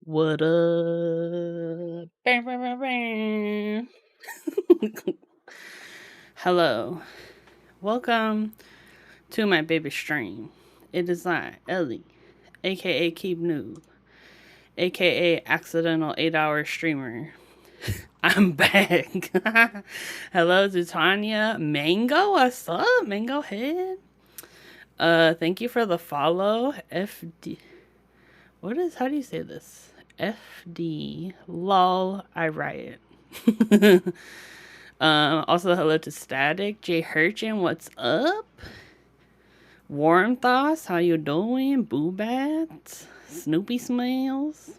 What up? Bam, bam, bam, bam. Hello. Welcome to my baby stream. It is I, Ellie, aka Keep Noob, aka Accidental 8-Hour Streamer. I'm back. Hello to Tanya. Mango, what's up? Mango Head. Thank you for the follow. FD. How do you say this? FD. Lol, I riot. Also, hello to Static. J Hurchin, what's up? Warm Thoughts, how you doing? Boobat. Snoopy Smiles.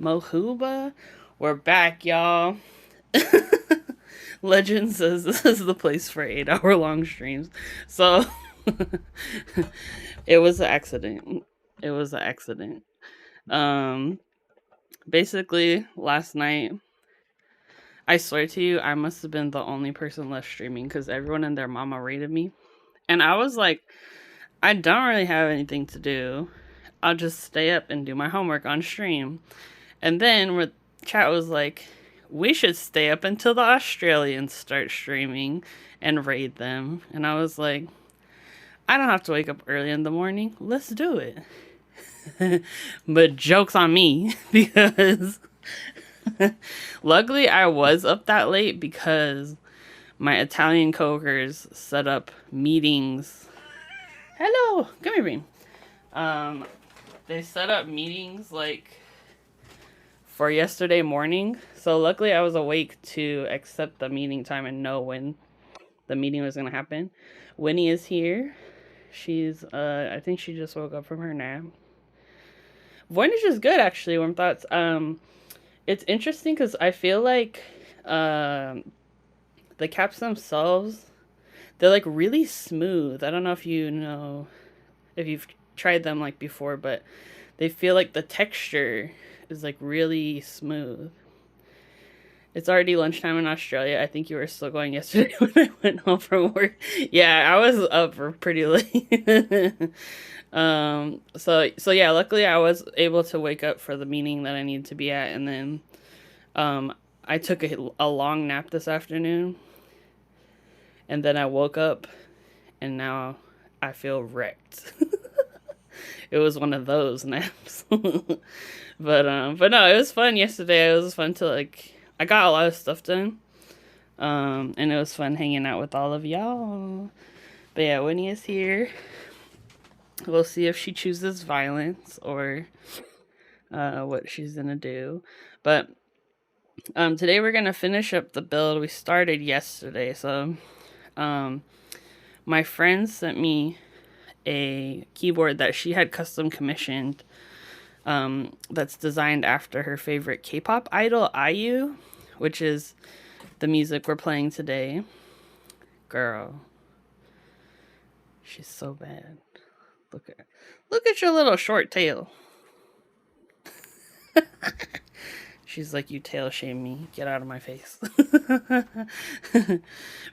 Mohuba. We're back, y'all. Legend says this is the place for 8-hour long streams. So, it was an accident. It was an accident. Basically, last night, I swear to you, I must have been the only person left streaming because everyone and their mama raided me. And I was like, I don't really have anything to do. I'll just stay up and do my homework on stream. And then chat was like, we should stay up until the Australians start streaming and raid them. And I was like, I don't have to wake up early in the morning. Let's do it. But joke's on me because luckily I was up that late because my Italian coworkers set up meetings. Hello, come here, Bean. They set up meetings like for yesterday morning. So luckily I was awake to accept the meeting time and know when the meeting was gonna happen. Winnie is here. She's I think she just woke up from her nap. Voynich is good actually, Warm Thoughts. It's interesting because I feel like the caps themselves, they're like really smooth. I don't know if if you've tried them like before, but they feel like the texture is like really smooth. It's already lunchtime in Australia. I think you were still going yesterday when I went home from work. Yeah, I was up for pretty late. So yeah, luckily I was able to wake up for the meeting that I needed to be at, and then I took a long nap this afternoon, and then I woke up, and now I feel wrecked. It was one of those naps. But no, it was fun yesterday. It was fun to I got a lot of stuff done. And it was fun hanging out with all of y'all. But yeah, Winnie is here. We'll see if she chooses violence or what she's gonna do. But today we're gonna finish up the build we started yesterday. So my friend sent me a keyboard that she had custom commissioned, that's designed after her favorite K-pop idol, IU, which is the music we're playing today. Girl, she's so bad. Look at your little short tail. She's like, you tail shame me. Get out of my face.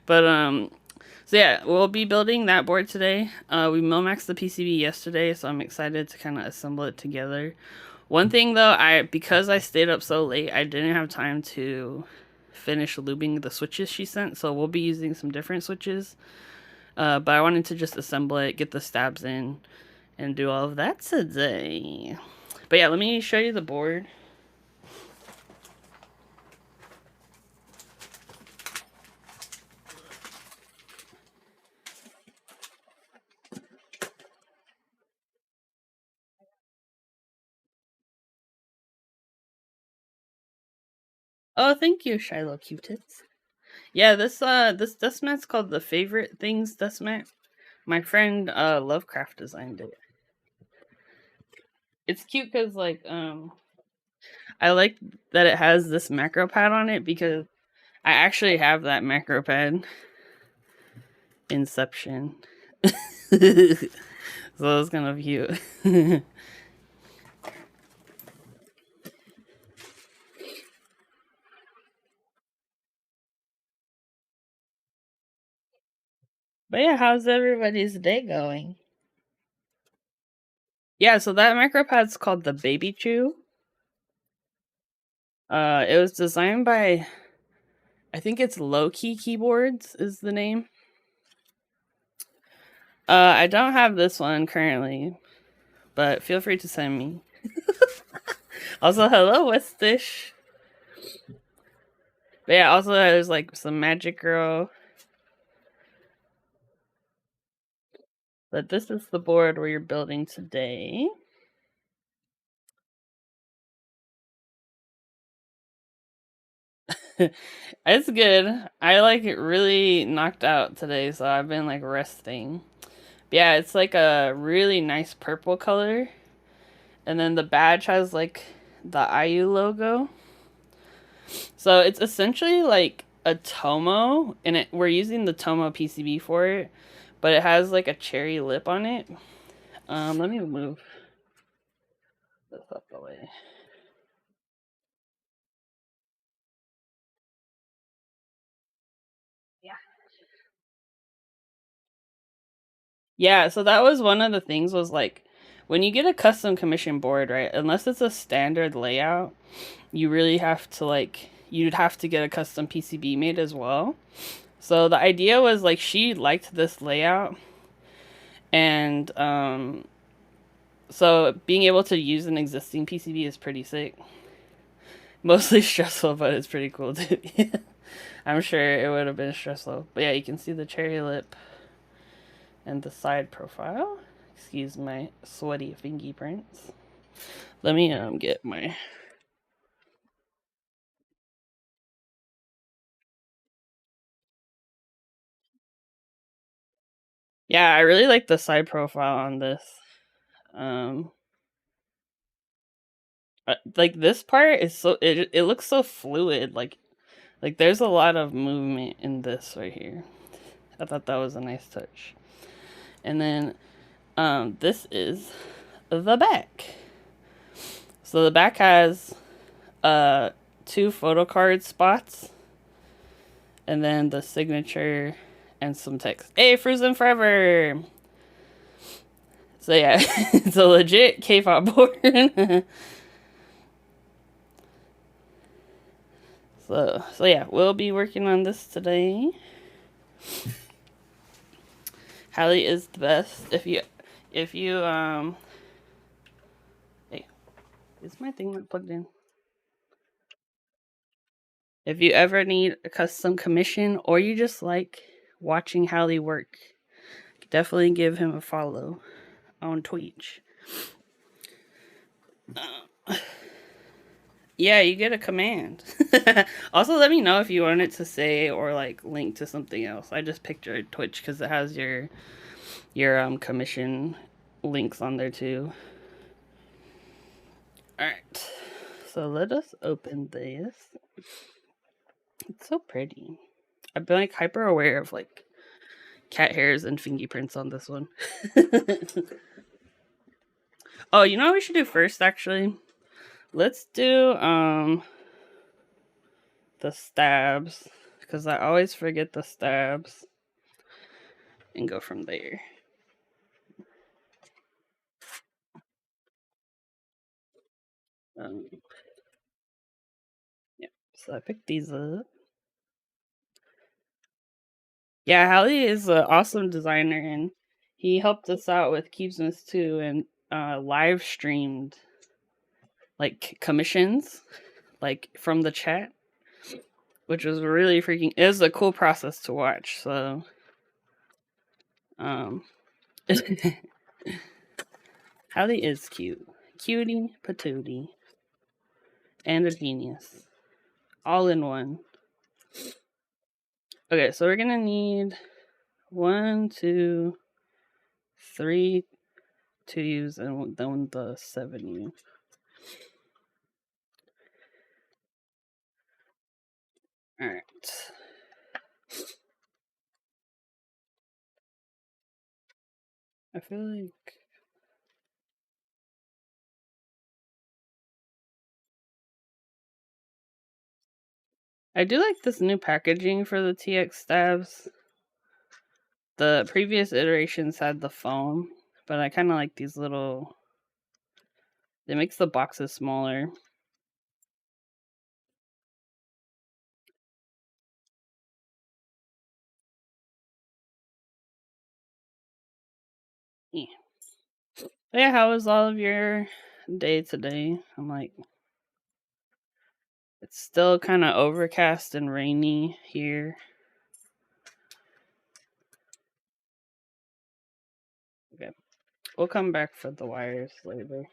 But so yeah, we'll be building that board today. We Momaxed the PCB yesterday, so I'm excited to kind of assemble it together. One thing though, because I stayed up so late, I didn't have time to finish lubing the switches she sent, so we'll be using some different switches. But I wanted to just assemble it, get the stabs in, and do all of that today. But yeah, let me show you the board. Oh, thank you, Shiloh Q-Tits. Yeah, this dust mat's called the Favorite Things dust mat. My friend Lovecraft designed it. It's cute because I like that it has this macro pad on it because I actually have that macro pad. Inception. So it's kind of cute. But yeah, how's everybody's day going? Yeah, so that micropad's called the Baby Chew. It was designed by, I think it's Low Key Keyboards is the name. I don't have this one currently, but feel free to send me. Also, hello, what's this? But yeah, also there's like some Magic Girl. But this is the board we're building today. It's good. I like it really knocked out today, so I've been like resting. But yeah, it's like a really nice purple color. And then the badge has like the IU logo. So it's essentially like a Tomo, and we're using the Tomo PCB for it, but it has like a cherry lip on it. Let me move this up the way. Yeah. Yeah, so that was one of the things was like when you get a custom commission board, right? Unless it's a standard layout, you really have to like you'd have to get a custom PCB made as well. So the idea was like she liked this layout and so being able to use an existing PCB is pretty sick. Mostly stressful, but it's pretty cool too. I'm sure it would have been stressful. But yeah, you can see the cherry lip and the side profile. Excuse my sweaty fingerprints. Let me get my Yeah, I really like the side profile on this. Um like this part is so it looks so fluid, like there's a lot of movement in this right here. I thought that was a nice touch. And then this is the back. So the back has two photo card spots and then the signature and some text. Hey, Frozen Forever. So yeah, it's a legit K-pop board. So yeah, we'll be working on this today. Hallie is the best. If you hey, is my thing not plugged in? If you ever need a custom commission or you just like watching Hallie work, definitely give him a follow on Twitch. Yeah, you get a command. Also, let me know if you want it to say or like link to something else. I just picked your Twitch because it has your commission links on there too. All right, so let us open this. It's so pretty. I've been like hyper aware of like cat hairs and fingerprints on this one. Oh, you know what we should do first actually? Let's do the stabs because I always forget the stabs and go from there. Um, yeah, so I picked these up. Yeah, Hallie is an awesome designer and he helped us out with Keepsmith too and live streamed like commissions like from the chat, which was really freaking. It was a cool process to watch. So, um, Hallie is cute, cutie patootie, and a genius, all in one. Okay, so we're gonna need 1, 2, 3 2Us and then the 7U. All right. I feel like I do like this new packaging for the TX stabs. The previous iterations had the foam, but I kind of like these little. It makes the boxes smaller. Yeah. Yeah, how was all of your day today? I'm like, it's still kind of overcast and rainy here. Okay. We'll come back for the wires later.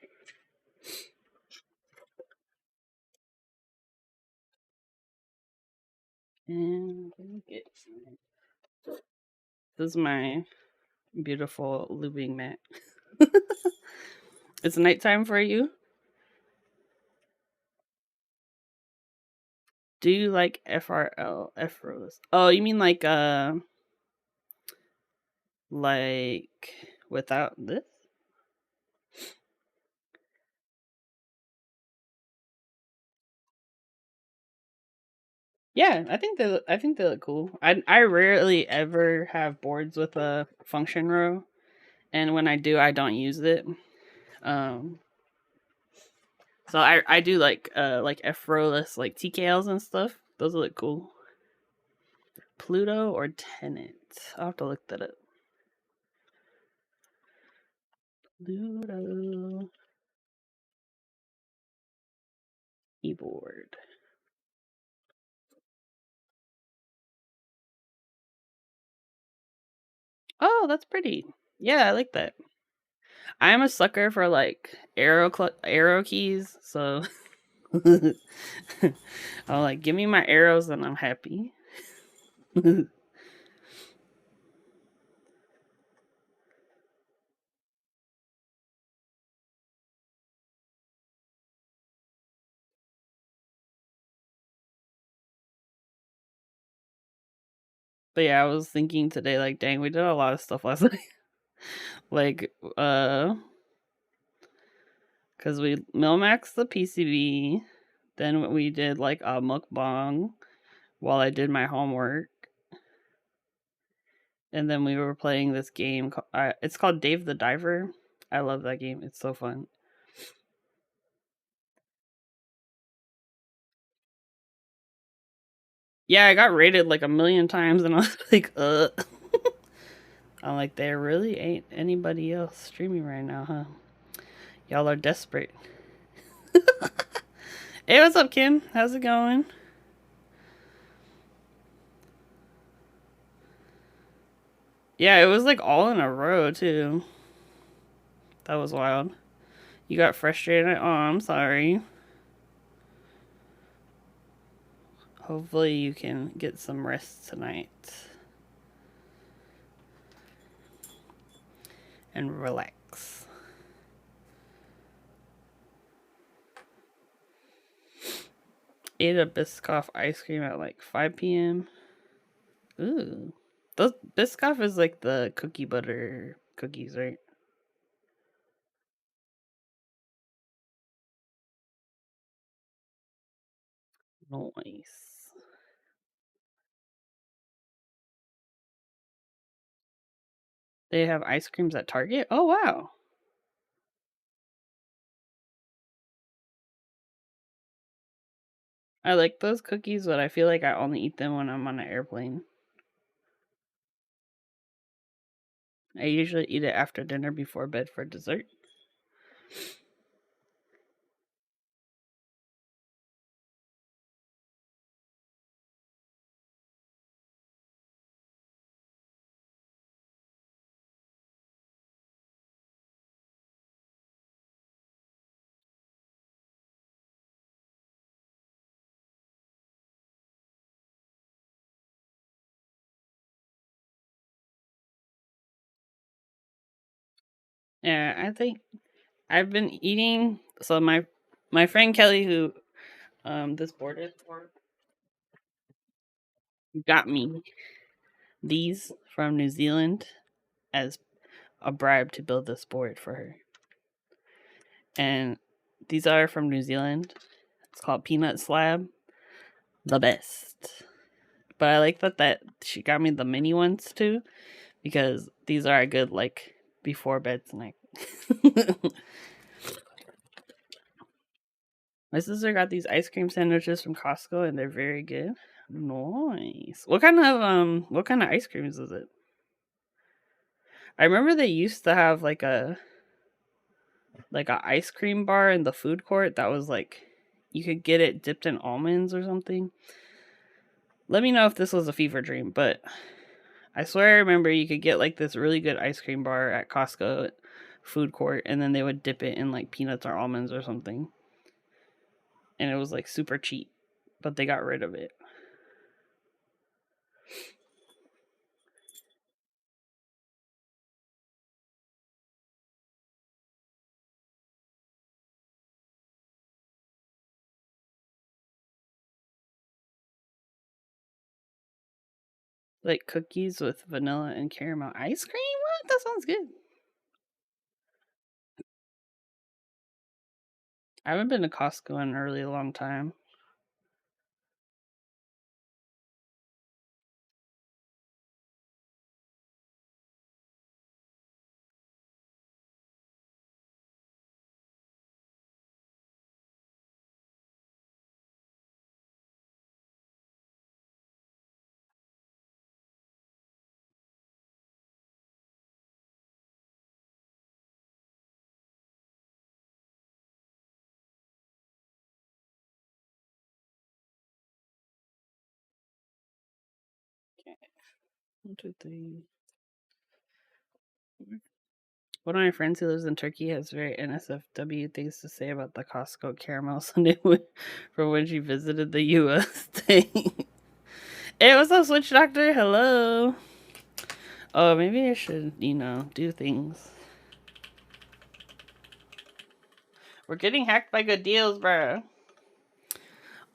And this is my beautiful looping mat. It's nighttime for you. Do you like FRL Efros? Oh, you mean like without this? Yeah, I think they look cool. I rarely ever have boards with a function row, and when I do, I don't use it. Um, so I do like F rowless like TKLs and stuff. Those look cool. Pluto or Tenet? I'll have to look that up. Pluto keyboard. Oh, that's pretty. Yeah, I like that. I'm a sucker for like arrow keys, so I'm like, give me my arrows and I'm happy. But yeah, I was thinking today, like, dang, we did a lot of stuff last night. like, because we Milmaxed the PCB, then we did like a mukbang while I did my homework, and then we were playing this game. It's called Dave the Diver. I love that game. It's so fun. Yeah, I got rated like a million times, and I was like, I'm like, there really ain't anybody else streaming right now, huh? Y'all are desperate. Hey, what's up, Kim? How's it going? Yeah, it was like all in a row too. That was wild. You got frustrated. Oh, I'm sorry. Hopefully, you can get some rest tonight and relax. Ate a Biscoff ice cream at like 5 p.m. Ooh. Those Biscoff is like the cookie butter cookies, right? Nice. They have ice creams at Target? Oh, wow. I like those cookies, but I feel like I only eat them when I'm on an airplane. I usually eat it after dinner before bed for dessert. Yeah, I think I've been eating. So my friend Kelly, who this board is for, got me these from New Zealand as a bribe to build this board for her. And these are from New Zealand. It's called Peanut Slab. The best. But I like that she got me the mini ones too, because these are a good like before bed snack. My sister got these ice cream sandwiches from Costco and they're very good. Nice. What kind of ice creams is it? I remember they used to have like a ice cream bar in the food court that was like you could get it dipped in almonds or something. Let me know if this was a fever dream, but I swear I remember you could get like this really good ice cream bar at Costco food court, and then they would dip it in like peanuts or almonds or something. And it was like super cheap, but they got rid of it. Like cookies with vanilla and caramel ice cream? What? That sounds good. I haven't been to Costco in a really long time. Okay. 1, 2, 3. One of my friends who lives in Turkey has very NSFW things to say about the Costco caramel sundae from when she visited the US thing. Hey, what's up, Switch Doctor? Hello. Oh, maybe I should, do things. We're getting hacked by good deals, bro.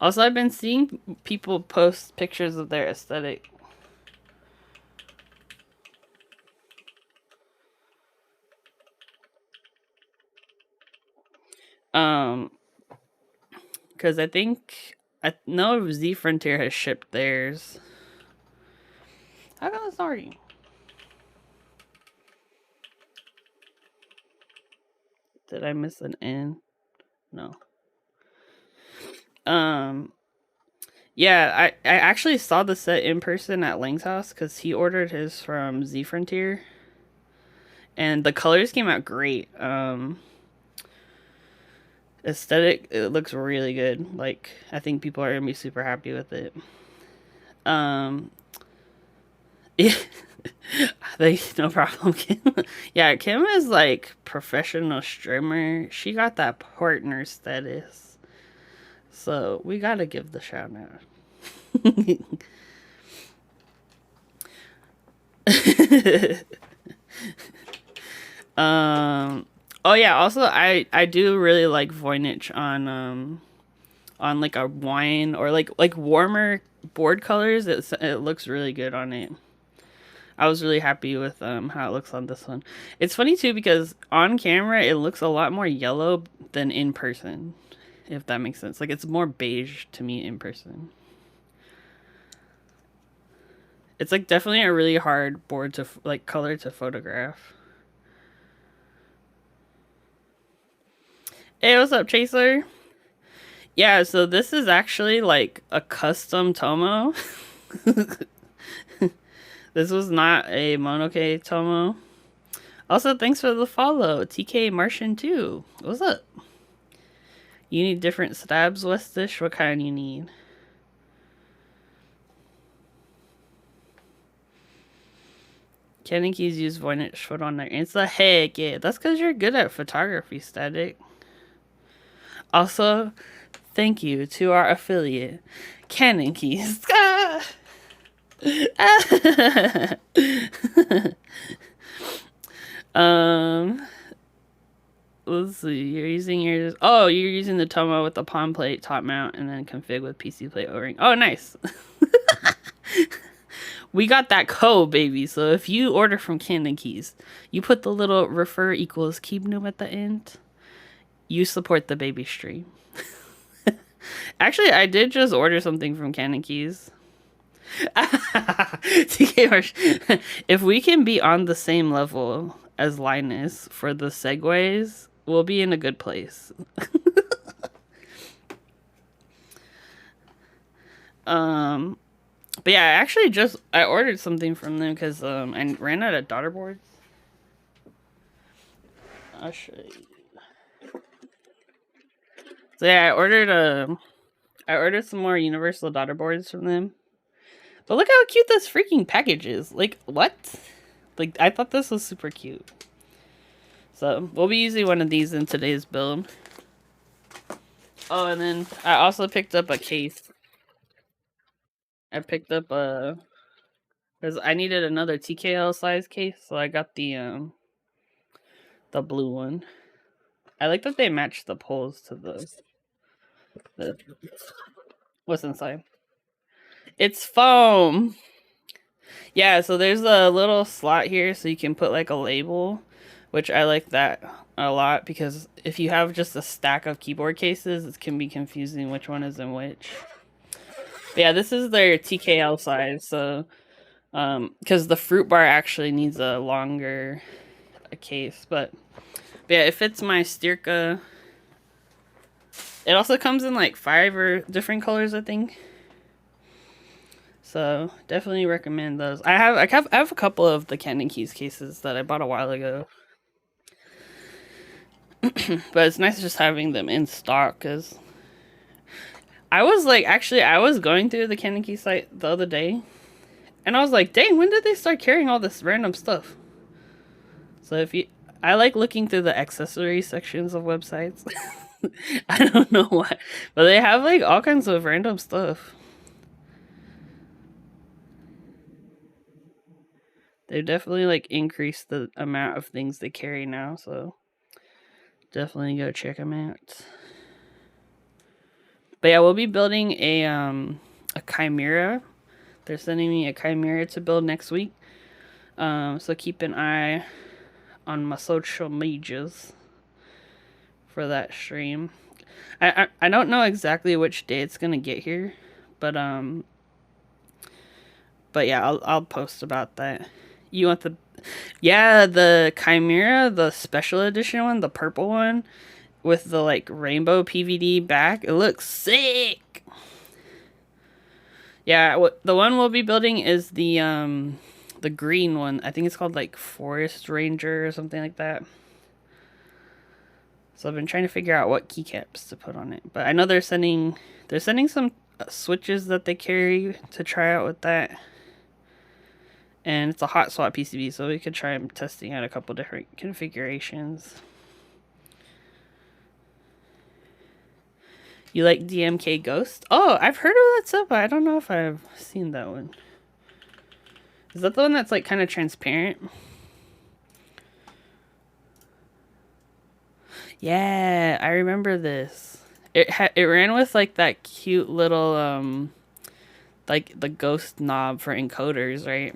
Also, I've been seeing people post pictures of their aesthetic. Because I know Z Frontier has shipped theirs. How come it's already? Did I miss an N? No. Yeah, I actually saw the set in person at Lang's house because he ordered his from Z Frontier, and the colors came out great. Aesthetic, it looks really good. Like, I think people are gonna be super happy with it. Yeah, no problem, Kim. Yeah, Kim is like professional streamer. She got that partner status, so we gotta give the shout out. Oh yeah, also I do really like Voynich on like a wine or like warmer board colors. It looks really good on it. I was really happy with how it looks on this one. It's funny too because on camera it looks a lot more yellow than in person, if that makes sense. Like it's more beige to me in person. It's like definitely a really hard board to like color to photograph. Hey, what's up, Chaser? Yeah, so this is actually like a custom Tomo. This was not a Monoke Tomo. Also, thanks for the follow, TK Martian 2. What's up? You need different stabs, Westish? What kind you need? Canon keys use Voynich foot on their Insta. Heck yeah, that's because you're good at photography, Static. Also, thank you to our affiliate, Canon Keys. um, let's see. You're using the Tomo with the palm plate top mount and then config with PC plate O-ring. Oh, nice. We got that code, baby. So if you order from Canon Keys, you put the little refer equals keep noob at the end. You support the baby stream. Actually, I did just order something from Canon Keys. If we can be on the same level as Linus for the segues, we'll be in a good place. But yeah, I ordered something from them because I ran out of daughter boards. I'll show you. So yeah, I ordered some more Universal daughter boards from them. But look how cute this freaking package is. Like, what? Like, I thought this was super cute. So, we'll be using one of these in today's build. Oh, and then I also picked up a case. I picked up a... Because I needed another TKL size case, so I got the blue one. I like that they match the poles to the what's inside. It's foam. Yeah, so there's a little slot here so you can put like a label, which I like that a lot because if you have just a stack of keyboard cases, it can be confusing which one is in which. But yeah, this is their TKL size, so because the fruit bar actually needs a longer case, but yeah, it fits my Styrka. It also comes in like 5 or different colors, I think. So definitely recommend those. I have a couple of the Canton Keys cases that I bought a while ago. But it's nice just having them in stock because I was like, actually, I was going through the Canton Keys site the other day and I was like, dang, when did they start carrying all this random stuff? So I like looking through the accessory sections of websites. I don't know why, but they have like all kinds of random stuff. They've definitely like increased the amount of things they carry now, so definitely go check them out. But yeah, we'll be building a chimera. They're sending me a chimera to build next week. So keep an eye on my social medias for that stream. I don't know exactly which day it's gonna get here, but yeah, I'll post about that. You want the chimera, the special edition one, the purple one with the like rainbow PVD back. It looks sick. Yeah, the one we'll be building is the green one. I think it's called like Forest Ranger or something like that. So I've been trying to figure out what keycaps to put on it. But I know they're sending some switches that they carry to try out with that. And it's a hot swap PCB, so we could try testing out a couple different configurations. You like DMK Ghost? Oh, I've heard of that stuff, but I don't know if I've seen that one. Is that the one that's like kind of transparent? Yeah, I remember this. It ran with like that cute little like the ghost knob for encoders, right?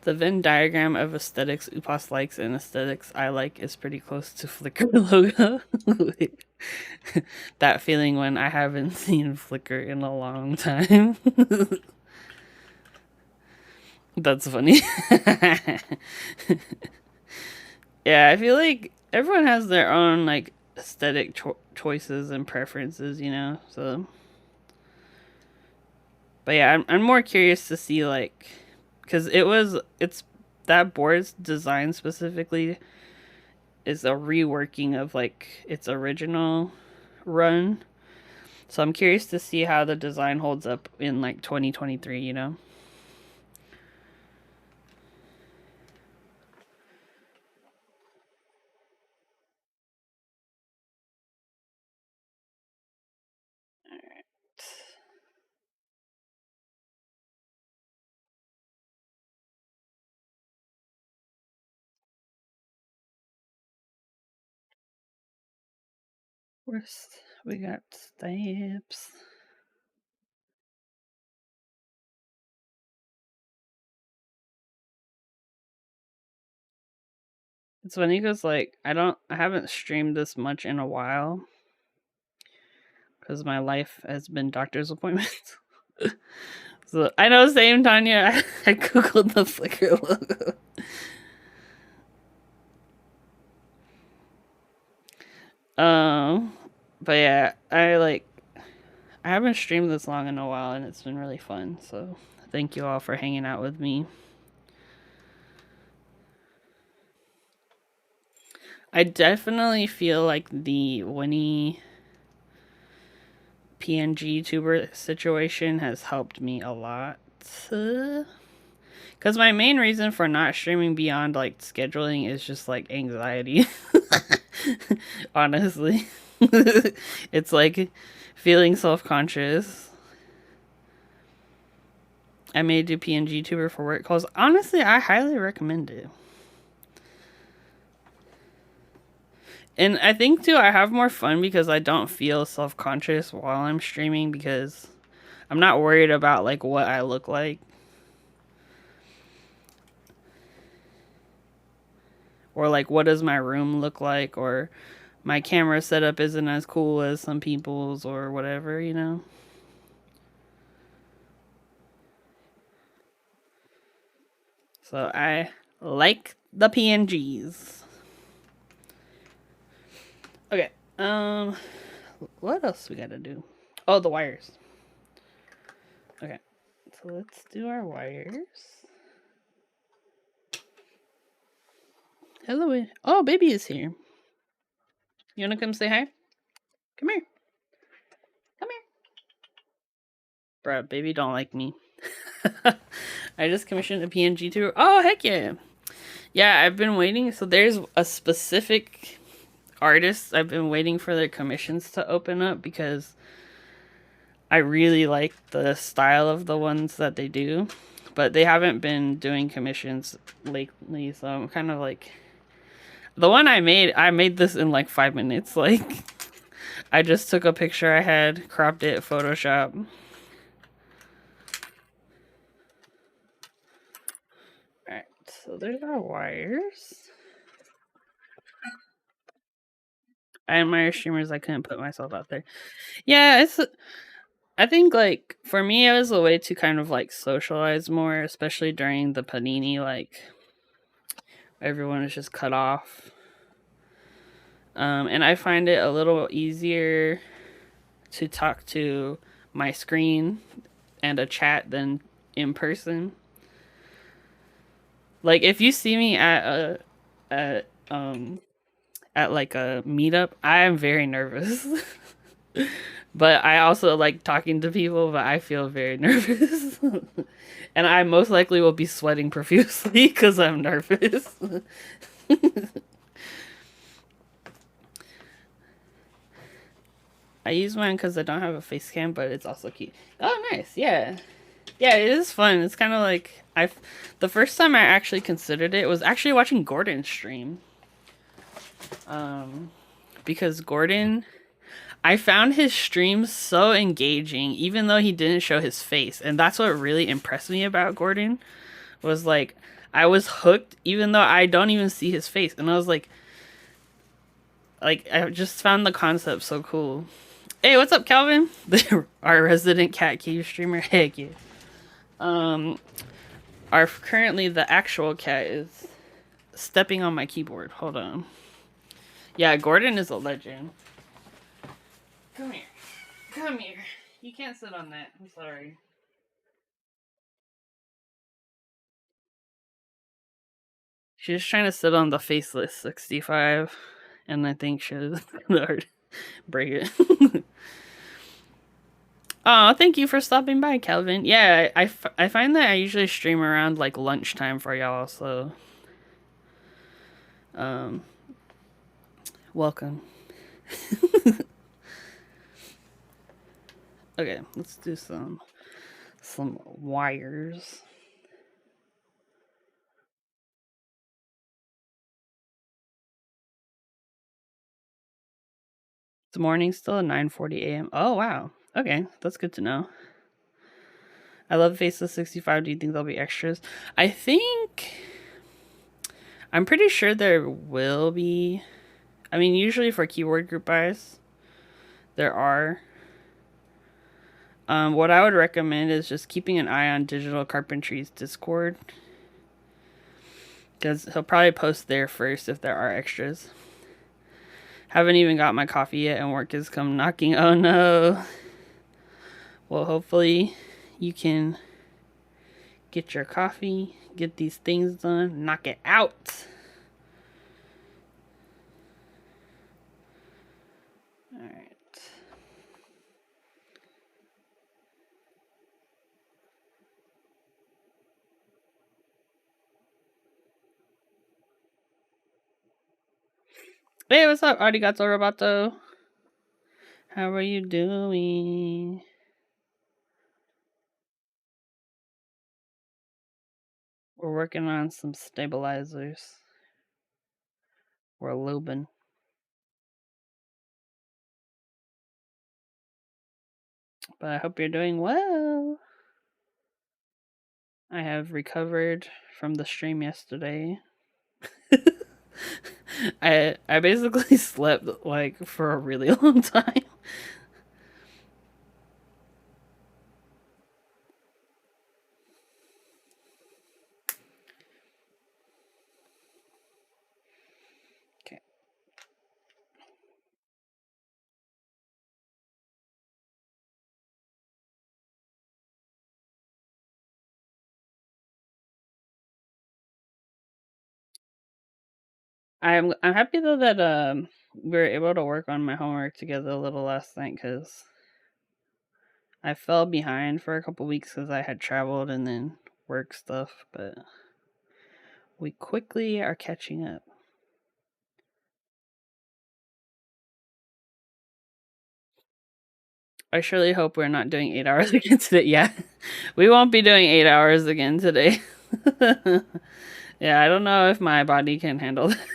The Venn diagram of aesthetics Upas likes and aesthetics I like is pretty close to Flickr logo. That feeling when I haven't seen Flickr in a long time. That's funny. Yeah, I feel like everyone has their own like aesthetic choices and preferences, you know. So, but yeah, I'm more curious to see like, because it's that board's design specifically is a reworking of like its original run. So I'm curious to see how the design holds up in like 2023, you know. First, we got steps. It's funny because like I haven't streamed this much in a while because my life has been doctor's appointments. So I know, same Tanya. I googled the Flickr logo. But yeah, I haven't streamed this long in a while, and it's been really fun. So thank you all for hanging out with me. I definitely feel like the Winnie PNG tuber situation has helped me a lot. Because my main reason for not streaming beyond like scheduling is just like anxiety. Honestly, it's like feeling self conscious. I may do PNG tuber for work calls. Honestly, I highly recommend it. And I think too, I have more fun because I don't feel self conscious while I'm streaming because I'm not worried about like what I look like or like what does my room look like or my camera setup isn't as cool as some people's or whatever, you know. So I like the PNGs. Okay. What else we gotta do? Oh, the wires. Okay. So let's do our wires. Hello. Oh, baby is here. You wanna come say hi? Come here. Come here. Bruh, baby don't like me. I just commissioned a PNG tour. Oh, heck yeah. Yeah, I've been waiting. So there's a specific artist I've been waiting for their commissions to open up because I really like the style of the ones that they do. But they haven't been doing commissions lately, so I'm kind of like the one I made this in like 5 minutes. Like I just took a picture I had, cropped it, Photoshop. Alright, so there's our wires. I admire streamers. I couldn't put myself out there. Yeah, it's. I think like for me, it was a way to kind of like socialize more, especially during the panini. Like everyone is just cut off, and I find it a little easier to talk to my screen and a chat than in person. Like if you see me at at like a meetup, I am very nervous. But I also like talking to people, but I feel very nervous. And I most likely will be sweating profusely because I'm nervous. I use mine because I don't have a face cam, but it's also cute. Oh, nice. Yeah. Yeah, it is fun. It's kind of like the first time I actually considered it was actually watching Gordon stream. Because Gordon, I found his streams so engaging, even though he didn't show his face, and that's what really impressed me about Gordon. Was like I was hooked, even though I don't even see his face, and I was like I just found the concept so cool. Hey, what's up, Calvin? Our resident cat cave streamer. Heck yeah. Um, our currently the actual cat is stepping on my keyboard. Hold on. Yeah, Gordon is a legend. Come here. Come here. You can't sit on that. I'm sorry. She's trying to sit on the Faceless 65, and I think she's gonna break it. Oh, thank you for stopping by, Calvin. Yeah, I find that I usually stream around like lunchtime for y'all, so um, welcome. Okay, let's do some wires. It's morning still, 9:40 a.m. Oh wow. Okay, that's good to know. I love Faceless 65. Do you think there'll be extras? I think I'm pretty sure there will be. I mean, usually for keyword group buys, there are. What I would recommend is just keeping an eye on Digital Carpentry's Discord, because he'll probably post there first if there are extras. Haven't even got my coffee yet, and work has come knocking. Oh no. Well, hopefully you can get your coffee, get these things done, knock it out. Alright. Hey, what's up, Arigato Roboto? How are you doing? We're working on some stabilizers. We're lubing. But I hope you're doing well. I have recovered from the stream yesterday. I basically slept like for a really long time. Okay. I'm happy though that we were able to work on my homework together a little last night because I fell behind for a couple weeks because I had traveled and then work stuff, but we quickly are catching up. I surely hope we're not doing 8 hours again today. Yeah, we won't be doing 8 hours again today. Yeah, I don't know if my body can handle that.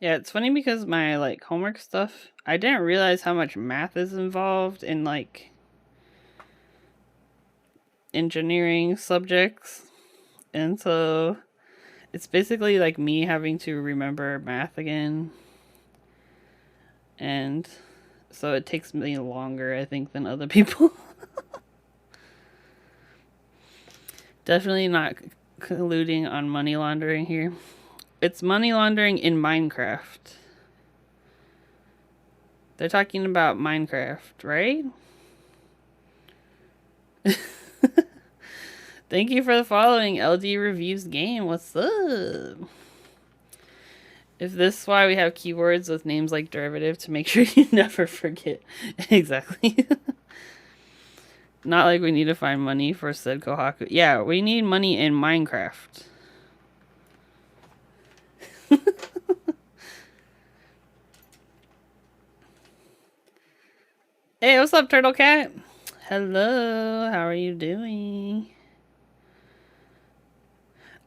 Yeah, it's funny because my like homework stuff, I didn't realize how much math is involved in like engineering subjects. And so it's basically like me having to remember math again. And so it takes me longer, I think, than other people. Definitely not colluding on money laundering here. It's money laundering in Minecraft. They're talking about Minecraft, right? Thank you for the following. LD Reviews Game. What's up? If this is why we have keywords with names like derivative to make sure you never forget. Exactly. Not like we need to find money for said Kohaku. Yeah, we need money in Minecraft. Hey, what's up, Turtle Cat? Hello, how are you doing?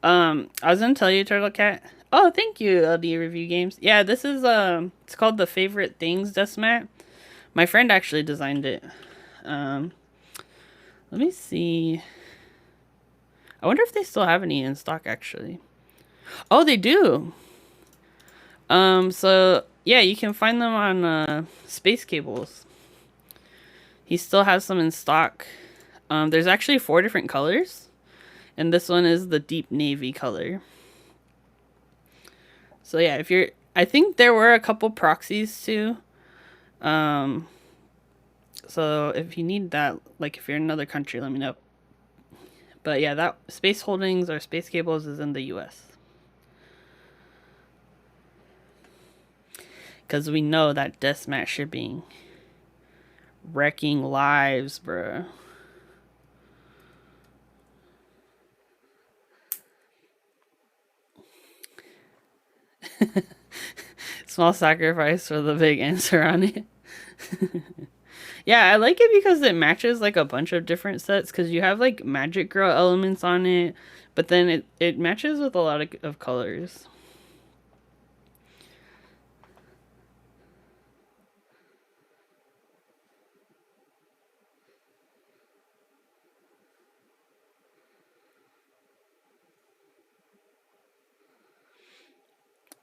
I was gonna tell you, Turtle Cat. Oh, thank you, LD Review Games. Yeah, this is it's called the Favorite Things Decimat. My friend actually designed it. Um, let me see. I wonder if they still have any in stock. Actually, oh, they do. So yeah, you can find them on Space Cables. He still has some in stock. There's actually 4 different colors, and this one is the deep navy color. So yeah, if you're, I think there were a couple proxies too. So if you need that, like if you're in another country, let me know. But yeah, that Space Holdings or Space Cables is in the U.S. Because we know that Deathmatch shipping wrecking lives, bruh. Small sacrifice for the big answer on it. Yeah, I like it because it matches like a bunch of different sets because you have like Magic Girl elements on it, but then it matches with a lot of colors.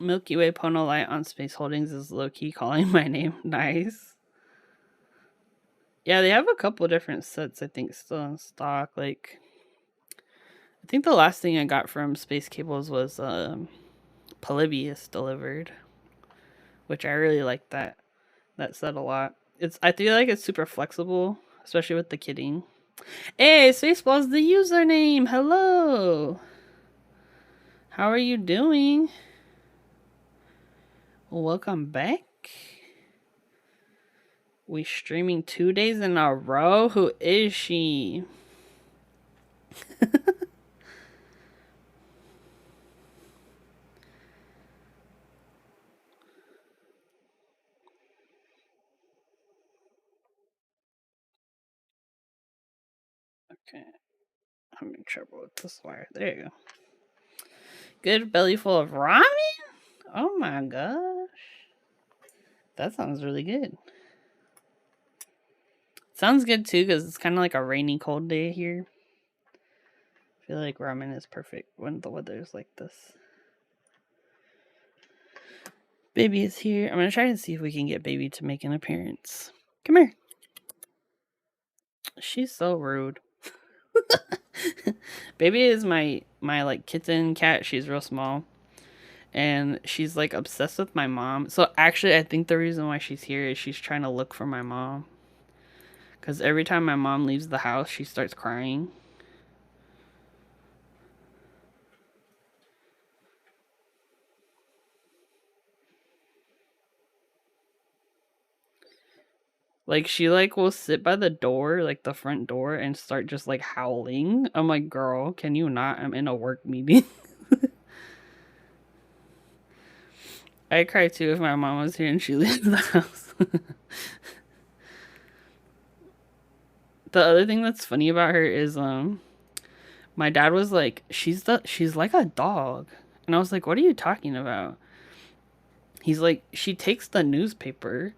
Milky Way Pono Light on Space Holdings is low key calling my name. Nice. Yeah, they have a couple different sets I think still in stock. Like I think the last thing I got from Space Cables was Polybius delivered, which I really like that. That said a lot. I feel like it's super flexible, especially with the kidding. Hey, Spaceball's the username. Hello. How are you doing? Welcome back. We streaming 2 days in a row. Who is she? Okay. I'm in trouble with this wire. There you go. Good belly full of ramen? Oh my gosh. That sounds really good. Sounds good too because it's kind of like a rainy, cold day here. I feel like ramen is perfect when the weather is like this. Baby is here. I'm going to try to see if we can get Baby to make an appearance. Come here. She's so rude. Baby is my like kitten cat. She's real small. And she's like obsessed with my mom. So actually I think the reason why she's here is she's trying to look for my mom. Cuz every time my mom leaves the house, she starts crying. Like she like will sit by the door, like the front door, and start just like howling. I'm like, girl, can you not? I'm in a work meeting. I'd cry too if my mom was here and she leaves the house. The other thing that's funny about her is my dad was like, she's like a dog. And I was like, what are you talking about? He's like, she takes the newspaper.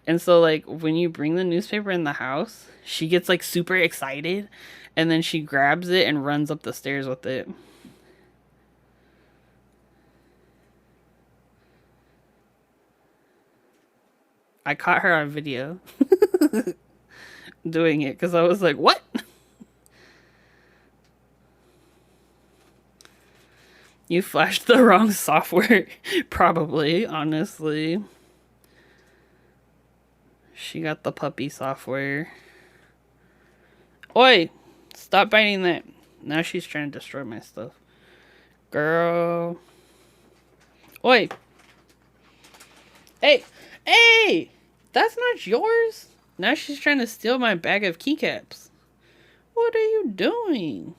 And so like when you bring the newspaper in the house, she gets like super excited and then she grabs it and runs up the stairs with it. I caught her on video doing it because I was like, what? You flashed the wrong software. Probably, honestly. She got the puppy software. Oi! Stop biting that. Now she's trying to destroy my stuff. Girl. Oi! Hey! Hey! That's not yours! Now she's trying to steal my bag of keycaps. What are you doing?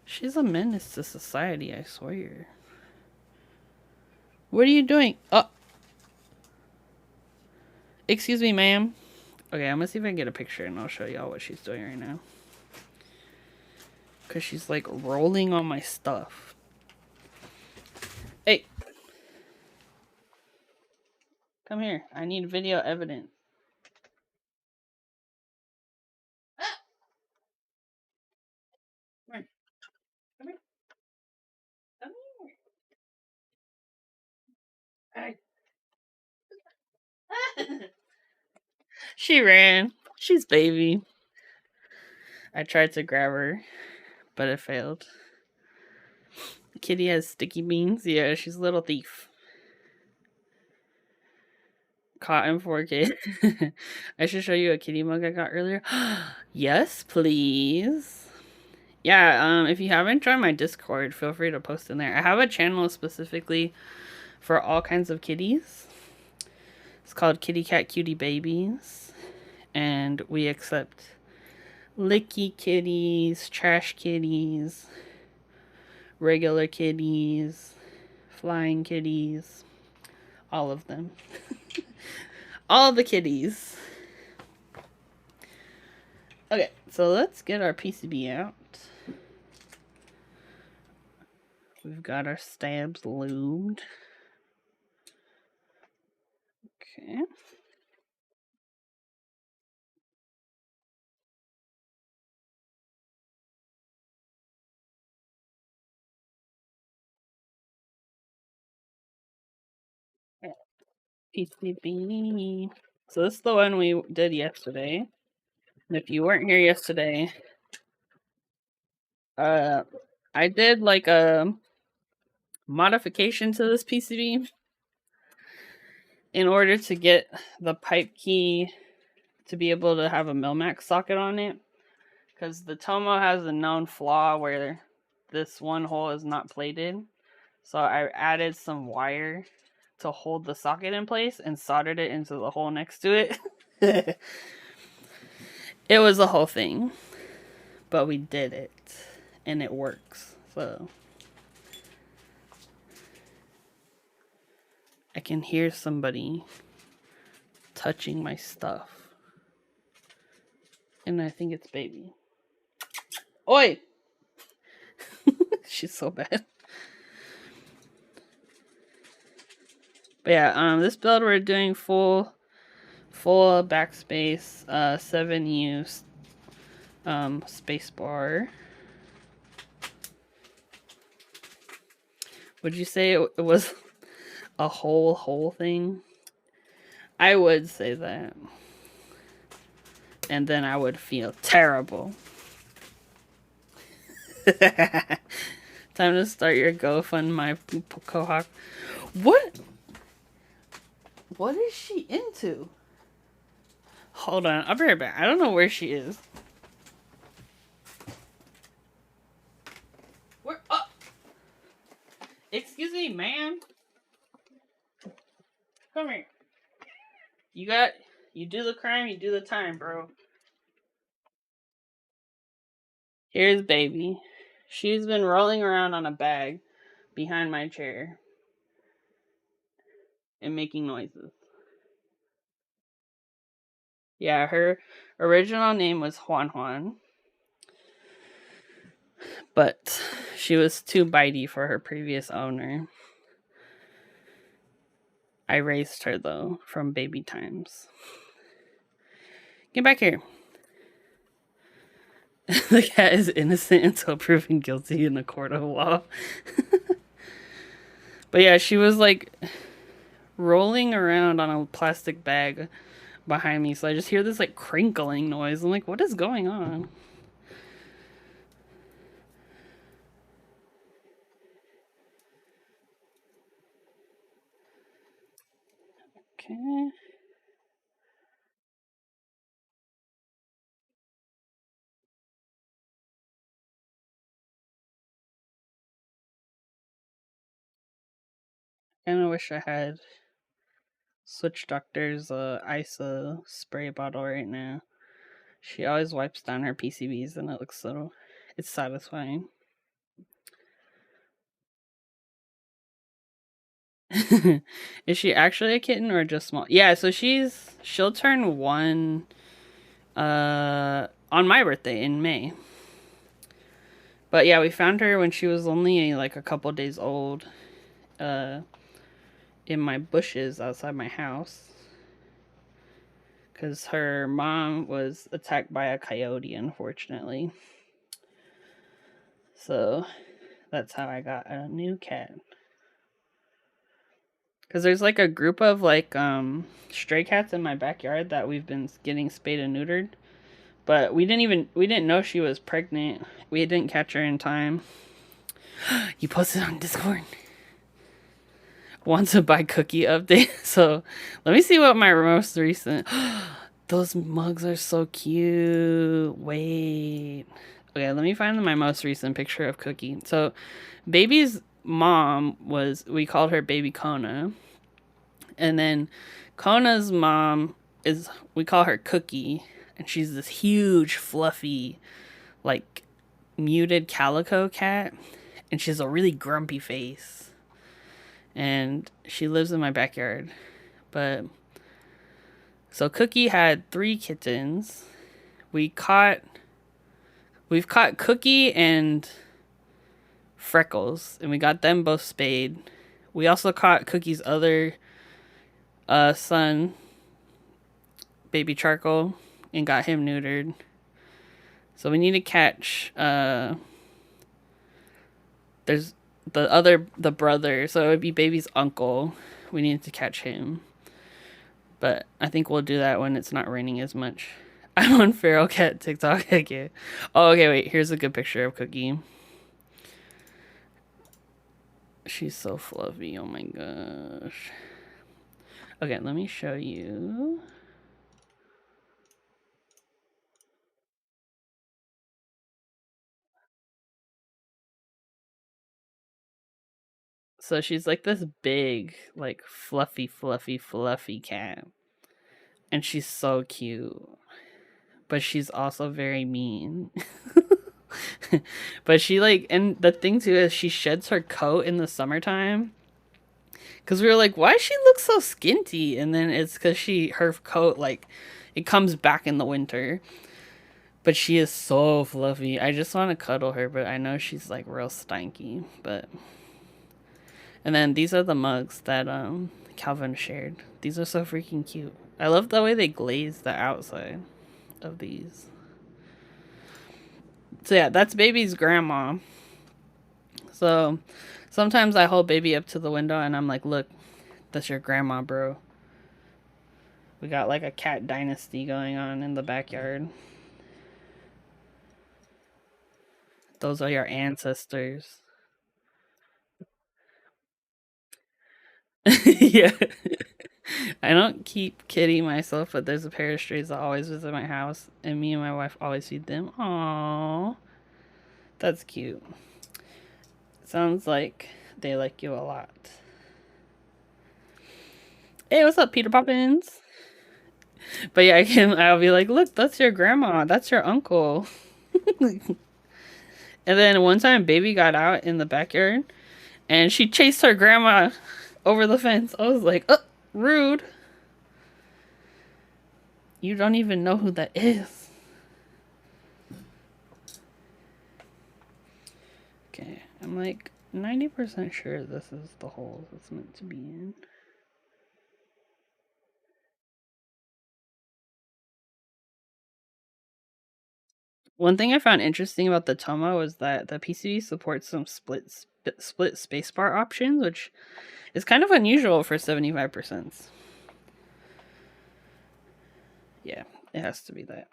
She's a menace to society, I swear. What are you doing? Oh. Excuse me, ma'am. Okay, I'm gonna see if I can get a picture and I'll show y'all what she's doing right now. Because she's like rolling on my stuff. Hey. Come here. I need video evidence. Come here. Come here. Come here. She ran. She's baby. I tried to grab her, but it failed. Kitty has sticky beans. Yeah, she's a little thief. Caught in 4K. I should show you a kitty mug I got earlier. Yes, please. Yeah, if you haven't joined my Discord, feel free to post in there. I have a channel specifically for all kinds of kitties. It's called Kitty Cat Cutie Babies. And we accept licky kitties, trash kitties, regular kitties, flying kitties, all of them. All the kitties. Okay, so let's get our PCB out. We've got our stabs lubed. Okay. PCB. So this is the one we did yesterday. And if you weren't here yesterday, I did like a modification to this PCB. in order to get the pipe key to be able to have a Milmax socket on it, because the Tomo has a known flaw where this one hole is not plated. So I added some wire to hold the socket in place and soldered it into the hole next to it. It was a whole thing, but we did it and it works. So I can hear somebody touching my stuff. And I think it's baby. Oi! She's so bad. But yeah, this build we're doing full backspace, 7U spacebar. Would you say it was a whole thing? I would say that. And then I would feel terrible. Time to start your GoFundMe, Kohawk. What is she into? Hold on, I'll be right back. I don't know where she is. Where? Oh! Excuse me, ma'am. Come here. You do the crime, you do the time, bro. Here's baby. She's been rolling around on a bag behind my chair and making noises. Yeah, her original name was Juan, but she was too bitey for her previous owner. I raised her, though, from baby times. Get back here. The cat is innocent until proven guilty in a court of law. But yeah, she was like rolling around on a plastic bag behind me, so I just hear this like crinkling noise. I'm like, what is going on? Okay. I kind of wish I had Switch Doctor's ISA spray bottle right now. She always wipes down her PCBs and it looks so... It's satisfying. Is she actually a kitten or just small? Yeah, so she'll turn 1 on my birthday in May. But yeah, we found her when she was only like a couple days old in my bushes outside my house. Because her mom was attacked by a coyote, unfortunately. So that's how I got a new cat. Because there's like a group of like stray cats in my backyard that we've been getting spayed and neutered. But we didn't know she was pregnant. We didn't catch her in time. You posted on Discord. Want to buy cookie update? So let me see what my most recent... Those mugs are so cute. Wait. Okay, let me find my most recent picture of Cookie. So baby's mom we called her baby Kona. And then Kona's mom we call her Cookie. And she's this huge, fluffy, like muted calico cat. And she has a really grumpy face. And she lives in my backyard. But so Cookie had 3 kittens. We've caught Cookie and Freckles, and we got them both spayed. We also caught Cookie's other son, baby Charcoal, and got him neutered. So we need to catch there's the brother, so it would be baby's uncle. We need to catch him. But I think we'll do that when it's not raining as much. I'm on Feral Cat TikTok again. Oh, okay, wait. Here's a good picture of Cookie. She's so fluffy. Oh my gosh. Okay, let me show you. So she's like this big, like fluffy cat. And she's so cute. But she's also very mean. But she like, and the thing too is she sheds her coat in the summertime. Cause we were like, why does she look so skinty? And then it's cause her coat like, it comes back in the winter. But she is so fluffy. I just want to cuddle her, but I know she's like real stanky. But and then these are the mugs that Calvin shared. These are so freaking cute. I love the way they glaze the outside of these. So yeah, that's baby's grandma. So sometimes I hold baby up to the window and I'm like, look, that's your grandma, bro. We got like a cat dynasty going on in the backyard. Those are your ancestors. Yeah. I don't keep kitty myself, but there's a pair of strays that always visit my house, and me and my wife always feed them. Aww. That's cute. Sounds like they like you a lot. Hey, what's up, Peter Poppins? But yeah, I'll be like, look, that's your grandma. That's your uncle. And then one time, baby got out in the backyard, and she chased her grandma over the fence. I was like, oh, rude. You don't even know who that is. Okay, I'm like 90% sure this is the hole it's meant to be in. One thing I found interesting about the Toma was that the PCB supports some split spacebar options, which is kind of unusual for 75%. Yeah, it has to be that.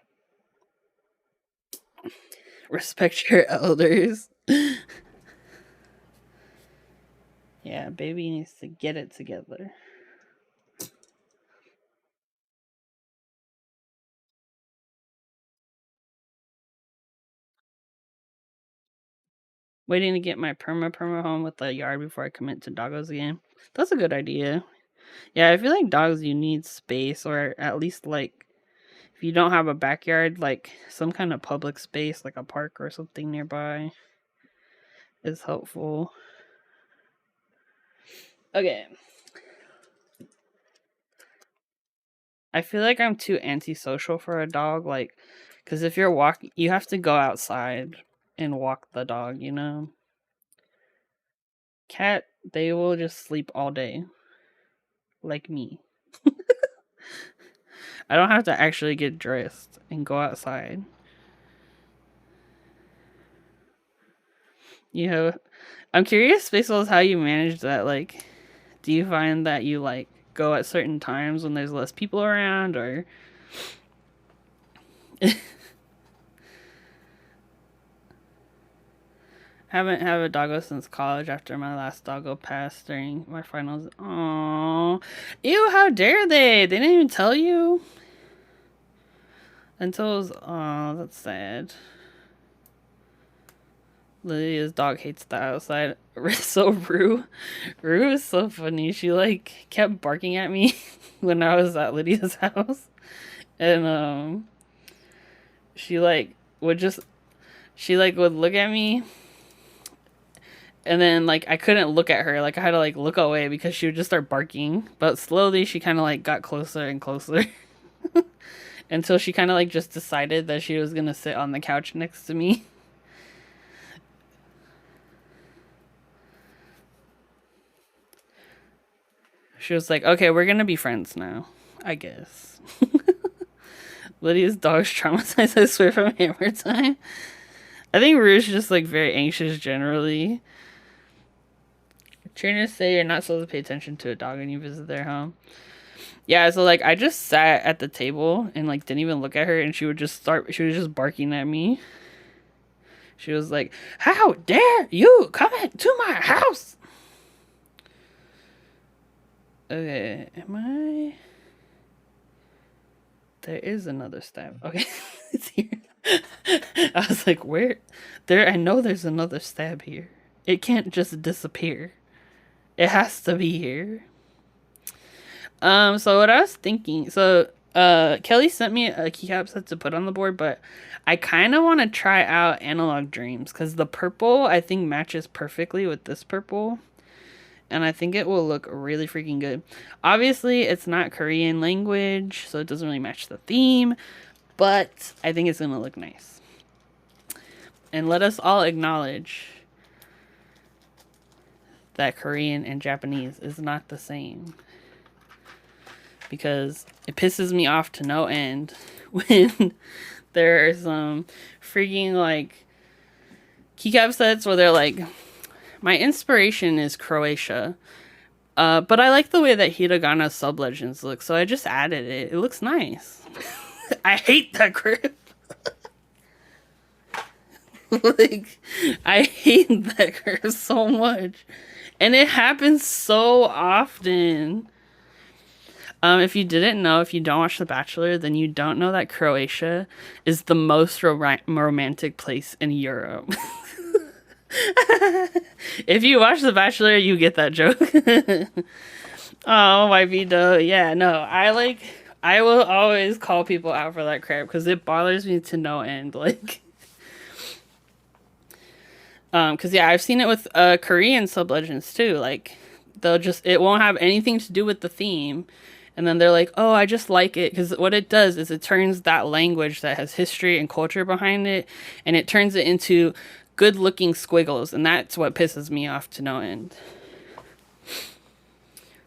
Respect your elders. Yeah, baby needs to get it together. Waiting to get my perma home with the yard before I commit to doggos again. That's a good idea. Yeah, I feel like dogs, you need space, or at least like if you don't have a backyard, like some kind of public space, like a park or something nearby, is helpful. Okay. I feel like I'm too antisocial for a dog, like, because if you're walking, you have to go outside and walk the dog, you know? Cat, they will just sleep all day, like me. I don't have to actually get dressed and go outside. You know, I'm curious, Spaceballs, how you manage that. Like, do you find that you like go at certain times when there's less people around, or haven't had a doggo since college after my last doggo passed during my finals. Oh, ew! How dare they? They didn't even tell you until it was. Oh, that's sad. Lydia's dog hates the outside. So Rue is so funny. She like kept barking at me when I was at Lydia's house, and she like would just she like would look at me, and then like I couldn't look at her. Like I had to like look away because she would just start barking. But slowly she kind of like got closer and closer until she kind of like just decided that she was gonna sit on the couch next to me. She was like, okay, we're gonna be friends now, I guess. Lydia's dog's traumatized, I swear, from Hammer Time. I think Rouge is just like very anxious generally. Trainers say you're not supposed to pay attention to a dog when you visit their home. Yeah, so like I just sat at the table and like didn't even look at her, and she was just barking at me. She was like, how dare you come into my house? Okay, am I? There is another stab. Okay, it's here. I was like, where? There, I know there's another stab here. It can't just disappear. It has to be here. So what I was thinking, Kelly sent me a keycap set to put on the board, but I kind of want to try out Analog Dreams because the purple I think matches perfectly with this purple, and I think it will look really freaking good. Obviously, it's not Korean language, so it doesn't really match the theme, but I think it's gonna look nice. And let us all acknowledge that Korean and Japanese is not the same. Because it pisses me off to no end when there are some freaking like keycap sets where they're like, my inspiration is Croatia, but I like the way that Hiragana sub-legends look, so I just added it. It looks nice. I hate that grip. Like, I hate that grip so much. And it happens so often. If you didn't know, if you don't watch The Bachelor, then you don't know that Croatia is the most romantic place in Europe. If you watch The Bachelor, you get that joke. Oh, my Vito. Yeah, no, I will always call people out for that crap because it bothers me to no end. Like, because yeah, I've seen it with Korean sub-legends too. Like, it won't have anything to do with the theme. And then they're like, oh, I just like it. Because what it does is it turns that language that has history and culture behind it, and it turns it into good looking squiggles. And that's what pisses me off to no end.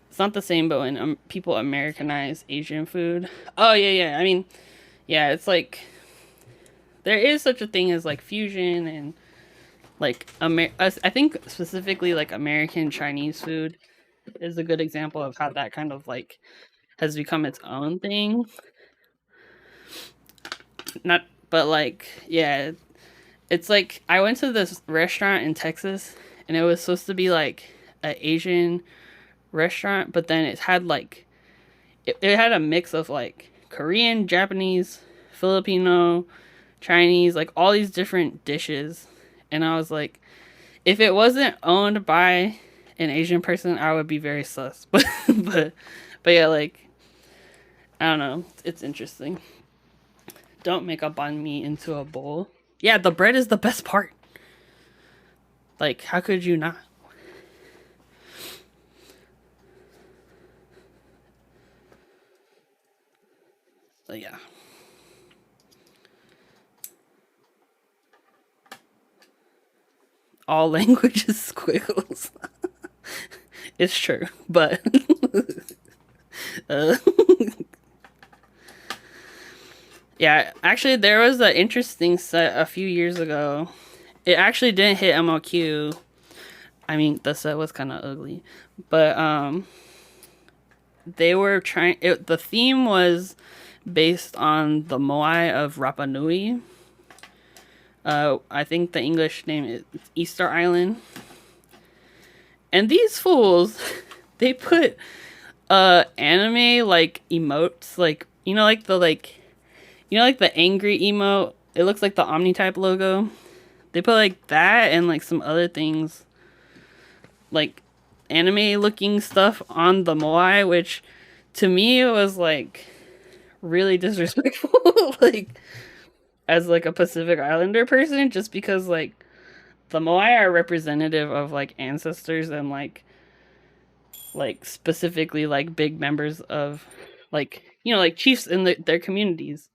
It's not the same, but when people Americanize Asian food. Oh, yeah. I mean, yeah, it's like, there is such a thing as like fusion and like, I think specifically like American Chinese food is a good example of how that kind of like has become its own thing. Not, but like, yeah, it's like I went to this restaurant in Texas, and it was supposed to be like an Asian restaurant, but then it had like it had a mix of like Korean, Japanese, Filipino, Chinese, like all these different dishes, and I was like, if it wasn't owned by an Asian person, I would be very sus. But yeah, like, I don't know. It's interesting. Don't make a banh mi into a bowl. Yeah, the bread is the best part. Like, how could you not? So yeah. All languages squiggles. It's true, but uh, yeah, actually, there was an interesting set a few years ago. It actually didn't hit MLQ. I mean, the set was kind of ugly, but they were trying. The theme was based on the Moai of Rapa Nui. I think the English name is Easter Island. And these fools, they put anime like emotes, like like the angry emote. It looks like the Omnitype logo. They put like that and like some other things, like anime looking stuff on the Moai, which to me it was like really disrespectful. Like, as like a Pacific Islander person, just because like the Moai are representative of like ancestors and like specifically like big members of like like chiefs in their communities.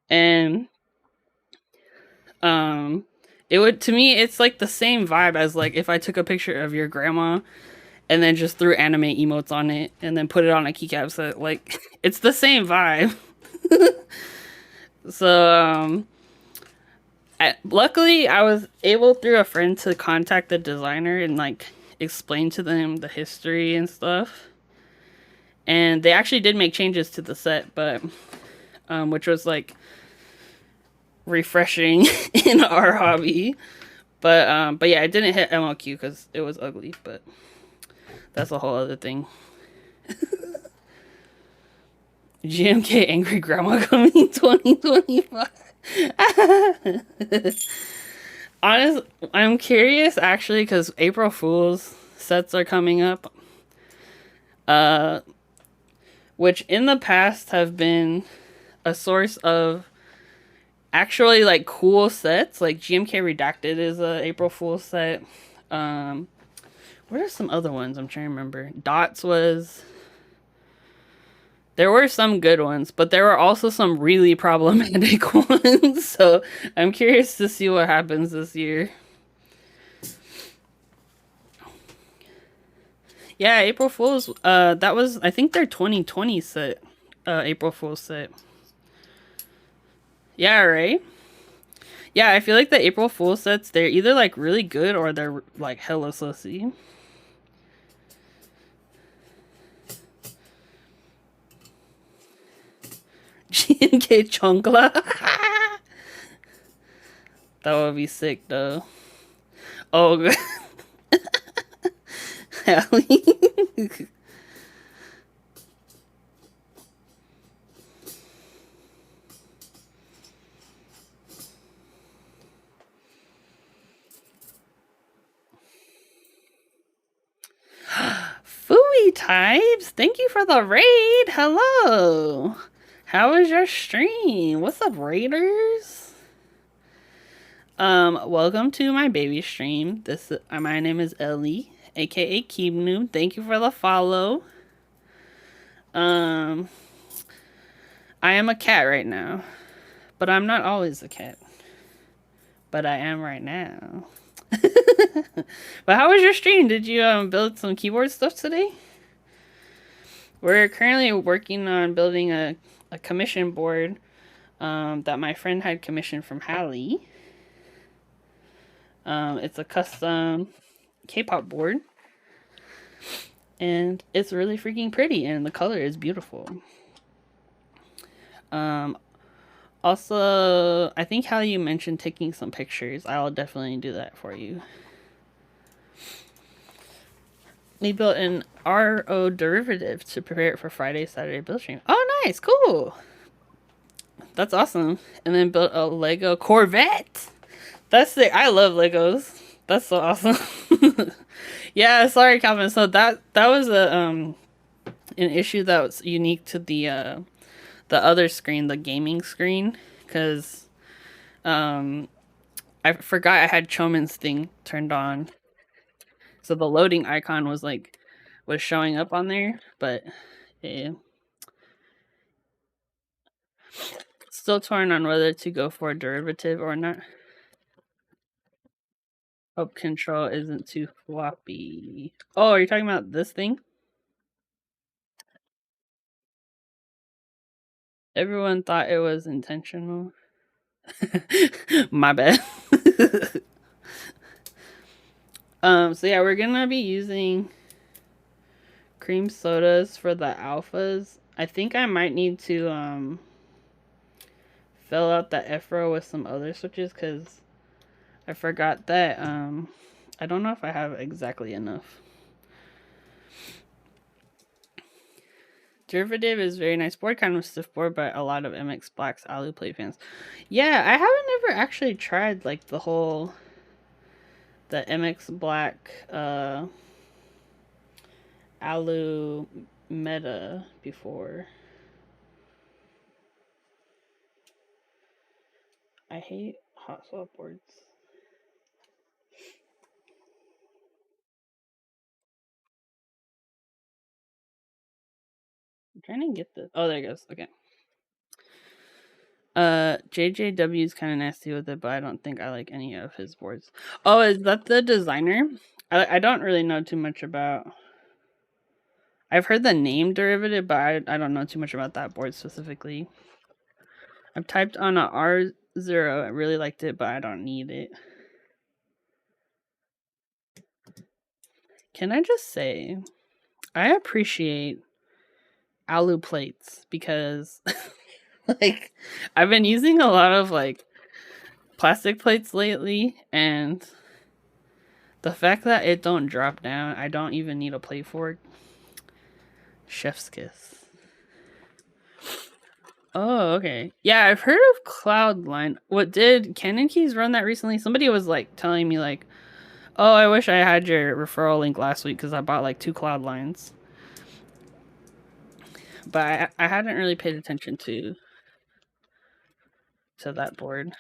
And it would, to me, it's like the same vibe as like if I took a picture of your grandma and then just threw anime emotes on it and then put it on a keycap set. Like, it's the same vibe. So luckily I was able through a friend to contact the designer and like explain to them the history and stuff. And they actually did make changes to the set, but which was like refreshing in our hobby. But yeah, it didn't hit MLQ because it was ugly, but that's a whole other thing. GMK Angry Grandma coming 2025. Honest, I'm curious actually because April Fool's sets are coming up. Uh, which in the past have been a source of actually like cool sets. Like GMK Redacted is a April Fool's set. Um, what are some other ones? I'm trying to remember. Dots was. There were some good ones, but there were also some really problematic ones. So I'm curious to see what happens this year. Yeah, April Fools. That was I think their 2020 set. April Fools set. Yeah, right. Yeah, I feel like the April Fool sets, they're either like really good or they're like hella sussy. GNK Chonkla. That would be sick though. Oh, good. Fooey types, thank you for the raid. Hello. How was your stream? What's up, raiders? Welcome to my baby stream. My name is Ellie, aka Keebnoo. Thank you for the follow. I am a cat right now, but I'm not always a cat. But I am right now. But how was your stream? Did you build some keyboard stuff today? We're currently working on building a commission board that my friend had commissioned from Hallie. It's a custom K-pop board, and it's really freaking pretty, and the color is beautiful. Also, I think how you mentioned taking some pictures. I'll definitely do that for you. We built an RO derivative to prepare it for Friday, Saturday build stream. Oh, nice, cool. That's awesome. And then built a Lego Corvette. That's sick. I love Legos. That's so awesome. Yeah, sorry, Calvin. So that was an issue that was unique to the other screen, the gaming screen, because I forgot I had Chomin's thing turned on. So the loading icon was showing up on there, but yeah. Still torn on whether to go for a derivative or not. Hope control isn't too floppy. Oh, are you talking about this thing? Everyone thought it was intentional. My bad. So yeah, we're gonna be using cream sodas for the alphas. I think I might need to fill out the EFRO with some other switches because I forgot that I don't know if I have exactly enough. Derivative is very nice board, kind of stiff board, but a lot of MX Black's Alu play fans. Yeah, I haven't ever actually tried like the MX Black Alu meta before. I hate hot swap boards. I'm trying to get the. Oh, there it goes. Okay. JJW is kind of nasty with it, but I don't think I like any of his boards. Oh, is that the designer? I don't really know too much about. I've heard the name derivative, but I don't know too much about that board specifically. I've typed on a R0. I really liked it, but I don't need it. Can I just say, I appreciate Alu plates because, like, I've been using a lot of like plastic plates lately, and the fact that it don't drop down, I don't even need a plate for it. Chef's Kiss. Oh, okay. Yeah, I've heard of Cloudline. What did Canon Keys run that recently? Somebody was like telling me like, "Oh, I wish I had your referral link last week because I bought like 2 Cloudlines." But I hadn't really paid attention to that board.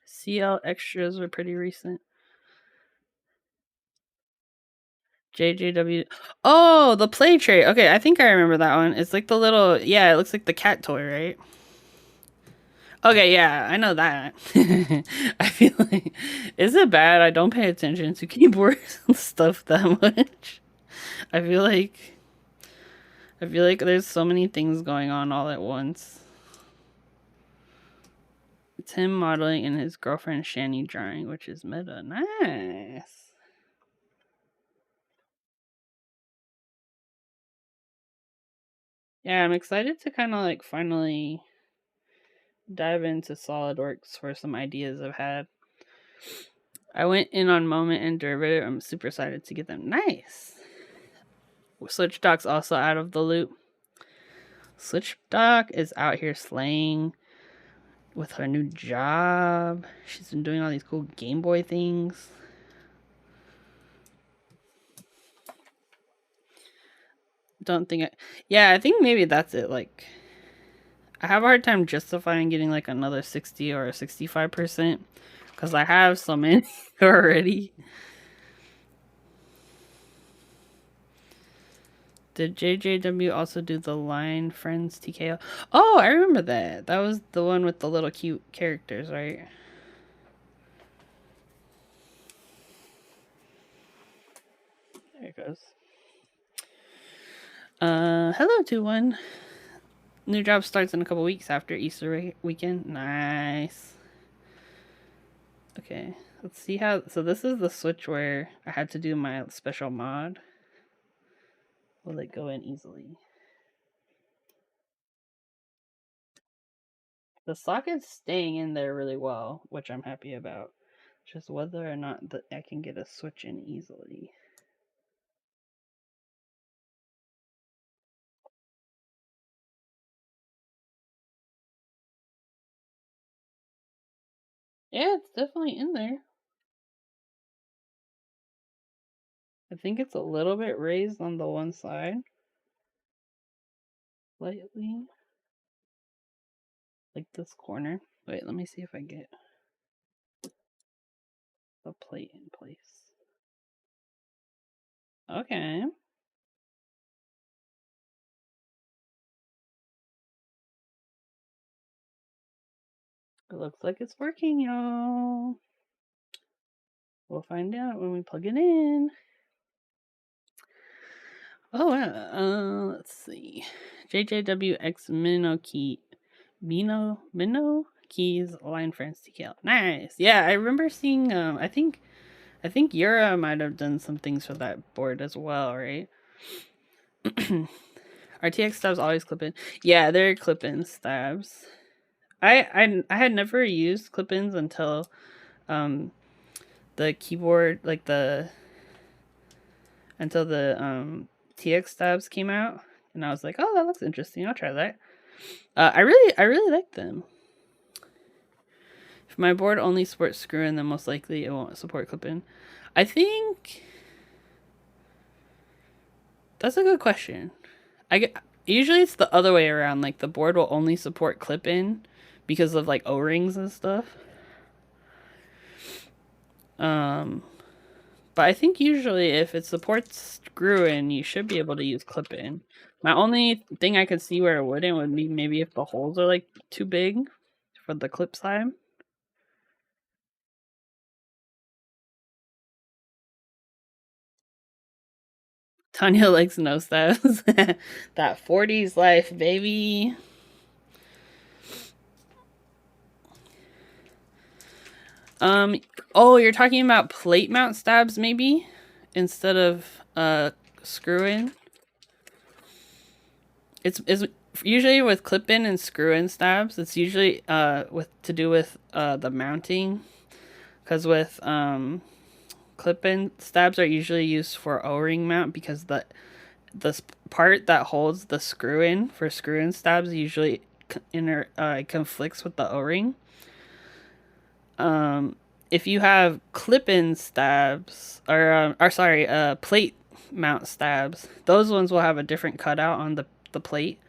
CL extras were pretty recent. JJW. Oh, the play tray. Okay, I think I remember that one. It's like the little, yeah, it looks like the cat toy, right? Okay, yeah, I know that. I feel like, is it bad? I don't pay attention to keyboards and stuff that much. I feel like, I feel like there's so many things going on all at once. It's him modeling and his girlfriend Shani drawing, which is meta. Nice. Yeah, I'm excited to kind of like finally dive into SolidWorks for some ideas I've had. I went in on Moment and Derivative. I'm super excited to get them. Nice. Switch Doc's also out of the loop. Switch Doc is out here slaying with her new job. She's been doing all these cool Game Boy things. Don't think I think maybe that's it. Like, I have a hard time justifying getting like another 60 or 65% because I have so many already. Did JJW also do the Line Friends TKO? Oh, I remember that. That was the one with the little cute characters, right? There it goes. Hello, 2-1. New job starts in a couple weeks after Easter weekend. Nice. Okay, let's see how. So this is the switch where I had to do my special mod. Will it go in easily? The socket's staying in there really well, which I'm happy about. Just whether or not I can get a switch in easily. Yeah, it's definitely in there. I think it's a little bit raised on the one side. Slightly. Like this corner. Wait, let me see if I get the plate in place. Okay. It looks like it's working, y'all. We'll find out when we plug it in. Oh, let's see. JJWX Minnow Keys Line Friends TKL. Nice. Yeah, I remember seeing. I think Yura might have done some things for that board as well, right? RTX stabs always clip in. Yeah, they're clip in stabs. I had never used clip ins until the keyboard until the TX stabs came out, and I was like, oh, that looks interesting. I'll try that. I really like them. If my board only supports screw in, then most likely it won't support clip in. I think that's a good question. Usually it's the other way around. Like the board will only support clip in because of like O-rings and stuff. But I think usually if it supports screw in, you should be able to use clip in. My only thing I could see where it wouldn't would be maybe if the holes are like too big for the clip side. Tanya likes no stabs. That 40s life, baby. Oh, you're talking about plate mount stabs maybe instead of screw in. It's usually with clip in and screw in stabs. It's usually with to do with the mounting, because with clip in stabs are usually used for O-ring mount because this part that holds the screw in for screw in stabs usually conflicts with the O-ring. If you have clip-in stabs or plate mount stabs, those ones will have a different cutout on the plate.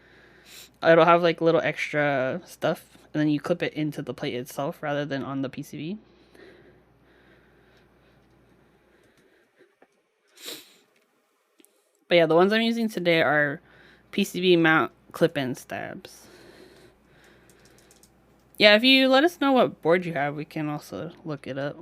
It'll have like little extra stuff, and then you clip it into the plate itself rather than on the PCB. But yeah, the ones I'm using today are PCB mount clip-in stabs. Yeah, if you let us know what board you have, we can also look it up.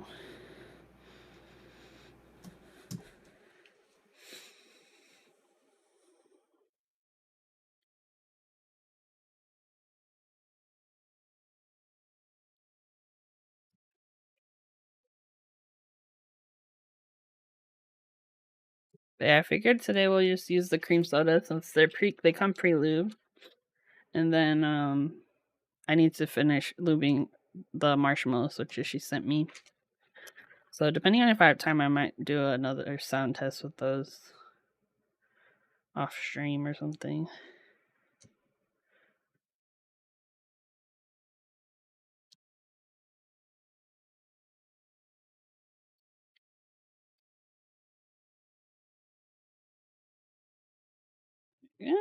But yeah, I figured today we'll just use the cream soda since they come pre-lubed. And then I need to finish lubing the marshmallow switches she sent me. So depending on if I have time, I might do another sound test with those off stream or something. Yeah.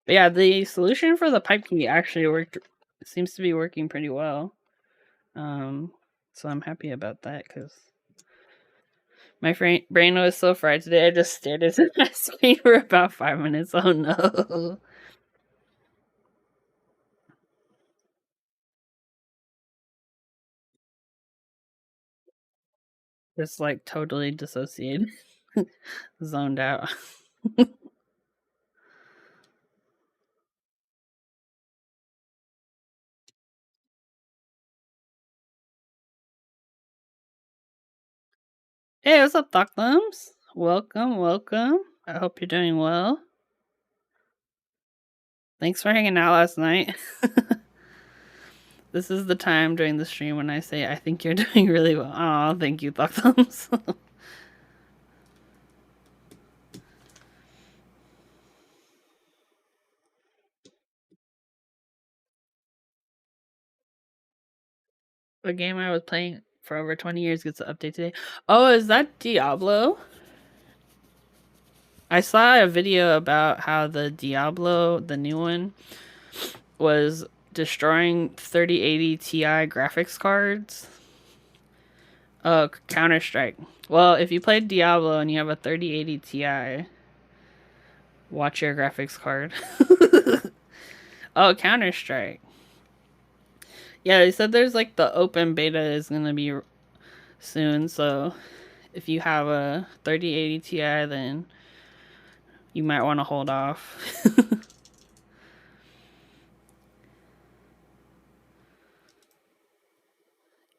But yeah, the solution for the pipe key actually seems to be working pretty well. So I'm happy about that because my brain was so fried today. I just stared at the screen for about 5 minutes. Oh no. Just like totally dissociated, zoned out. Hey, what's up, Doc Thumbs? Welcome, welcome. I hope you're doing well. Thanks for hanging out last night. This is the time during the stream when I say I think you're doing really well. Oh, thank you, Doc Thumbs. A game I was playing for over 20 years gets an update today. Oh, is that Diablo? I saw a video about how the Diablo, the new one, was destroying 3080 Ti graphics cards. Oh, Counter Strike. Well, if you played Diablo and you have a 3080 Ti, watch your graphics card. Oh, Counter Strike. Yeah, they said there's like the open beta is gonna be soon, so if you have a 3080 Ti, then you might want to hold off.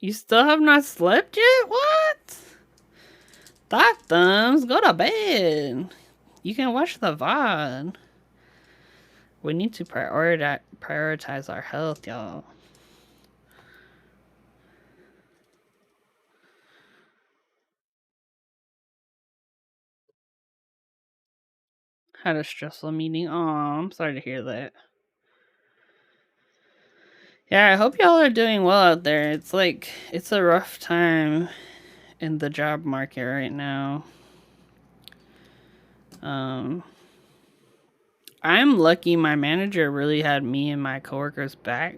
You still have not slept yet? What? Doc Thumbs, go to bed. You can watch the VOD. We need to prioritize our health, y'all. Had a stressful meeting. Oh, I'm sorry to hear that. Yeah, I hope y'all are doing well out there. It's a rough time in the job market right now. I'm lucky my manager really had me and my coworkers back.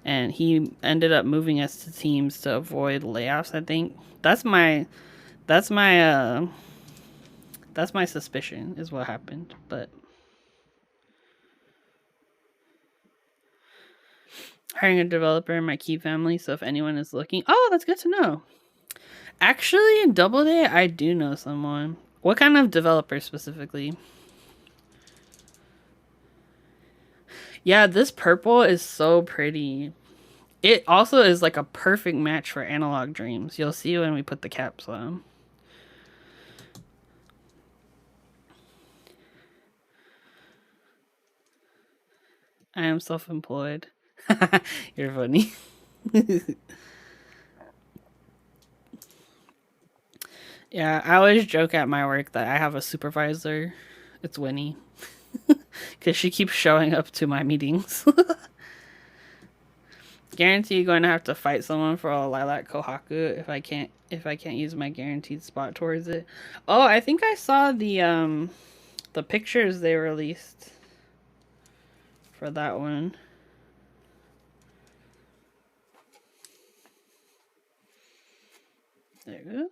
And he ended up moving us to teams to avoid layoffs, I think. That's my that's my suspicion is what happened, but hiring a developer in my key family, so if anyone is looking. Oh, that's good to know. Actually, in Doubleday, I do know someone. What kind of developer specifically? Yeah, this purple is so pretty. It also is like a perfect match for Analog Dreams. You'll see when we put the caps on. I am self-employed. You're funny. Yeah, I always joke at my work that I have a supervisor. It's Winnie. Because she keeps showing up to my meetings. Guarantee you're going to have to fight someone for a lilac kohaku if I can't use my guaranteed spot towards it. Oh, I think I saw the pictures they released for that one. There it goes.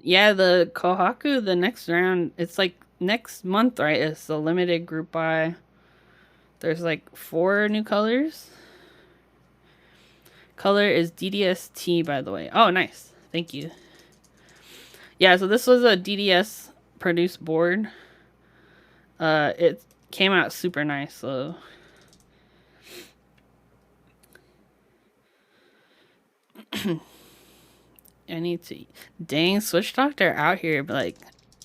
Yeah, the kohaku, the next round, it's like next month, right? It's the limited group buy. There's like 4 new colors. Color is DDST, by the way. Oh, nice. Thank you. Yeah, so this was a DDS produced board. It came out super nice, so I need to. Dang, Switch Doctor out here, but like,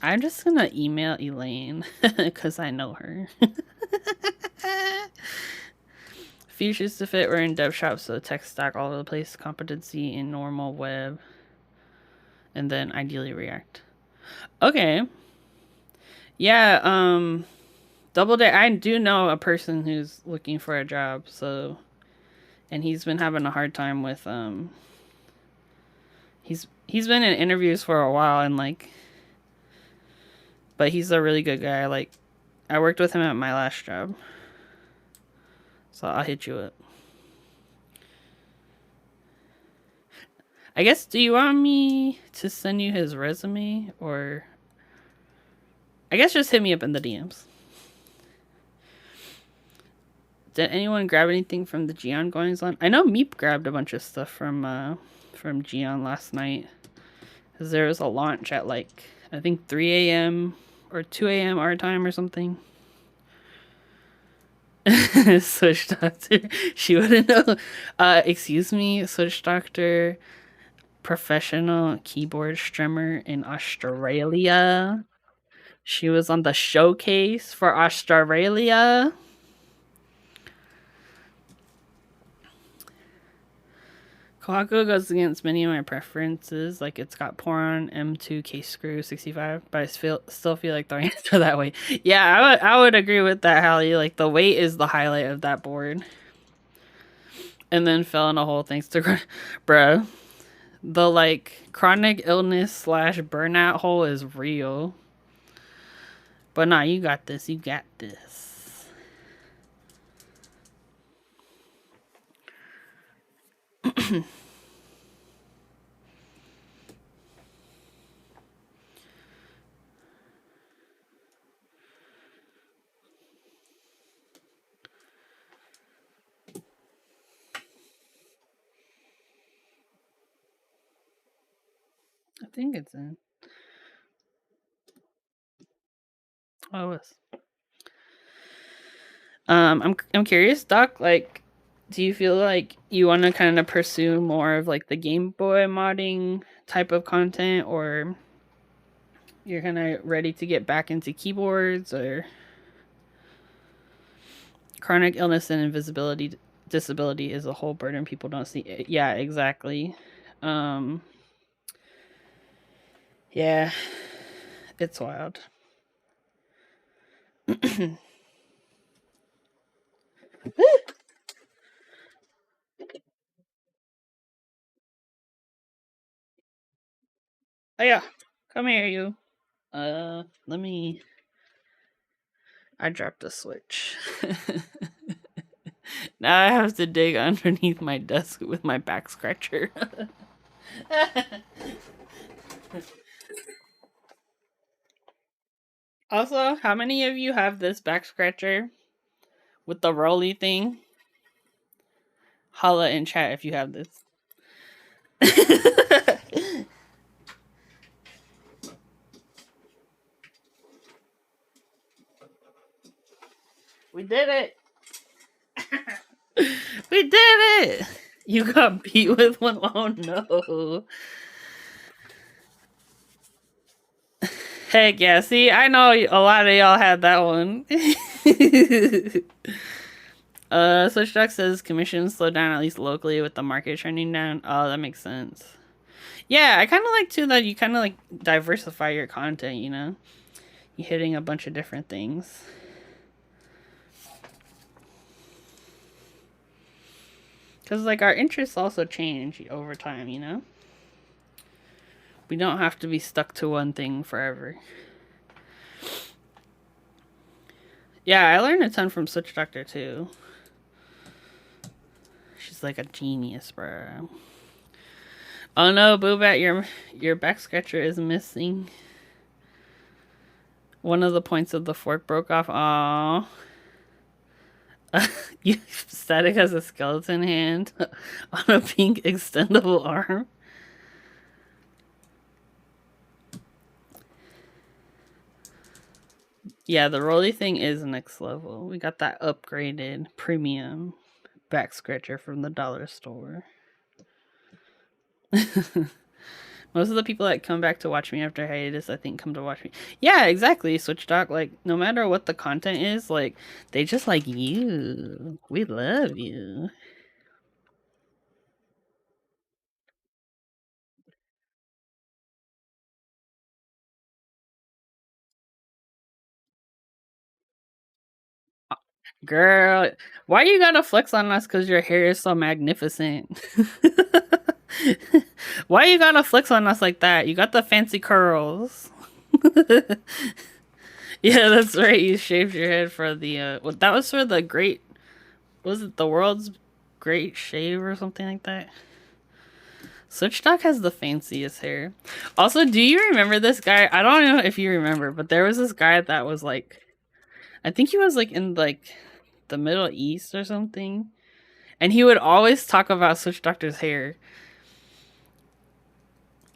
I'm just gonna email Elaine because I know her. Features to fit were in dev shop, so tech stack all over the place, competency in normal web, and then ideally React. Okay. Yeah, Double Day, I do know a person who's looking for a job, so and he's been having a hard time with he's been in interviews for a while and like but he's a really good guy. Like I worked with him at my last job. So I'll hit you up. I guess do you want me to send you his resume or I guess just hit me up in the DMs. Did anyone grab anything from the Gion goings on? I know Meep grabbed a bunch of stuff from Gion last night. Cause there was a launch at like I think 3 a.m. or 2 a.m. our time or something. Switch Doctor. She wouldn't know. Excuse me, Switch Doctor. Professional keyboard strummer in Australia. She was on the showcase for Australia. Kohaku goes against many of my preferences. Like it's got Poron, M2, K Screw, 65, but I still feel like throwing it that way. Yeah, I would agree with that, Hallie. Like the weight is the highlight of that board. And then fell in a hole thanks to bruh. The like chronic illness / burnout hole is real. But nah, you got this. You got this. I think it's in. Oh, it was. I'm curious, Doc. Like, do you feel like you want to kind of pursue more of like the Game Boy modding type of content, or you're kind of ready to get back into keyboards, or chronic illness and invisibility disability is a whole burden people don't see. Yeah, exactly. Um, yeah, it's wild. Oh yeah, come here, you. Let me. I dropped a switch. Now I have to dig underneath my desk with my back scratcher. Also, how many of you have this back scratcher with the rolly thing? Holla in chat if you have this. We did it. We did it. You got beat with one. Oh no. Heck yeah. See, I know a lot of y'all had that one. Switch Duck says commissions slow down at least locally with the market trending down. Oh, that makes sense. Yeah, I kind of like too that you kind of like diversify your content, you know? You're hitting a bunch of different things. Because like our interests also change over time, you know? We don't have to be stuck to one thing forever. Yeah, I learned a ton from Switch Doctor too. She's like a genius, bro. Oh no, Boobat, your back scratcher is missing. One of the points of the fork broke off. Aww. Static has a skeleton hand on a pink extendable arm. Yeah, the rolly thing is next level. We got that upgraded premium back scratcher from the dollar store. Most of the people that come back to watch me after hiatus, I think, come to watch me. Yeah, exactly. Switch Doc, like, no matter what the content is, like, they just like you. We love you. Girl, why you gotta flex on us because your hair is so magnificent? Why you gotta flex on us like that? You got the fancy curls. Yeah, that's right. You shaved your head for the well, that was for the great, was it the world's great shave or something like that? Switchdock has the fanciest hair. Also, do you remember this guy? I don't know if you remember, but there was this guy that was like, I think he was like in like the Middle East or something, and he would always talk about Switch Doctor's hair.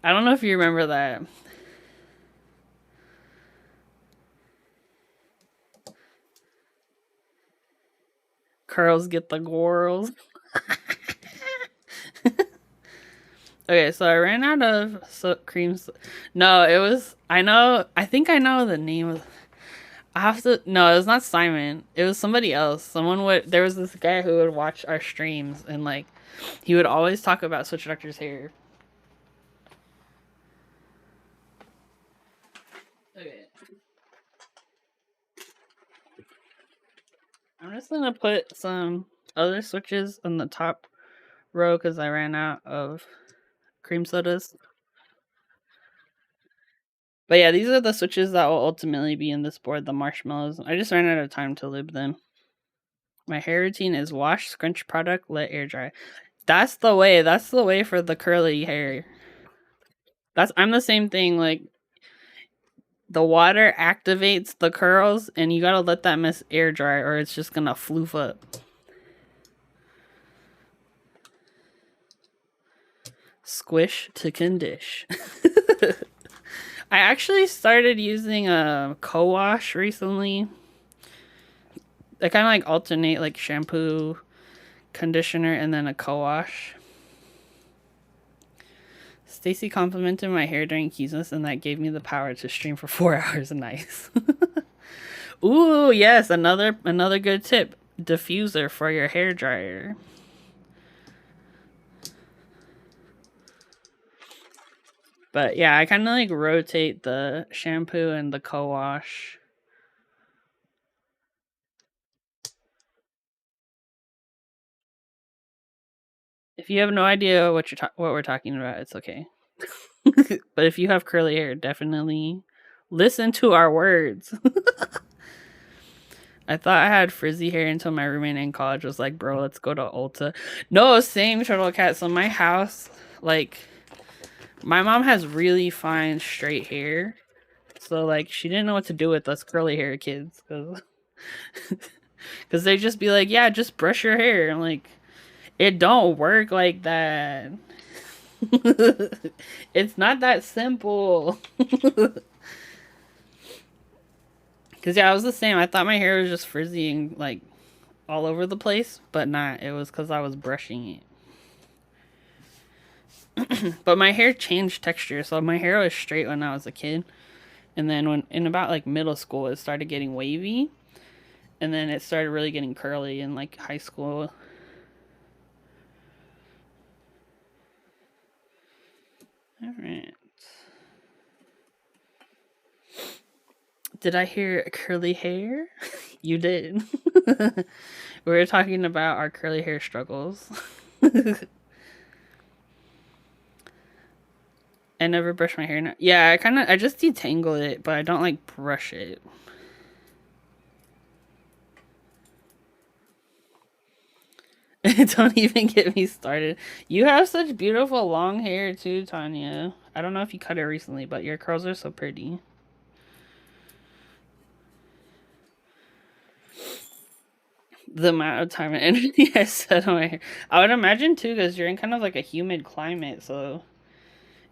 I don't know if you remember that. Curls get the girls. Okay, so I ran out of creams. No, it was. I know. I think I know the name of. I have to. No, it was not Simon. It was somebody else. Someone would. There was this guy who would watch our streams and like, he would always talk about Switch Doctor's hair. Okay. I'm just gonna put some other switches on the top row because I ran out of cream sodas. But yeah, these are the switches that will ultimately be in this board, the marshmallows. I just ran out of time to lube them. My hair routine is wash, scrunch product, let air dry. That's the way. That's the way for the curly hair. I'm the same thing. Like, the water activates the curls, and you gotta let that mess air dry, or it's just gonna floof up. Squish to condish. I actually started using a co-wash recently. I kind of like alternate like shampoo, conditioner, and then a co-wash. Stacy complimented my hair during Christmas, and that gave me the power to stream for 4 hours. Nice. Ooh, yes, another good tip. Diffuser for your hair dryer. But yeah, I kind of like rotate the shampoo and the co-wash. If you have no idea what what we're talking about, it's okay. But if you have curly hair, definitely listen to our words. I thought I had frizzy hair until my roommate in college was like, "Bro, let's go to Ulta." No, same Turtle Cat. So my house, like, my mom has really fine straight hair. So like, she didn't know what to do with us curly hair kids, because they just be like, "Yeah, just brush your hair." I'm like, it don't work like that. It's not that simple. Cause yeah, I was the same. I thought my hair was just frizzy and like all over the place, but not. It was because I was brushing it. But my hair changed texture, so my hair was straight when I was a kid, and then when in about like middle school, it started getting wavy, and then it started really getting curly in like high school. All right. Did I hear curly hair? You did. We were talking about our curly hair struggles. I never brush my hair now. Yeah, I just detangle it, but I don't like brush it. Don't even get me started. You have such beautiful long hair too, Tanya. I don't know if you cut it recently, but your curls are so pretty. The amount of time and energy I set on my hair. I would imagine too, because you're in kind of like a humid climate, so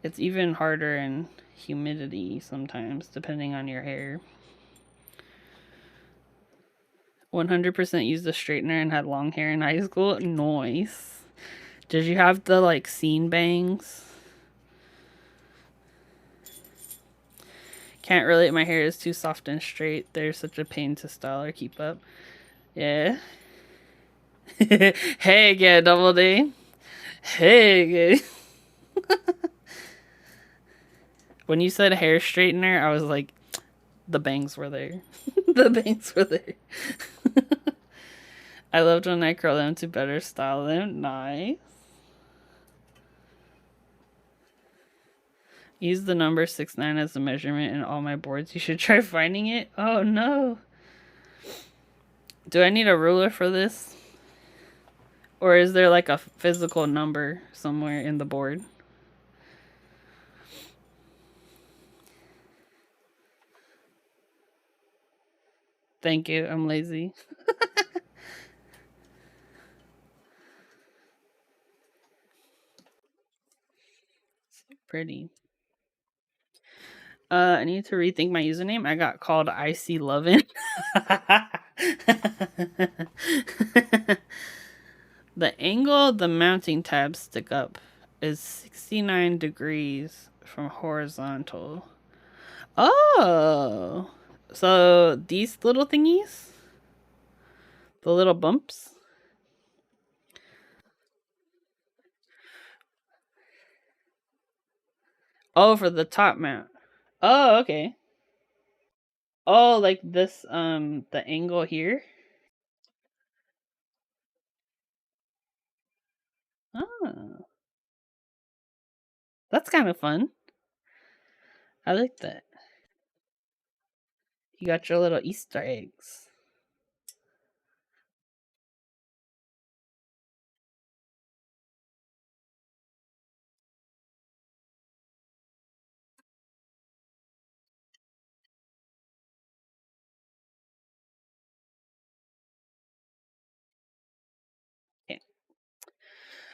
it's even harder in humidity sometimes, depending on your hair. 100% used a straightener and had long hair in high school. Nice. Did you have the like scene bangs? Can't relate. My hair is too soft and straight. They're such a pain to style or keep up. Yeah. Hey again, Double D. Hey again. When you said hair straightener, I was like, the bangs were there. The bangs were there. I loved when I curl them to better style them. Nice. Use the number 69 as a measurement in all my boards. You should try finding it. Oh no. Do I need a ruler for this? Or is there like a physical number somewhere in the board? Thank you. I'm lazy. So pretty. I need to rethink my username. I got called Icy Lovin'. The angle the mounting tabs stick up is 69 degrees from horizontal. Oh. So these little thingies? The little bumps? Oh, for the top mount. Oh, okay. Oh, like this, the angle here? Oh, that's kind of fun. I like that. You got your little Easter eggs.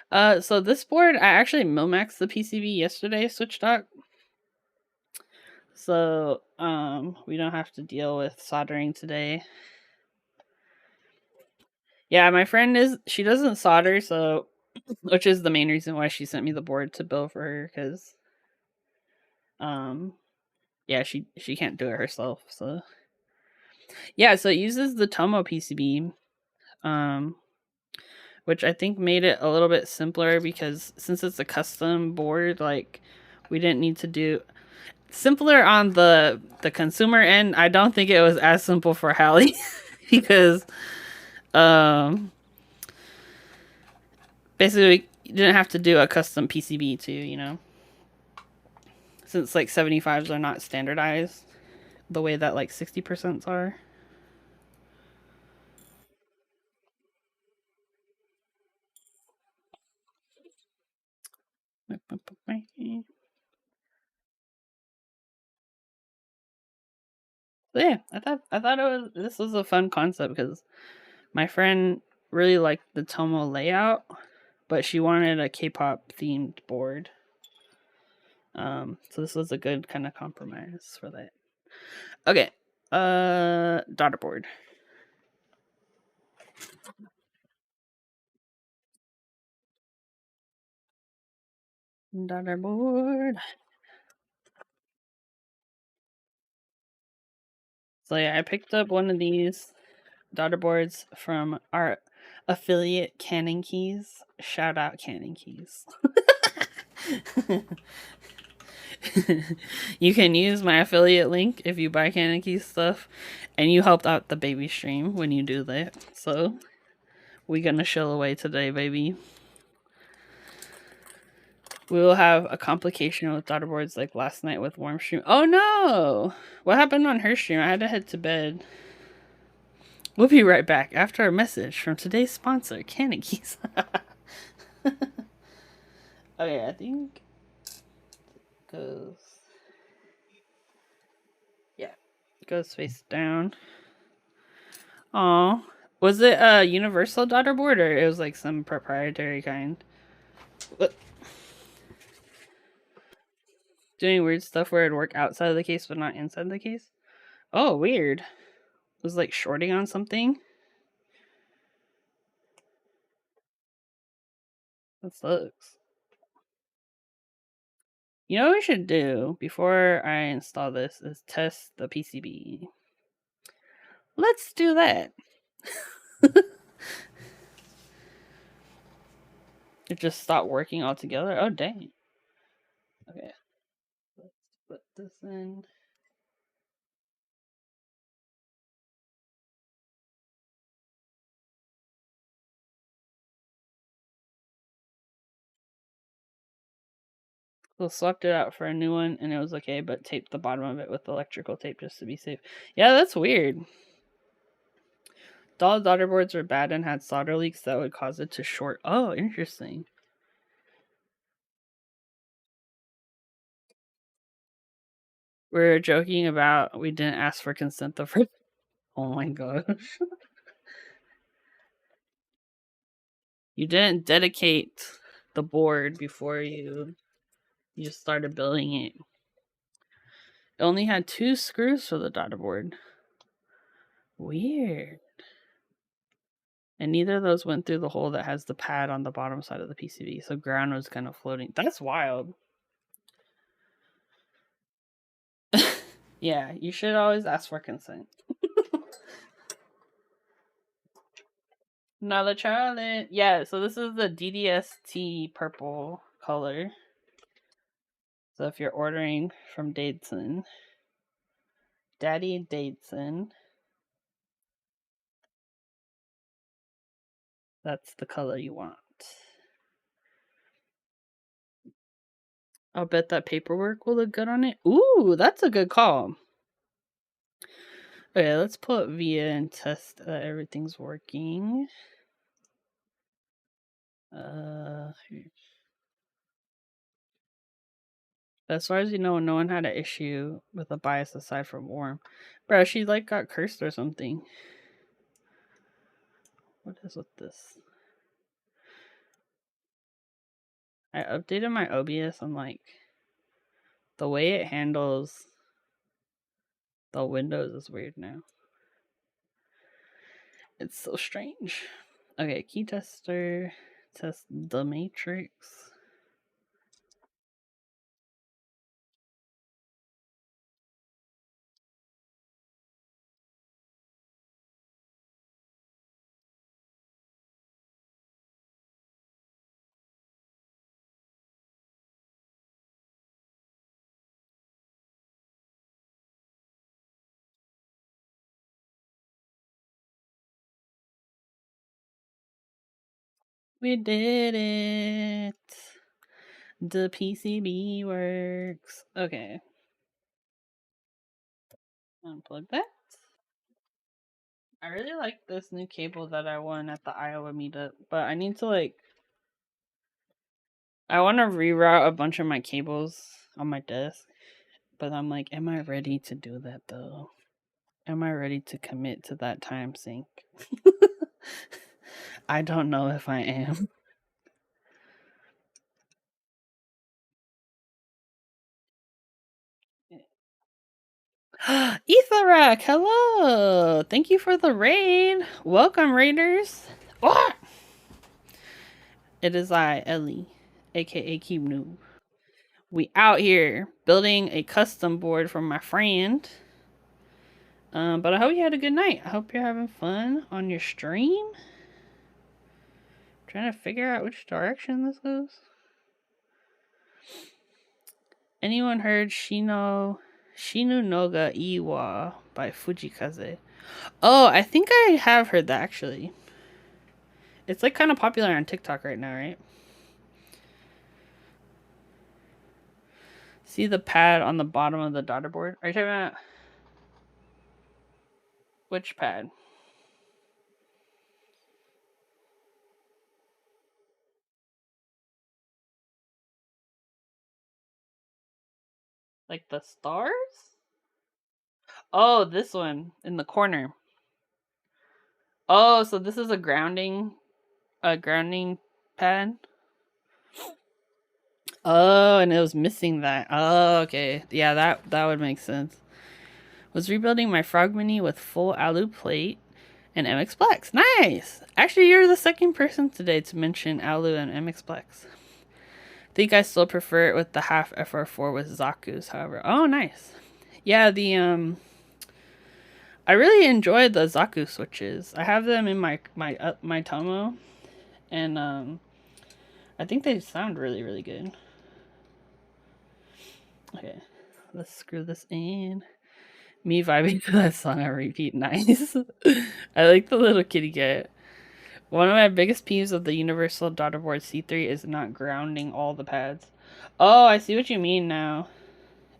Yeah. So this board, I actually Momaxed the PCB yesterday, Switch Dock. So, we don't have to deal with soldering today. Yeah, my friend she doesn't solder, so, which is the main reason why she sent me the board to build for her, because, um, yeah, she can't do it herself, so. Yeah, so it uses the Tomo PCB, um, which I think made it a little bit simpler because since it's a custom board, like, we didn't need to do simpler on the consumer end. I don't think it was as simple for Hallie because um basically you didn't have to do a custom PCB too, since like 75s are not standardized the way that like 60% are. So yeah, I thought this was a fun concept because my friend really liked the Tomo layout, but she wanted a K-pop themed board. So this was a good kind of compromise for that. Okay. Daughter board. Daughter board. So yeah, I picked up one of these daughter boards from our affiliate Cannon Keys. Shout out Cannon Keys. You can use my affiliate link if you buy Cannon Keys stuff, and you helped out the baby stream when you do that. So we gonna chill away today, baby. We will have a complication with daughter boards like last night with Warm stream. Oh no! What happened on her stream? I had to head to bed. We'll be right back after a message from today's sponsor, Cannon Keys. Okay, I think goes. Yeah, goes face down. Oh, was it a universal daughter board or it was like some proprietary kind? What? Doing weird stuff where it'd work outside of the case but not inside the case? Oh, weird. It was like shorting on something? That sucks. You know what we should do before I install this is test the PCB. Let's do that. It just stopped working altogether? Oh, dang. Okay. Let's put this in. So swapped it out for a new one and it was okay, but taped the bottom of it with electrical tape just to be safe. Yeah, that's weird. All daughter boards were bad and had solder leaks that would cause it to short. Oh, interesting. We were joking about we didn't ask for consent the first. Oh my gosh. You didn't dedicate the board before you started building it. It only had 2 screws for the daughter board. Weird. And neither of those went through the hole that has the pad on the bottom side of the PCB, so ground was kind of floating. That's wild. Yeah, you should always ask for consent. Another Charlotte. Yeah, so this is the DDST purple color. So if you're ordering from Daidson, Daddy Daidson, that's the color you want. I'll bet that paperwork will look good on it. Ooh, that's a good call. Okay, let's pull up VIA and test that everything's working. As far as you know, no one had an issue with a bias aside from Warm. Bro, she like got cursed or something. What is with this? I updated my OBS and like the way it handles the windows is weird now. It's so strange. Okay, key tester, test the matrix. We did it. The PCB works. Okay. Unplug that. I really like this new cable that I won at the Iowa meetup, but I need to like I want to reroute a bunch of my cables on my desk, but I'm like, am I ready to do that though? Am I ready to commit to that time sink? I don't know if I am. Etherrack, hello! Thank you for the raid. Welcome, raiders. What? It is I, Ellie, aka Keep Noob. We out here building a custom board for my friend. But I hope you had a good night. I hope you're having fun on your stream. Trying to figure out which direction this goes. Anyone heard Shinu Noga Iwa by Fujikaze? Oh, I think I have heard that actually. It's like kind of popular on TikTok right now, right? See the pad on the bottom of the daughter board? Are you talking about which pad? Like the stars? Oh, this one in the corner. Oh, so this is a grounding pad. Oh, and it was missing that. Oh, okay. Yeah, that would make sense. Was rebuilding my Frog Mini with full alu plate and MX Plex. Nice! Actually, you're the second person today to mention alu and MX Plex. I think I still prefer it with the half FR4 with Zaku's, however. Oh, nice. Yeah, I really enjoy the Zaku switches. I have them in my Tomo, and I think they sound really, really good. Okay, let's screw this in. Me vibing to that song on repeat. Nice. I like the little kitty cat. One of my biggest peeves of the Universal Daughterboard C3 is not grounding all the pads. Oh, I see what you mean now.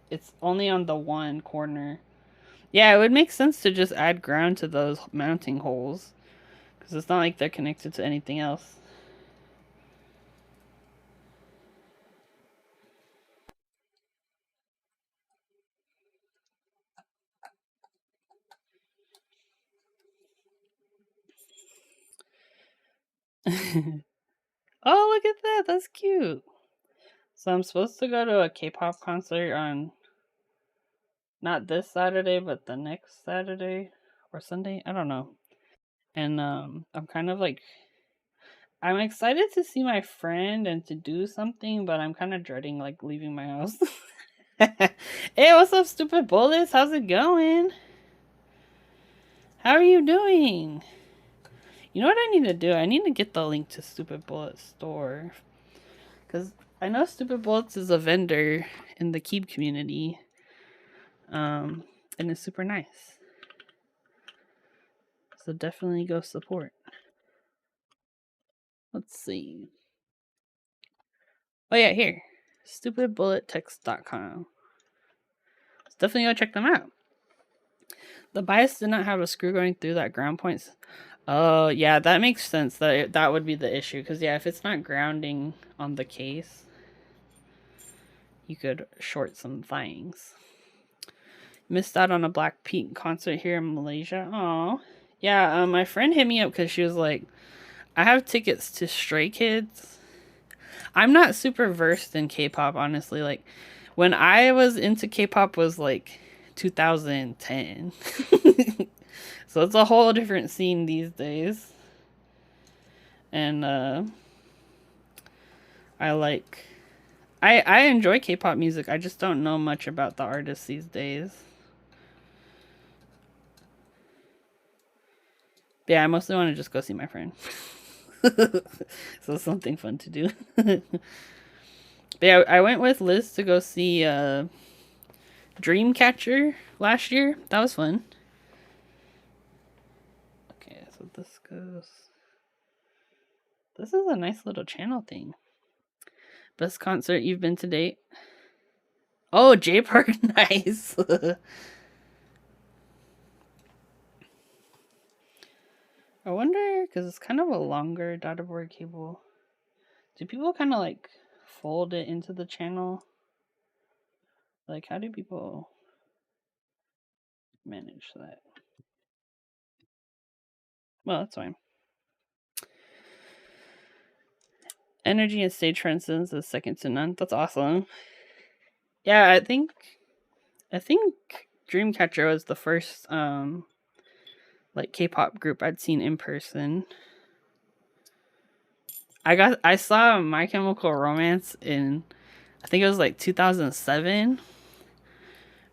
It's only on the one corner. Yeah, it would make sense to just add ground to those mounting holes. Because it's not like they're connected to anything else. Oh, look at that. That's cute. So I'm supposed to go to a K-pop concert on not this Saturday, but the next Saturday or Sunday. I don't know. And I'm kind of like, I'm excited to see my friend and to do something, but I'm kind of dreading like leaving my house. Hey, what's up, stupid bullets? How's it going? How are you doing? You know what I need to do? I need to get the link to Stupid Bullets store. Because I know Stupid Bullets is a vendor in the Keep community. And it's super nice. So definitely go support. Let's see. Oh yeah, here. StupidBulletText.com. Let's definitely go check them out. The bias did not have a screw going through that ground points. Oh yeah, that makes sense. That would be the issue. Because yeah, if it's not grounding on the case, you could short some things. Missed out on a Blackpink concert here in Malaysia. Oh, yeah. My friend hit me up because she was like, "I have tickets to Stray Kids." I'm not super versed in K-pop, honestly. Like, when I was into K-pop was like 2010, so it's a whole different scene these days. And I enjoy K-pop music. I just don't know much about the artists these days. But yeah, I mostly want to just go see my friend. So something fun to do. But yeah, I went with Liz to go see Dreamcatcher last year. That was fun. Okay, so this goes. This is a nice little channel thing. Best concert you've been to date? Oh, J Park, nice. I wonder, because it's kind of a longer daughterboard cable. Do people kind of like fold it into the channel? Like, how do people manage that? Well, that's fine. Energy and stage presence is second to none. That's awesome. Yeah, I think Dreamcatcher was the first like K-pop group I'd seen in person. I saw My Chemical Romance in, I think it was like 2007.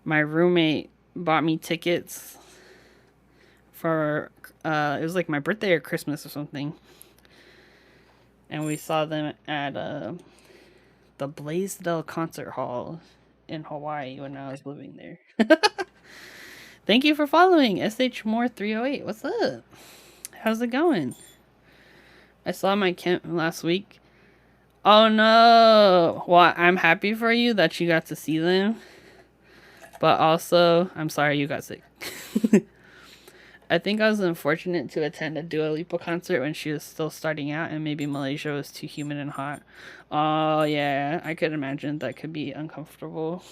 My roommate bought me tickets for it was like my birthday or Christmas or something, and we saw them at the Blaisdell Concert Hall in Hawaii when I was living there. Thank you for following SHMore308. What's up? How's it going? I saw my Kent last week. Oh no! Well, I'm happy for you that you got to see them, but also I'm sorry you got sick. I think I was unfortunate to attend a Dua Lipa concert when she was still starting out, and maybe Malaysia was too humid and hot. Oh yeah, I could imagine that could be uncomfortable.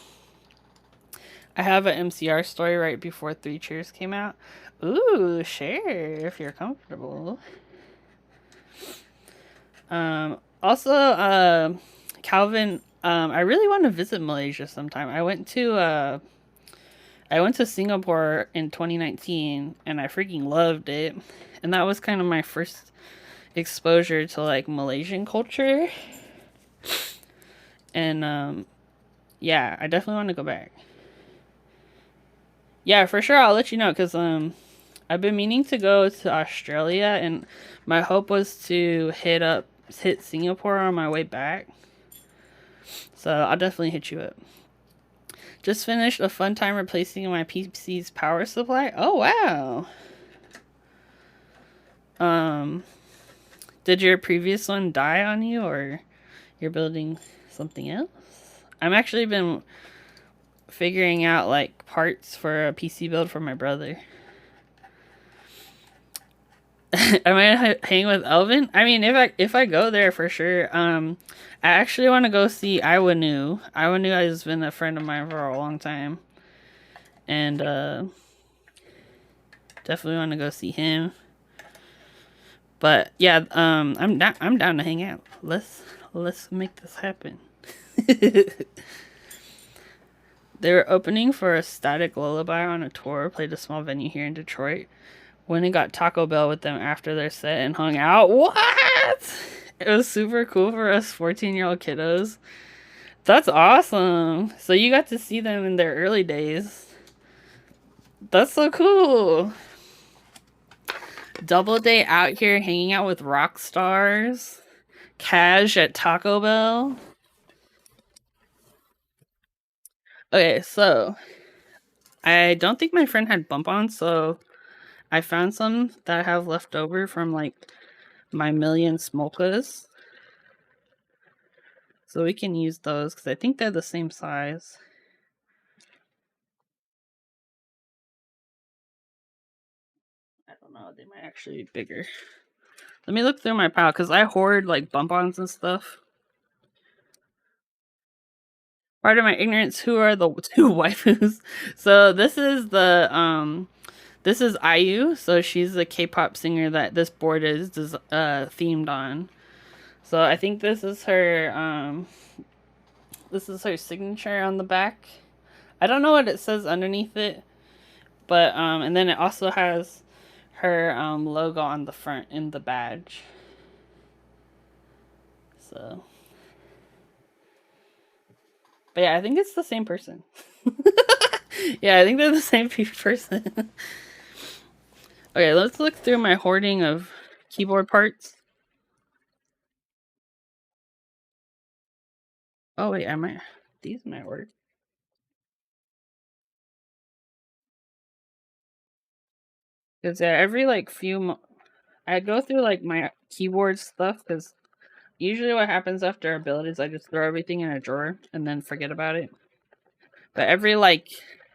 I have an MCR story right before Three Cheers came out. Ooh, share if you're comfortable. Also, Calvin, I really want to visit Malaysia sometime. I went to Singapore in 2019 and I freaking loved it. And that was kind of my first exposure to like Malaysian culture. And yeah, I definitely want to go back. Yeah, for sure I'll let you know cuz I've been meaning to go to Australia and my hope was to hit Singapore on my way back. So, I'll definitely hit you up. Just finished a fun time replacing my PC's power supply. Oh, wow. Did your previous one die on you or you're building something else? I'm actually been figuring out like parts for a PC build for my brother. I might hang with Elvin. I mean, if I go there for sure. I actually want to go see Iwanu. Iwanu has been a friend of mine for a long time, and definitely want to go see him. But yeah, I'm down to hang out. Let's make this happen. They were opening for a Static Lullaby on a tour. Played a small venue here in Detroit. Went and got Taco Bell with them after their set and hung out. What? It was super cool for us 14-year-old kiddos. That's awesome. So you got to see them in their early days. That's so cool. Double day out here hanging out with rock stars. Cash at Taco Bell. Okay, so I don't think my friend had bump on, so I found some that I have left over from like my million smolkas. So we can use those because I think they're the same size. I don't know, they might actually be bigger. Let me look through my pile because I hoard like bump-ons and stuff. Part of my ignorance, who are the two waifus? So this is IU. So she's the K-pop singer that this board is themed on. So I think this is her signature on the back. I don't know what it says underneath it, but and then it also has her logo on the front in the badge. So, but yeah, I think it's the same person. Yeah, I think they're the same person. Okay, let's look through my hoarding of keyboard parts. Oh wait, these might work. Because every like I go through like my keyboard stuff because usually what happens after a build is I just throw everything in a drawer and then forget about it. But every like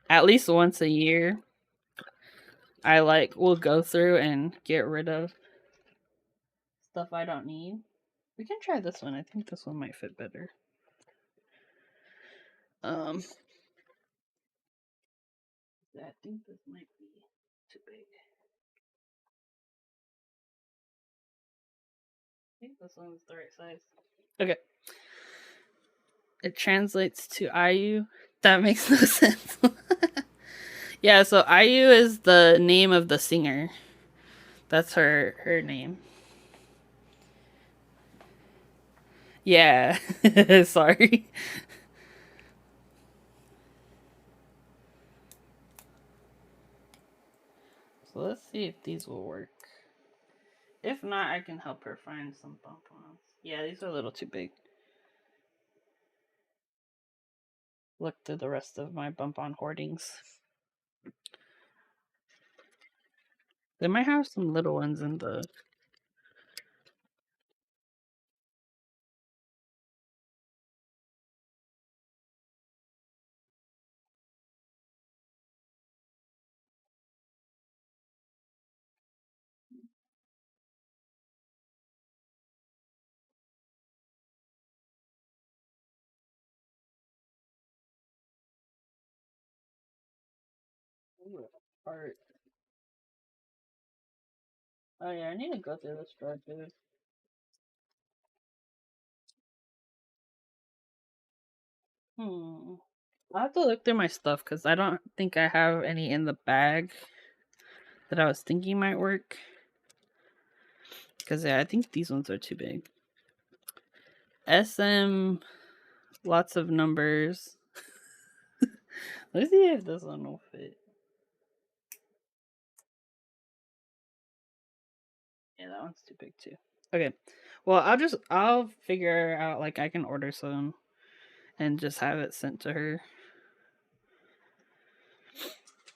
at least once a year, I like will go through and get rid of stuff I don't need. We can try this one. I think this one might fit better. I think this might be too big. I think this one's the right size. Okay. It translates to IU. That makes no sense. Yeah, so IU is the name of the singer. That's her name. Yeah. Sorry. So So let's see if these will work. If not, I can help her find some bump-ons. Yeah, these are a little too big. Look through the rest of my bump-on hoardings. They might have some little ones in the... Ooh, heart. Oh yeah, I need to go through this drawer too. I'll have to look through my stuff because I don't think I have any in the bag that I was thinking might work. Because yeah, I think these ones are too big. SM, lots of numbers. Let's see if this one will fit. Yeah, that one's too big too. Okay. Well, I'll figure out like I can order some and just have it sent to her.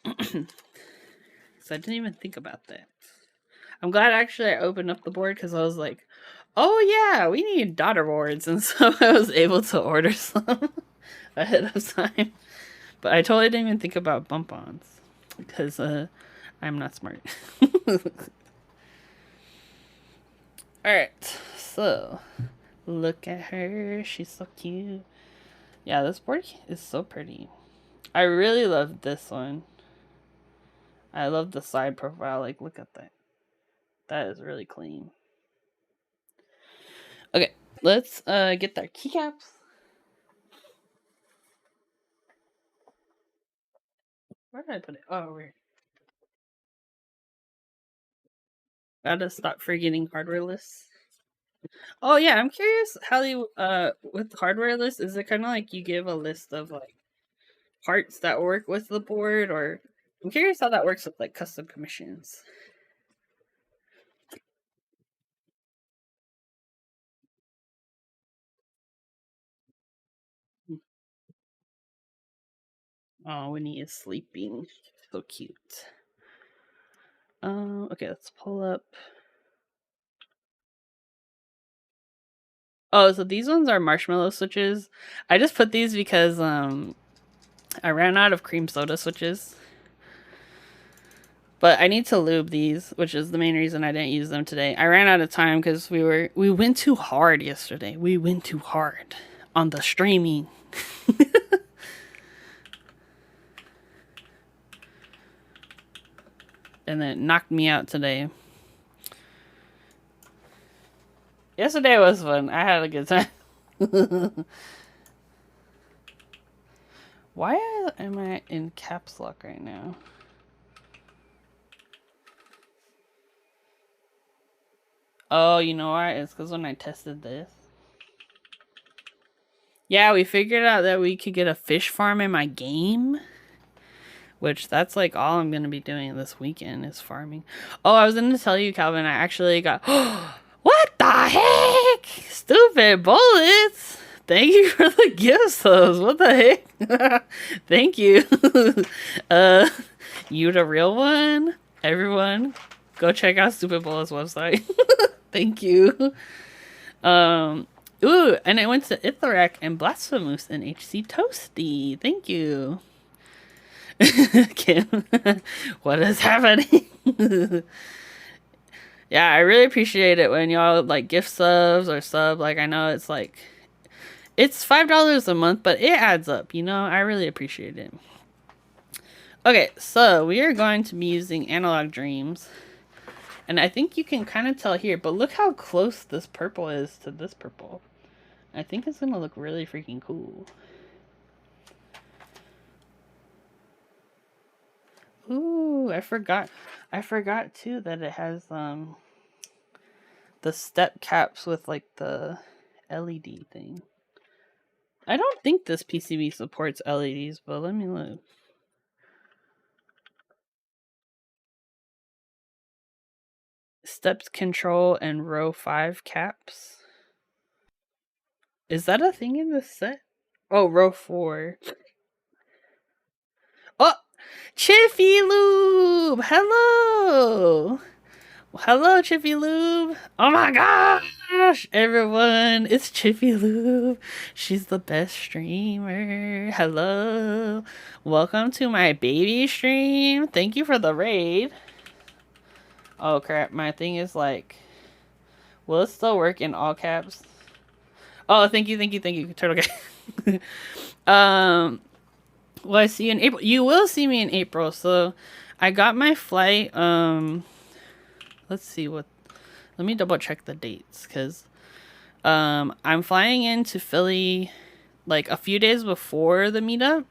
So I didn't even think about that. I'm glad actually I opened up the board because I was like, oh yeah, we need daughter boards, and so I was able to order some ahead of time. But I totally didn't even think about bump-ons because I'm not smart. Alright, so look at her. She's so cute. Yeah, this board is so pretty. I really love this one. I love the side profile. Like, look at that. That is really clean. Okay, let's get their keycaps. Where did I put it? Oh, over here. Gotta stop forgetting hardware lists. Oh yeah, I'm curious how you with hardware lists, is it kind of like you give a list of like parts that work with the board, or I'm curious how that works with like custom commissions. Oh, Winnie is sleeping. So cute. Okay, let's pull up. Oh, so these ones are marshmallow switches. I just put these because I ran out of cream soda switches. But I need to lube these, which is the main reason I didn't use them today. I ran out of time because we went too hard yesterday. We went too hard on the streaming. And then it knocked me out today. Yesterday was fun. I had a good time. Why am I in caps lock right now? Oh, you know why? It's because when I tested this. Yeah, we figured out that we could get a fish farm in my game. Which that's like all I'm going to be doing this weekend is farming. Oh, I was going to tell you, Calvin, I actually got... What the heck? Stupid bullets. Thank you for the gift subs. What the heck? Thank you. You the real one? Everyone, go check out Stupid Bullets website. Thank you. Ooh, and I went to Itharak and Blasphemous and HC Toasty. Thank you. Kim, what is happening? Yeah, I really appreciate it when y'all like gift subs or sub. Like, I know it's like, it's $5 a month, but it adds up, you know? I really appreciate it. Okay, so we are going to be using Analog Dreams. And I think you can kind of tell here, but look how close this purple is to this purple. I think it's going to look really freaking cool. Ooh, I forgot too that it has the step caps with like the LED thing. I don't think this PCB supports LEDs, but let me look. steps control and row 5 caps. Is that a thing in the set? Oh, row 4. Oh, Chiffy Lube! Hello! Hello, Chiffy Lube! Oh my gosh, everyone! It's Chiffy Lube. She's the best streamer. Hello. Welcome to my baby stream. Thank you for the raid. Oh crap, my thing is like... Will it still work in all caps? Oh, thank you, Turtle Guy. Well, I see you in April. You will see me in April. So, I got my flight. Let's see what. Let me double check the dates, cause I'm flying into Philly, like a few days before the meetup,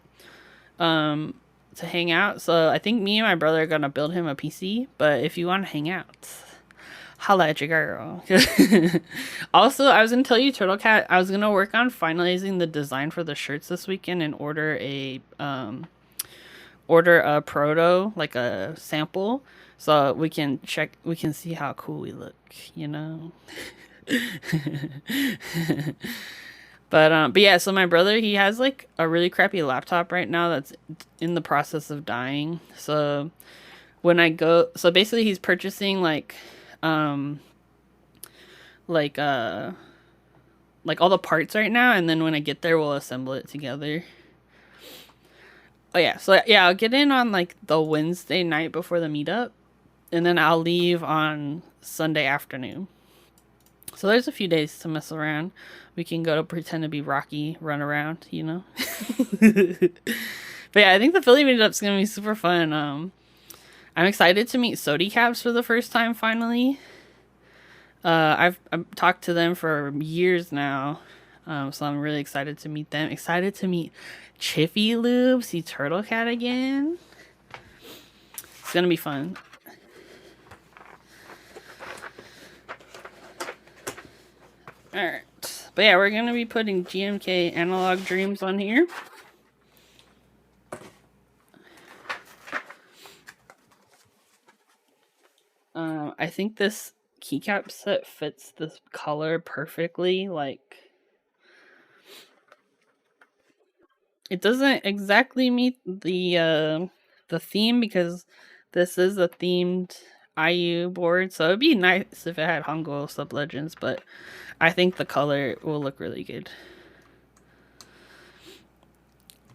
to hang out. So I think me and my brother are gonna build him a PC. But if you want to hang out, holla at your girl. Also, I was gonna tell you, Turtle Cat, I was gonna work on finalizing the design for the shirts this weekend and order a proto, like a sample, so we can see how cool we look, you know. But yeah, so my brother, he has like a really crappy laptop right now that's in the process of dying. So when I go, so basically he's purchasing like like all the parts right now, and then when I get there we'll assemble it together. Oh yeah, so yeah, I'll get in on like the Wednesday night before the meetup, and then I'll leave on Sunday afternoon. So there's a few days to mess around. We can go to pretend to be Rocky, run around, you know. But yeah, I think the Philly meetup's gonna be super fun. I'm excited to meet Sodi Caps for the first time finally. I've talked to them for years now, so I'm really excited to meet them. Excited to meet Chiffy Lube, see Turtle Cat again. It's gonna be fun. Alright. But yeah, we're gonna be putting GMK Analog Dreams on here. I think this keycap set fits this color perfectly. Like, it doesn't exactly meet the theme, because this is a themed IU board, so it'd be nice if it had Hangul Sub Legends, but I think the color will look really good.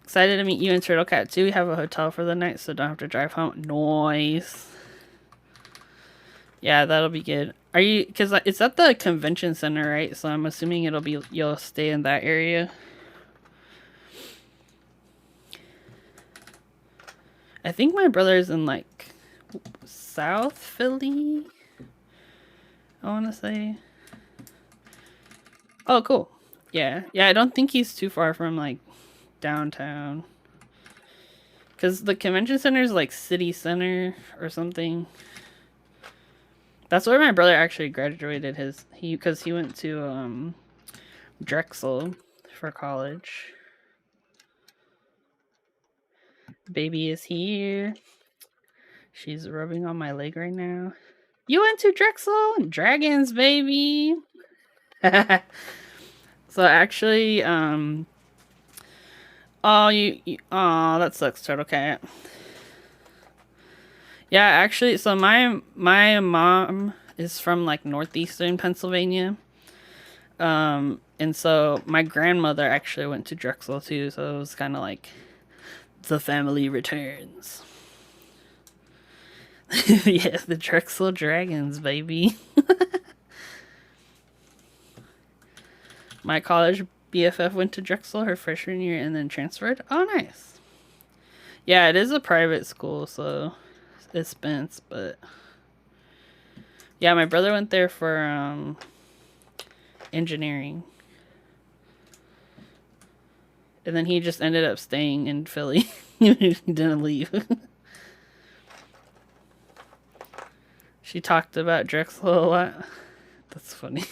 Excited to meet you and Turtle Cat too. We have a hotel for the night, so don't have to drive home. Nice. Yeah, that'll be good. Are you, because it's at the convention center, right? So I'm assuming you'll stay in that area. I think my brother's in like South Philly, I want to say. Oh, cool. Yeah, I don't think he's too far from like downtown, because the convention center is like city center or something. That's where my brother actually graduated because he went to Drexel for college. Baby is here. She's rubbing on my leg right now. You went to Drexel? Dragons, baby. So actually, oh, oh, that sucks, Turtle Cat. Yeah, actually, so my mom is from like northeastern Pennsylvania. And so my grandmother actually went to Drexel too, so it was kind of like the family returns. Yeah, the Drexel Dragons, baby. My college BFF went to Drexel her freshman year and then transferred. Oh, nice. Yeah, it is a private school, so it's expensive, but yeah, my brother went there for engineering. And then he just ended up staying in Philly. He didn't leave. She talked about Drexel a lot. That's funny.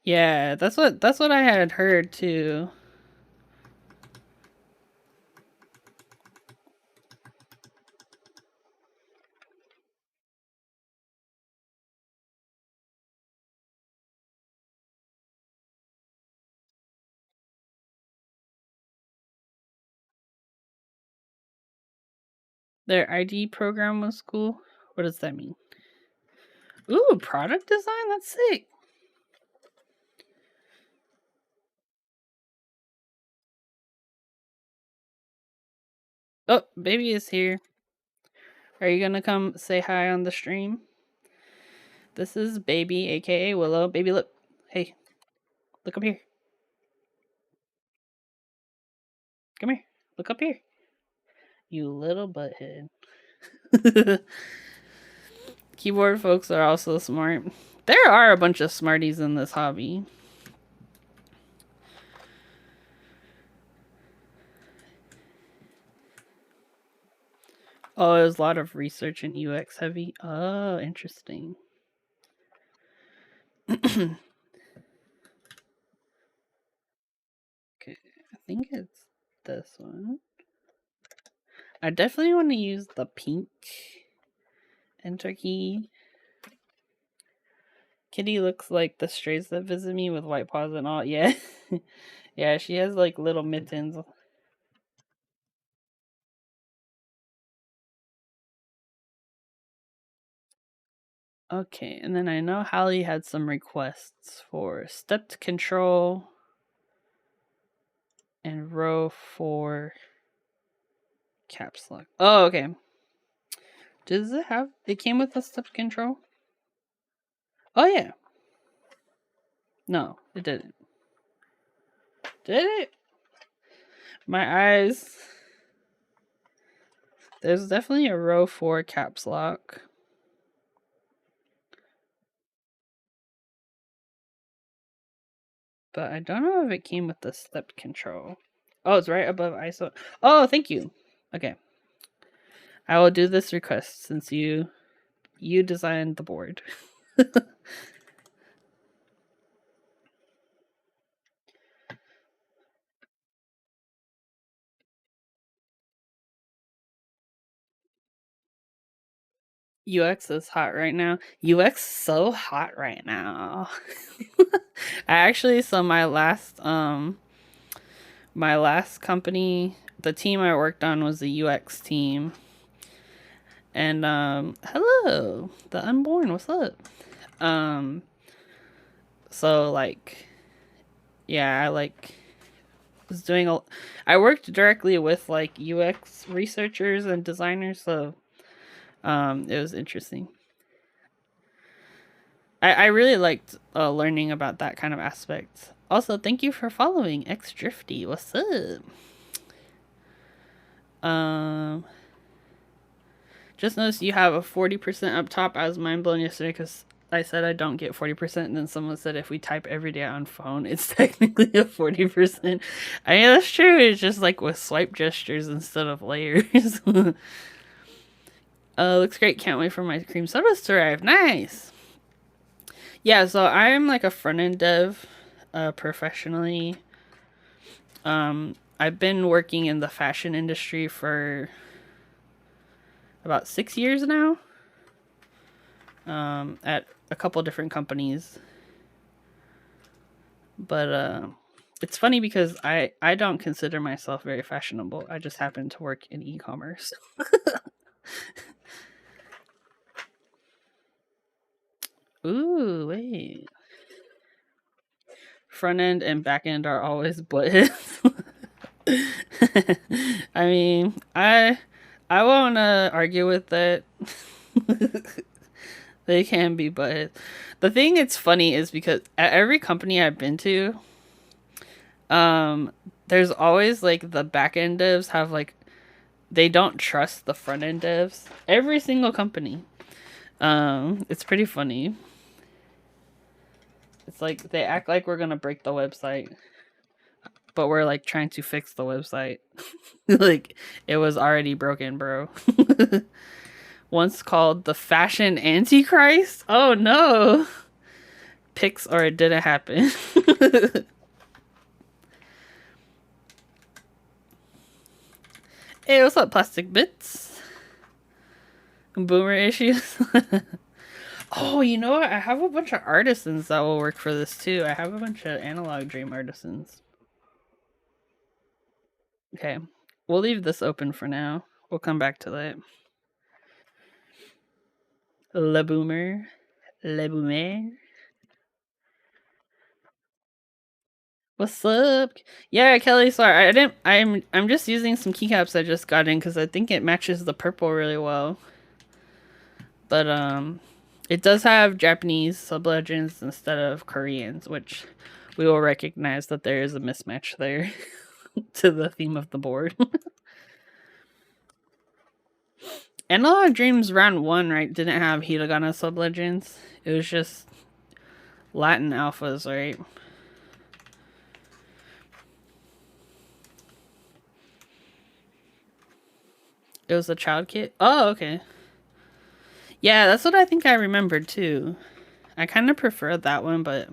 Yeah, that's what I had heard too. Their ID program was cool. What does that mean? Ooh, product design? That's sick. Oh, baby is here. Are you gonna come say hi on the stream? This is baby, aka Willow. Baby, look. Hey, look up here. Come here. Look up here. You little butthead. Keyboard folks are also smart. There are a bunch of smarties in this hobby. Oh, there's a lot of research in UX heavy. Oh, interesting. Okay, I think it's this one. I definitely want to use the pink enter key. Kitty looks like the strays that visit me with white paws and all. Yeah. Yeah, she has like little mittens. Okay, and then I know Hallie had some requests for stepped control and row 4 caps lock. Oh, okay. Does it have? It came with a stepped control? Oh, yeah. No, it didn't. Did it? My eyes. There's definitely a row 4 caps lock. But I don't know if it came with the stepped control. Oh, it's right above ISO. Oh, thank you. Okay. I will do this request since you designed the board. UX is hot right now. UX so hot right now. I actually so my last company, the team I worked on was the UX team. And hello, the unborn, what's up? So like yeah, I was doing I worked directly with like UX researchers and designers, so it was interesting. I really liked learning about that kind of aspect. Also, thank you for following X Drifty. What's up? Um, just noticed you have a 40% up top. I was mind blown yesterday because I said I don't get 40%, and then someone said if we type every day on phone, it's technically a 40%. I mean, that's true. It's just like with swipe gestures instead of layers. Looks great. Can't wait for my cream sodas to arrive. Nice. Yeah, so I'm like a front end dev professionally. I've been working in the fashion industry for about 6 years now. At a couple different companies. But it's funny because I don't consider myself very fashionable. I just happen to work in e-commerce. Ooh, wait. Front end and back end are always buttheads. I mean, I won't argue with that. They can be buttheads. The thing it's funny is because at every company I've been to, there's always like the back end devs have like they don't trust the front end devs. Every single company. It's pretty funny. It's like they act like we're gonna break the website, but we're like trying to fix the website. Like it was already broken, bro. Once called the fashion antichrist. Oh no. pics or it didn't happen. Hey, what's up, plastic bits? Boomer issues. Oh, you know what? I have a bunch of artisans that will work for this too. I have a bunch of Analog Dream artisans. Okay, we'll leave this open for now. We'll come back to that. Le Boomer. Le Boomer. What's up? Yeah, Kelly, sorry. I didn't I'm just using some keycaps I just got in cuz I think it matches the purple really well. But it does have Japanese sub-legends instead of Koreans, which we will recognize that there is a mismatch there to the theme of the board. Analog Dreams round 1, right, didn't have Hiragana sub-legends. It was just Latin alphas, right? It was a child kit? Oh, okay. Yeah, that's what I think I remembered too. I kind of prefer that one, but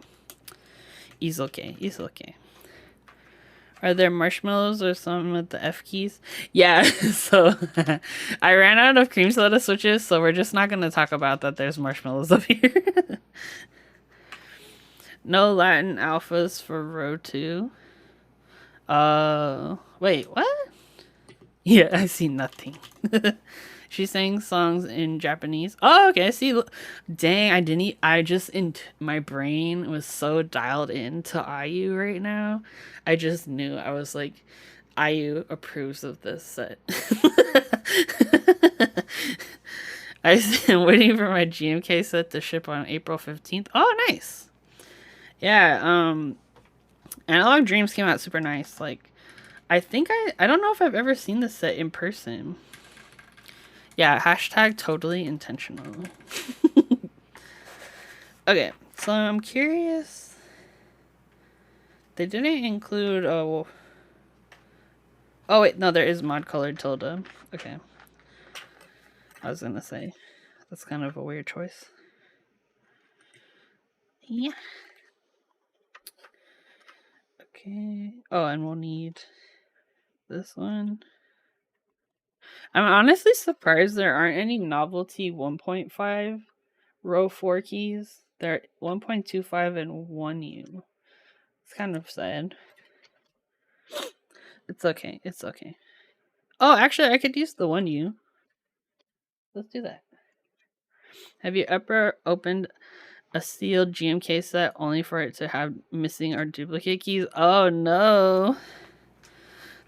he's okay. He's okay. Are there marshmallows or something with the F keys? Yeah, so I ran out of cream soda switches, so we're just not going to talk about that there's marshmallows up here. No Latin alphas for row 2. Wait, what? Yeah, I see nothing. She sang songs in Japanese. Oh, okay. See, dang, my brain was so dialed into IU right now. I just knew. I was like, IU approves of this set. I'm waiting for my GMK set to ship on April 15th. Oh, nice. Yeah, Analog Dreams came out super nice. Like, I think I don't know if I've ever seen this set in person. Yeah, hashtag totally intentional. Okay, so I'm curious. They didn't include oh wait, no, there is mod colored Tilda. Okay. I was gonna say that's kind of a weird choice. Yeah. Okay. Oh, and we'll need this one. I'm honestly surprised there aren't any novelty 1.5 row 4 keys. They're 1.25 and 1U. It's kind of sad. It's okay. It's okay. Oh, actually, I could use the 1U. Let's do that. Have you ever opened a sealed GMK set only for it to have missing or duplicate keys? Oh, no.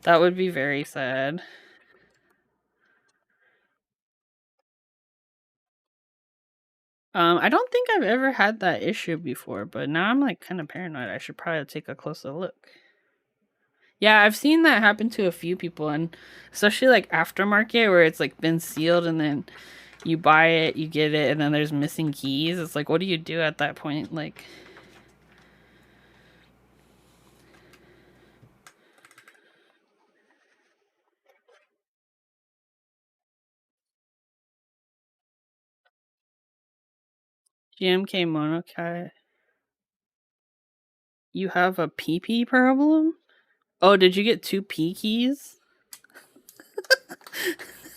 That would be very sad. I don't think I've ever had that issue before, but now I'm like kind of paranoid. I should probably take a closer look. Yeah, I've seen that happen to a few people, and especially like aftermarket where it's like been sealed and then you buy it, you get it, and then there's missing keys. It's like, what do you do at that point? Like, GMK Monokai, you have a PP problem? Oh, did you get 2 P keys?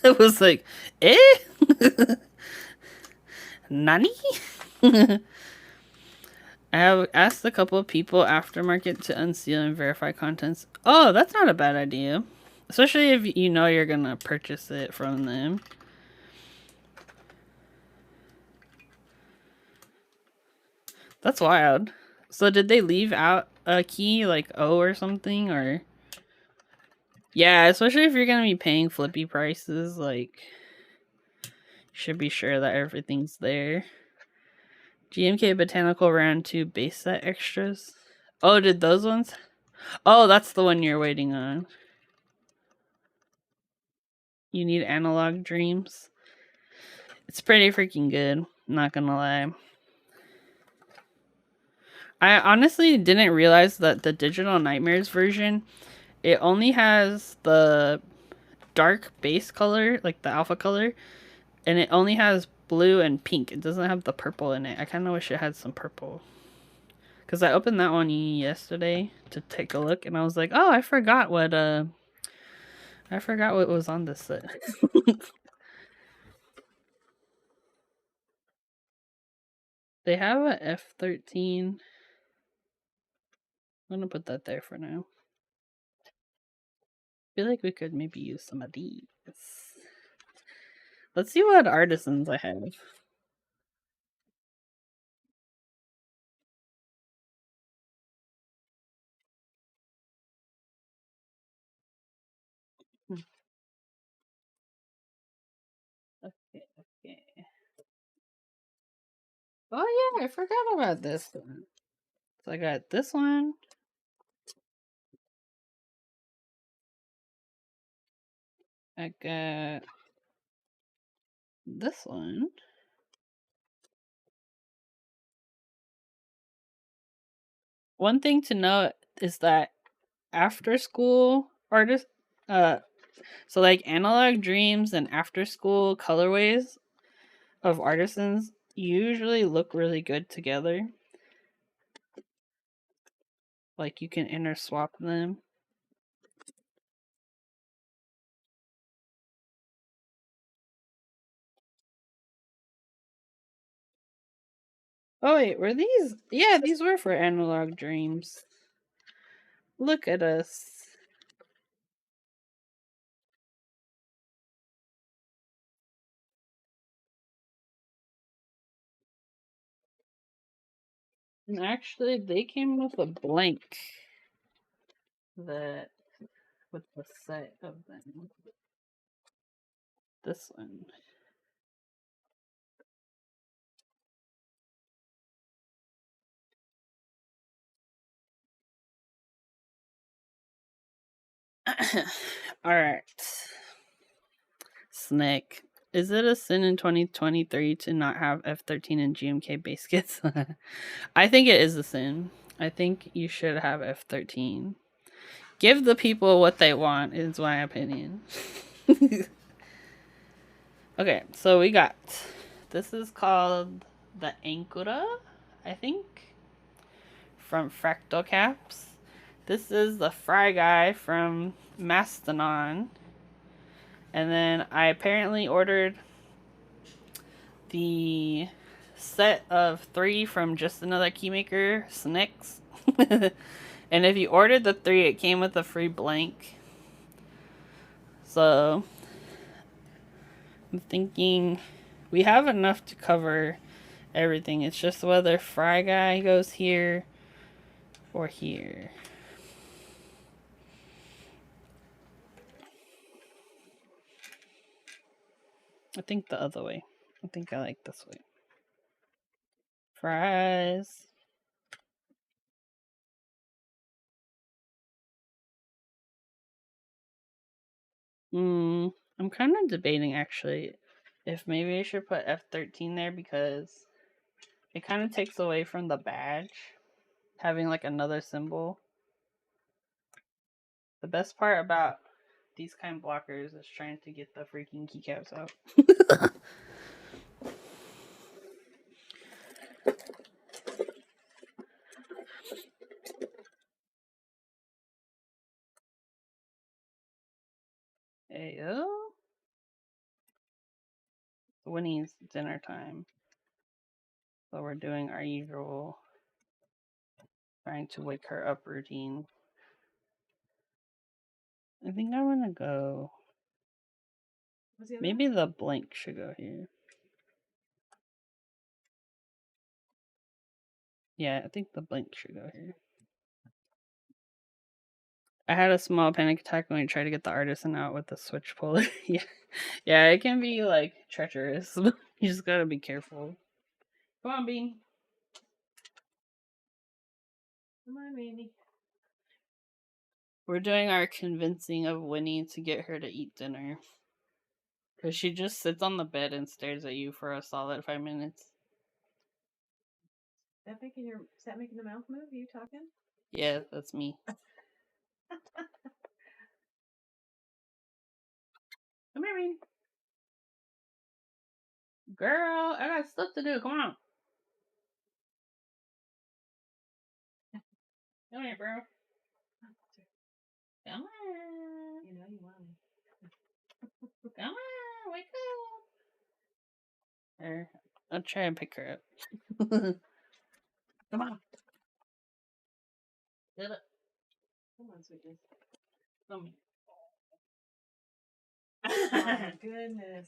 It was like, eh? Nani? I have asked a couple of people aftermarket to unseal and verify contents. Oh, that's not a bad idea. Especially if you know you're gonna purchase it from them. That's wild. So did they leave out a key like O or something, or? Yeah, especially if you're gonna be paying flippy prices, like, should be sure that everything's there. GMK Botanical Round 2 base set extras. Oh, did those ones? Oh, that's the one you're waiting on. You need Analog Dreams. It's pretty freaking good, not gonna lie. I honestly didn't realize that the Digital Nightmares version, it only has the dark base color, like the alpha color, and it only has blue and pink. It doesn't have the purple in it. I kind of wish it had some purple. Because I opened that one yesterday to take a look, and I was like, oh, I forgot what was on this set. They have a F-13. I'm gonna put that there for now. I feel like we could maybe use some of these. Let's see what artisans I have. Okay, okay. Oh yeah, I forgot about this one. So I got this one. I got this one. One thing to note is that after school artists, so like Analog Dreams and after school colorways of artisans usually look really good together. Like you can interswap them. Oh wait, were these? Yeah, these were for Analog Dreams. Look at us. And actually, they came with a blank that with the set of them. This one. All right. Snake. Is it a sin in 2023 to not have F-13 and GMK base kits? I think it is a sin. I think you should have F-13. Give the people what they want, is my opinion. Okay, so we got. This is called the Ankura, I think, from Fractal Caps. This is the Fry Guy from Mastodon. And then I apparently ordered the set of 3 from Just Another Keymaker, Snicks. And if you ordered the 3, it came with a free blank. So I'm thinking we have enough to cover everything. It's just whether Fry Guy goes here or here. I think the other way. I think I like this way. Fries. I'm kind of debating actually if maybe I should put F-13 there because it kind of takes away from the badge having like another symbol. The best part about these kind of blockers is trying to get the freaking keycaps out. Ayo. Winnie's dinner time. So we're doing our usual trying to wake her up routine. I think I want to go. Maybe the blank should go here. Yeah, I think the blank should go here. I had a small panic attack when I tried to get the artisan out with the switch puller. Yeah, it can be like treacherous. You just gotta be careful. Come on, Bean. Come on, baby. We're doing our convincing of Winnie to get her to eat dinner. Because she just sits on the bed and stares at you for a solid 5 minutes. Is that making the mouth move? Are you talking? Yeah, that's me. Come here, Bean. Girl, I got stuff to do. Come on. Come here, bro. Come on. You know you want me. Come on, wake up. There. I'll try and pick her up. Come on. Get up. Come on, sweetness. Come Oh my here. goodness.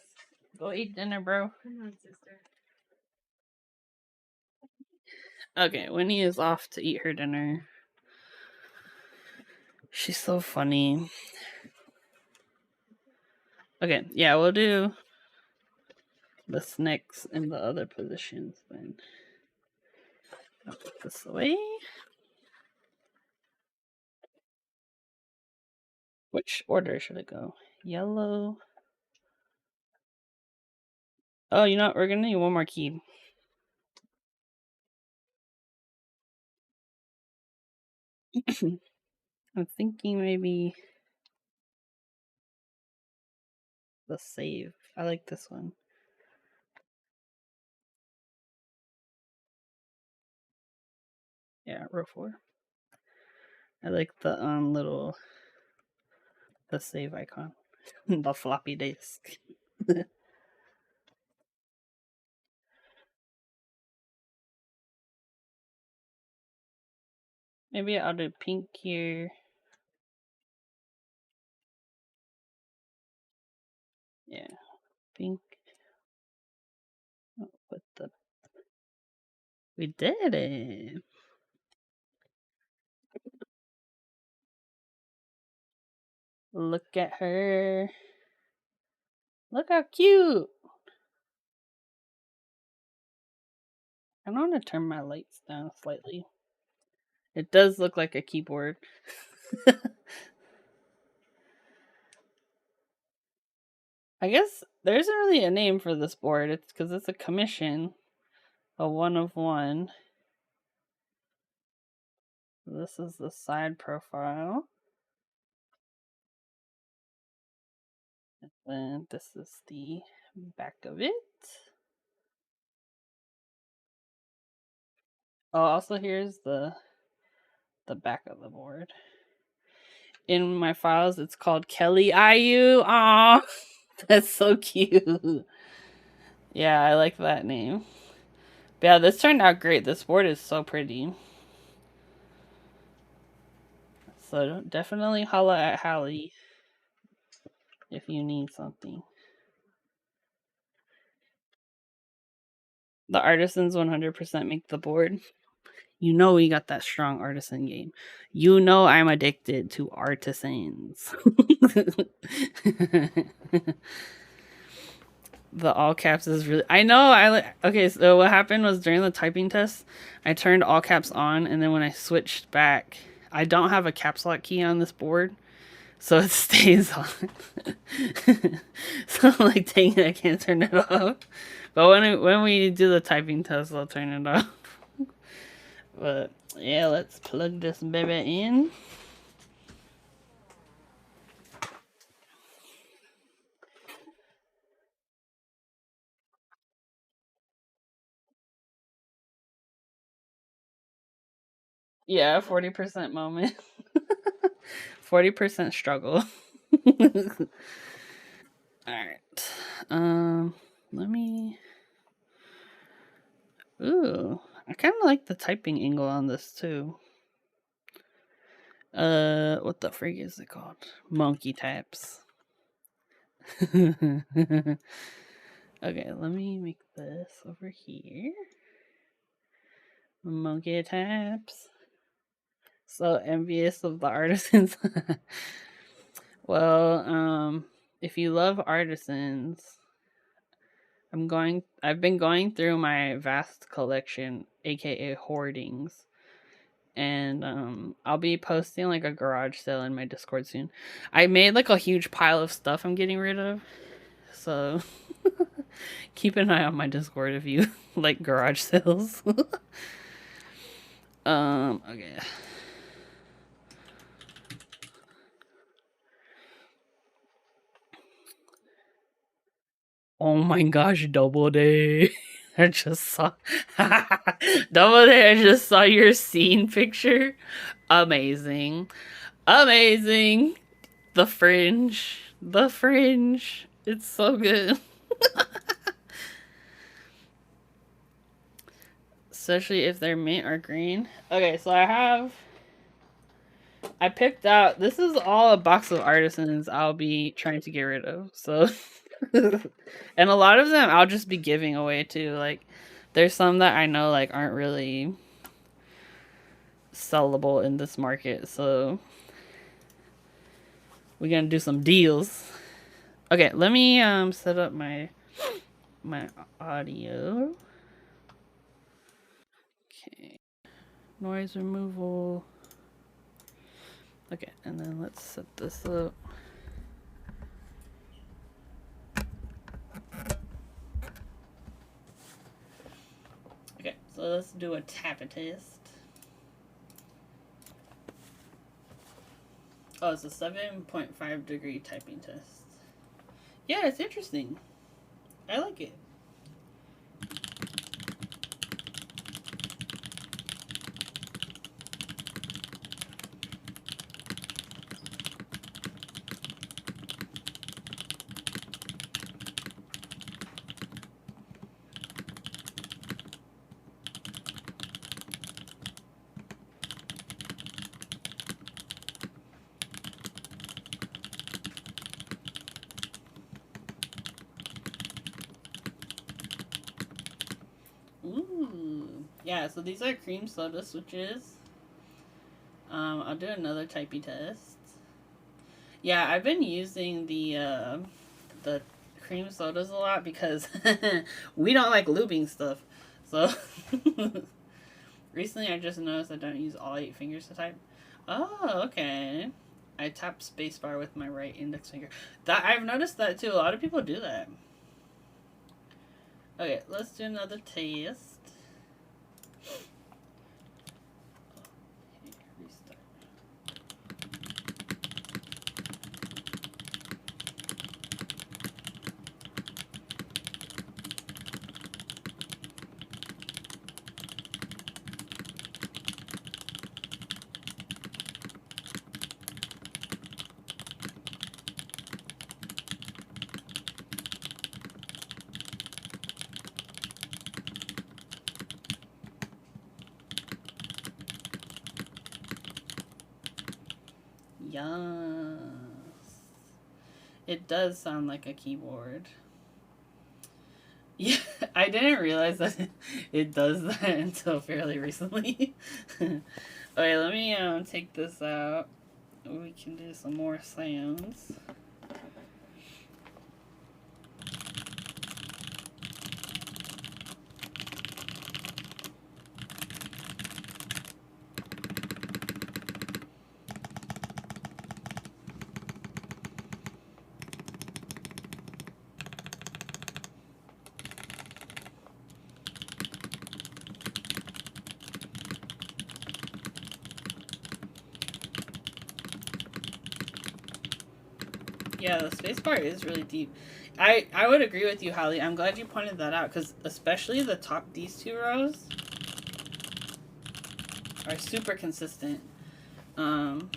Go eat dinner, bro. Come on, sister. Okay, Winnie is off to eat her dinner. She's so funny. Okay, yeah, we'll do the snakes in the other positions then. I'll put this away. Which order should it go? Yellow. Oh, you know what? We're gonna need one more key. I'm thinking maybe the save. I like this one. Yeah, row 4. I like the little the save icon. The floppy disk. Maybe I'll do pink here. Yeah, pink. I'll put the. We did it. Look at her. Look how cute. I want to turn my lights down slightly. It does look like a keyboard. I guess there isn't really a name for this board. It's because it's a commission, a 1 of 1. This is the side profile. And then this is the back of it. Oh, also here's the back of the board. In my files, it's called Kelly IU. Aw, that's so cute. Yeah, I like that name. But yeah, this turned out great. This board is so pretty. So definitely holla at Hallie if you need something. The artisans 100% make the board. You know we got that strong artisan game. You know I'm addicted to artisans. The all caps is really. I know. Okay. So what happened was during the typing test, I turned all caps on, and then when I switched back, I don't have a caps lock key on this board, so it stays on. So I'm like, dang it, I can't turn it off. But when we do the typing test, I'll turn it off. But yeah, let's plug this baby in. Yeah, 40% moment. 40% struggle. Alright. Let me. Ooh, I kind of like the typing angle on this too. What the frig is it called? Monkey taps. Okay, let me make this over here. Monkey taps. So envious of the artisans. Well, if you love artisans, I've been going through my vast collection, aka hoardings. And I'll be posting like a garage sale in my Discord soon. I made like a huge pile of stuff I'm getting rid of. So keep an eye on my Discord if you like garage sales. Okay. Oh my gosh, Double Day. I just saw Double Day, I just saw your scene picture. amazing. Amazing. The Fringe. The Fringe. It's so good. Especially if they're mint or green. Okay, so I picked out, this is all a box of Artisans I'll be trying to get rid of. So, and a lot of them I'll just be giving away too. Like, there's some that I know like aren't really sellable in this market. So, we're gonna do some deals. Okay, let me set up my audio. Okay, noise removal. Okay, and then let's set this up. Okay, so let's do a tap test. Oh, it's a 7.5 degree typing test. Yeah, it's interesting. I like it. Ooh. Yeah, so these are cream soda switches. I'll do another typey test. Yeah, I've been using the cream sodas a lot because we don't like lubing stuff. So recently I just noticed I don't use all 8 fingers to type. Oh, okay. I tap spacebar with my right index finger. That I've noticed that too. A lot of people do that. Okay, let's do another test. Restart. Yes. It does sound like a keyboard. Yeah, I didn't realize that it does that until fairly recently. Okay, let me take this out. We can do some more sounds. Yeah, the spacebar is really deep. I would agree with you, Holly. I'm glad you pointed that out because especially the top, these 2 rows are super consistent. So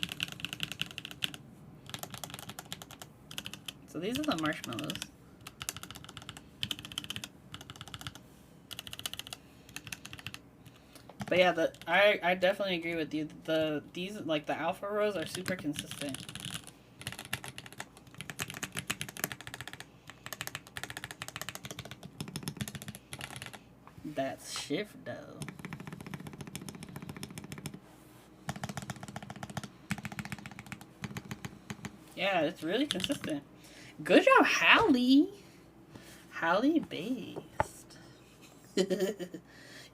these are the marshmallows. But yeah, I definitely agree with you. These like the alpha rows are super consistent. That's shift though. Yeah, it's really consistent. Good job, Hallie. Hallie based.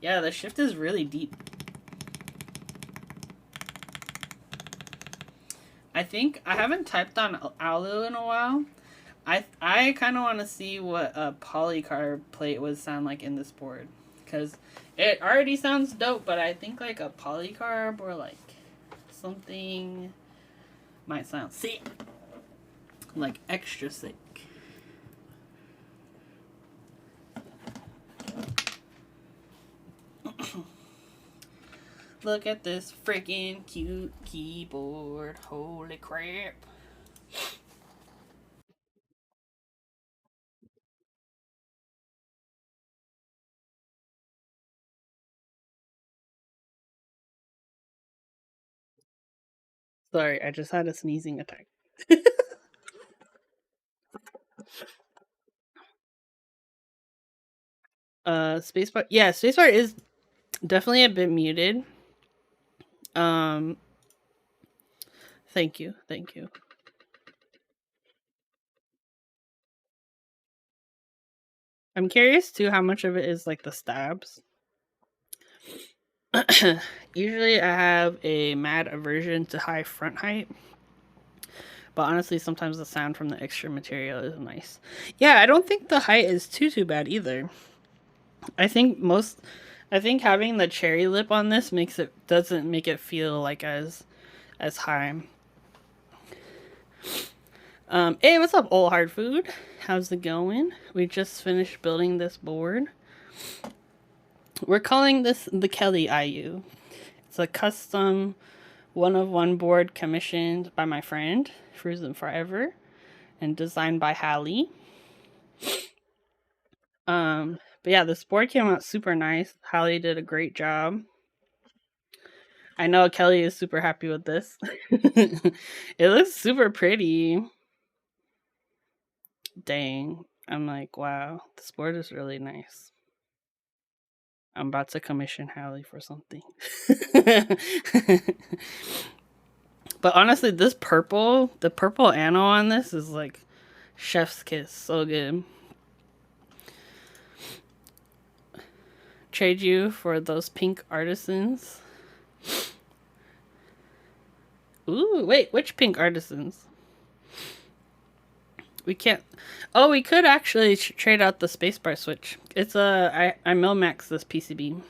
Yeah, the shift is really deep. I think I haven't typed on Alu in a while. I kind of want to see what a polycarb plate would sound like in this board. Because it already sounds dope, but I think like a polycarb or like something might sound sick. Like extra sick. Look at this freaking cute keyboard. Holy crap. Sorry, I just had a sneezing attack. Spacebar. Yeah, spacebar is definitely a bit muted. Um, thank you, thank you. I'm curious too how much of it is like the stabs. Usually I have a mad aversion to high front height. But honestly, sometimes the sound from the extra material is nice. Yeah, I don't think the height is too bad either. I think having the cherry lip on this doesn't make it feel like as high. Hey, what's up, old hard food? How's it going? We just finished building this board. We're calling this the Kelly IU. It's a custom 1-of-1 board commissioned by my friend, Frozen Forever, and designed by Hallie. But yeah, this board came out super nice. Hallie did a great job. I know Kelly is super happy with this. It looks super pretty. Dang. I'm like, wow, this board is really nice. I'm about to commission Hallie for something. But honestly, the purple anno on this is like chef's kiss. So good. Trade you for those pink artisans. Ooh, wait, which pink artisans? We can't. Oh, we could actually trade out the spacebar switch. It's I Milmax this PCB.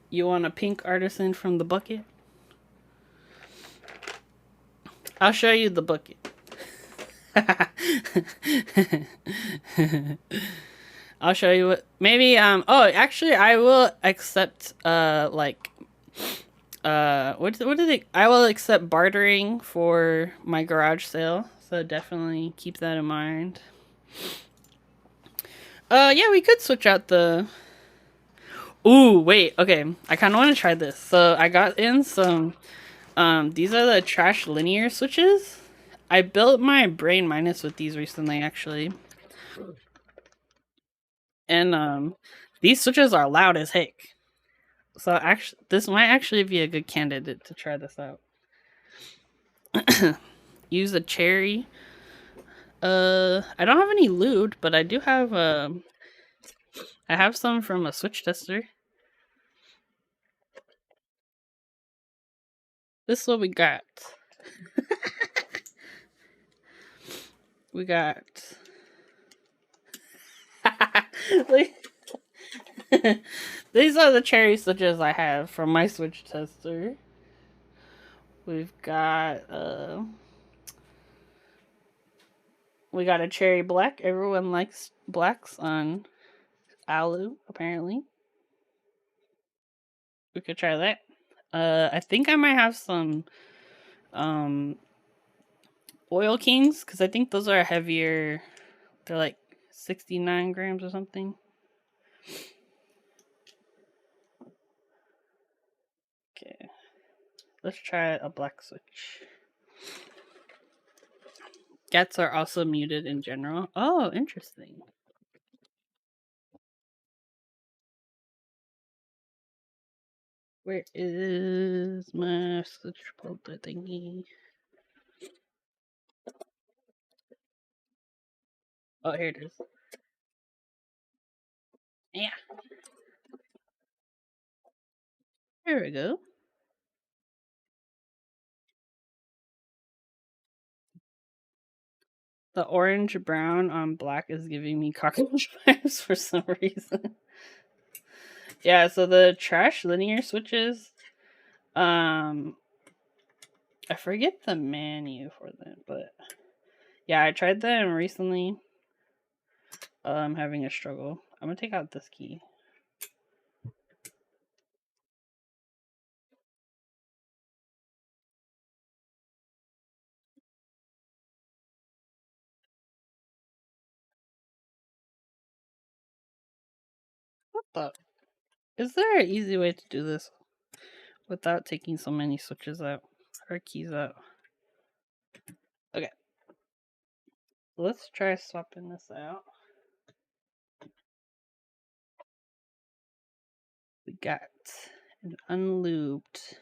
You want a pink artisan from the bucket? I'll show you the bucket. I'll show you what. Maybe oh, actually I will accept like what do they, I will accept bartering for my garage sale, so definitely keep that in mind. Yeah, we could switch out the. Ooh, wait, okay, I kind of want to try this. So I got in some these are the trash linear switches. I built my Brain Minus with these recently, actually. And these switches are loud as heck. So actually, this might actually be a good candidate to try this out. Use a cherry. I don't have any lewd, but I do have I have some from a switch tester. This is what we got. We got. These are the cherry switches I have from my switch tester. We've got we got a cherry black. Everyone likes blacks on Alu, apparently. We could try that. I think I might have some Oil Kings, because I think those are heavier. They're like 69 grams or something. Okay. Let's try a black switch. Gats are also muted in general. Oh, interesting. Where is my switch folder thingy? Oh, here it is. Yeah. There we go. The orange brown on black is giving me cockroach vibes for some reason. Yeah, so the trash linear switches, I forget the menu for them, but yeah, I tried them recently. I'm having a struggle. I'm gonna take out this key. But is there an easy way to do this without taking so many switches out or keys out? Okay. Let's try swapping this out. We got an unlubed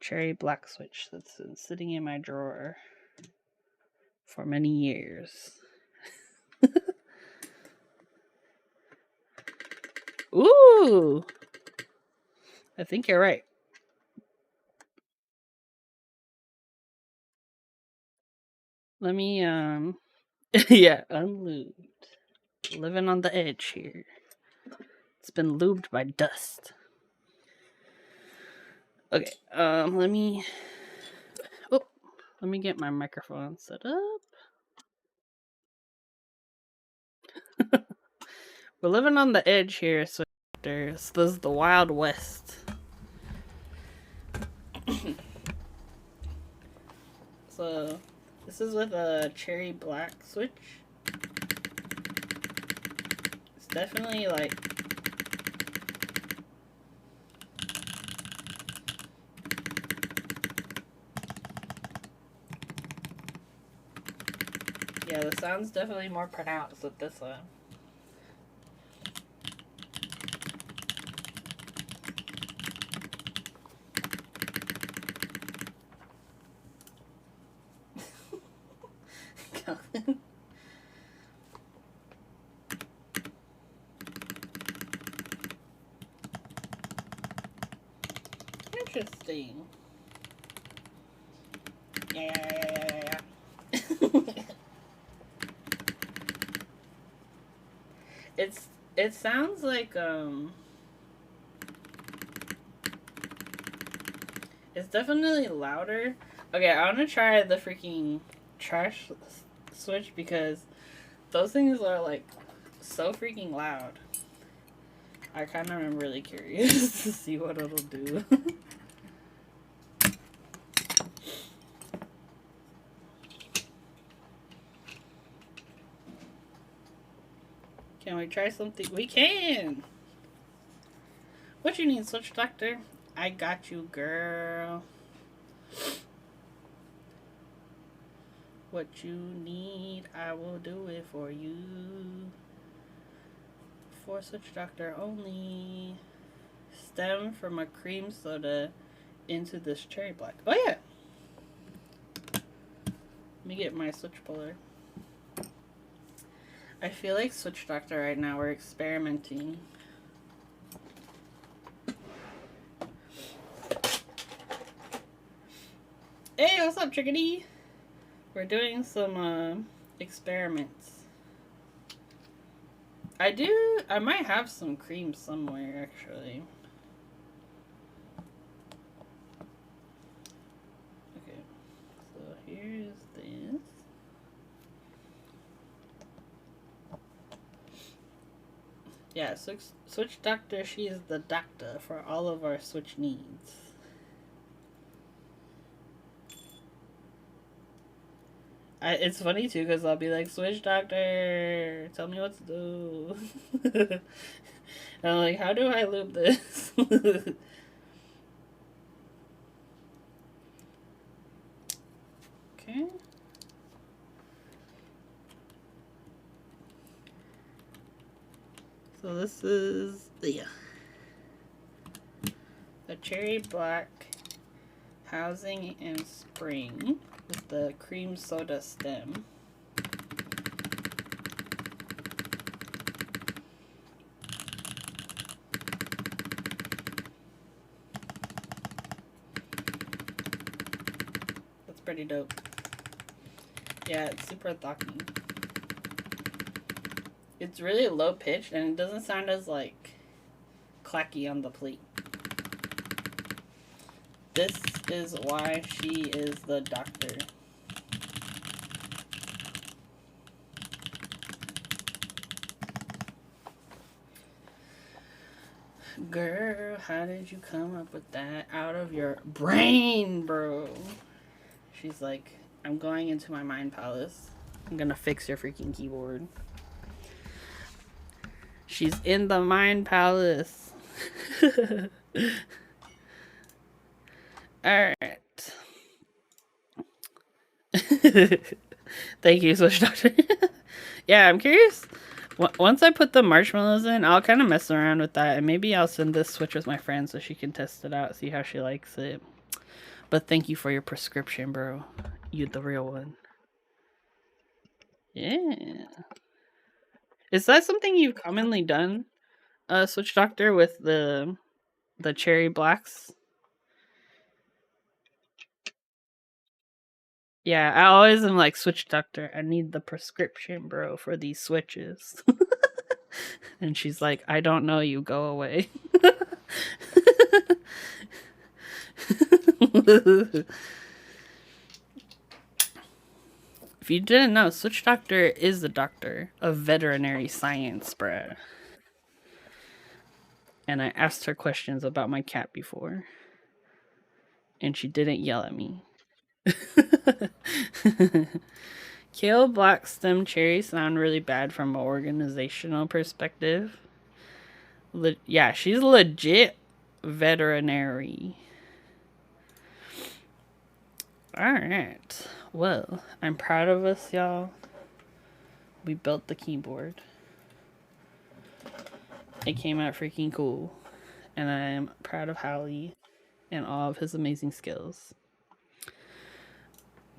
cherry black switch that's been sitting in my drawer for many years. Ooh! I think you're right. Let me, yeah, unlubed. Living on the edge here. It's been lubed by dust. Okay, let me get my microphone set up. We're living on the edge here, so this is the Wild West. So, this is with a cherry black switch. It's definitely like yeah, the sound's definitely more pronounced with this one. Interesting. Yeah. It sounds like it's definitely louder. Okay, I want to try the freaking trash switch because those things are like so freaking loud. I kind of am really curious to see what it'll do. Can we try something? We can! What you need, Switch Doctor? I got you, girl. What you need, I will do it for you. For Switch Doctor only. Stem from a cream soda into this cherry black. Oh yeah! Let me get my switch puller. I feel like Switch Doctor right now, we're experimenting. Hey, what's up, Chickadee? We're doing some experiments. I might have some cream somewhere, actually. Okay, so here's this. Yeah, Switch Doctor, she is the doctor for all of our Switch needs. It's funny too because I'll be like, Switch Doctor, tell me what to do. And I'm like, how do I lube this? Okay. So this is the cherry black housing and spring with the cream soda stem. That's pretty dope. Yeah, it's super thocky. It's really low pitched and it doesn't sound as like clacky on the plate. This is why she is the doctor. Girl, how did you come up with that out of your brain, bro? She's like, I'm going into my mind palace. I'm gonna fix your freaking keyboard. She's in the Mind Palace. Alright. Thank you, Switch Doctor. Yeah, I'm curious. Once I put the marshmallows in, I'll kind of mess around with that. And maybe I'll send this Switch with my friend so she can test it out, see how she likes it. But thank you for your prescription, bro. You the real one. Yeah. Is that something you've commonly done, Switch Doctor, with the cherry blacks? Yeah, I always am like, Switch Doctor, I need the prescription, bro, for these switches. And she's like, I don't know you, go away. If you didn't know, Switch Doctor is the doctor of veterinary science, bruh. And I asked her questions about my cat before. And she didn't yell at me. Kale black stem cherries sound really bad from an organizational perspective. Yeah, she's legit veterinary. Alright. Well, I'm proud of us, y'all. We built the keyboard. It came out freaking cool. And I am proud of Hallie and all of his amazing skills.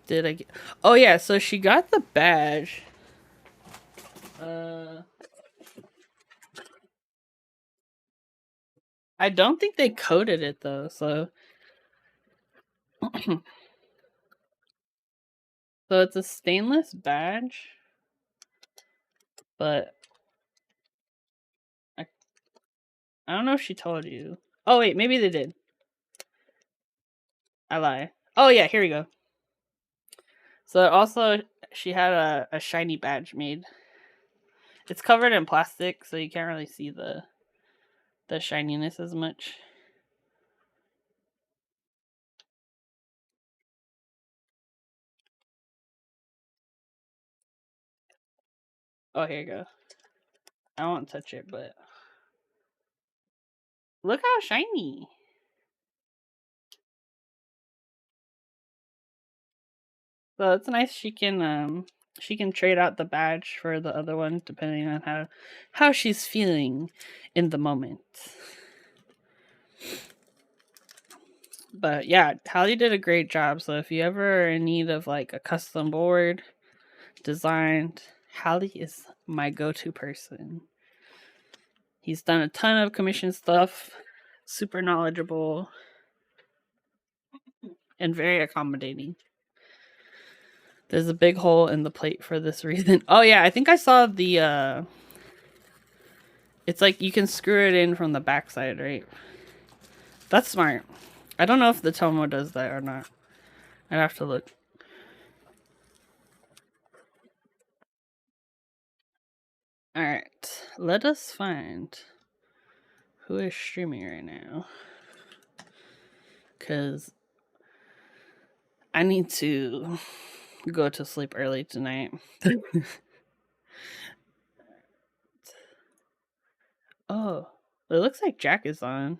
Did I get... Oh, yeah, so she got the badge. I don't think they coded it, though, so... So it's a stainless badge. But... I don't know if she told you. Oh, wait, maybe they did. I lie. Oh, yeah, here we go. So also, she had a shiny badge made. It's covered in plastic, so you can't really see the shininess as much. Oh, here you go. I won't touch it, but... Look how shiny! So it's nice she can trade out the badge for the other one depending on how she's feeling in the moment. But yeah, Hallie did a great job. So if you ever are in need of like a custom board designed, Hallie is my go-to person. He's done a ton of commission stuff, super knowledgeable, and very accommodating. There's a big hole in the plate for this reason. Oh yeah, I think I saw the it's like you can screw it in from the backside, right? That's smart. I don't know if the Tomo does that or not. I'd have to look. Alright, let us find who is streaming right now. Because I need to go to sleep early tonight. Oh, it looks like Jack is on.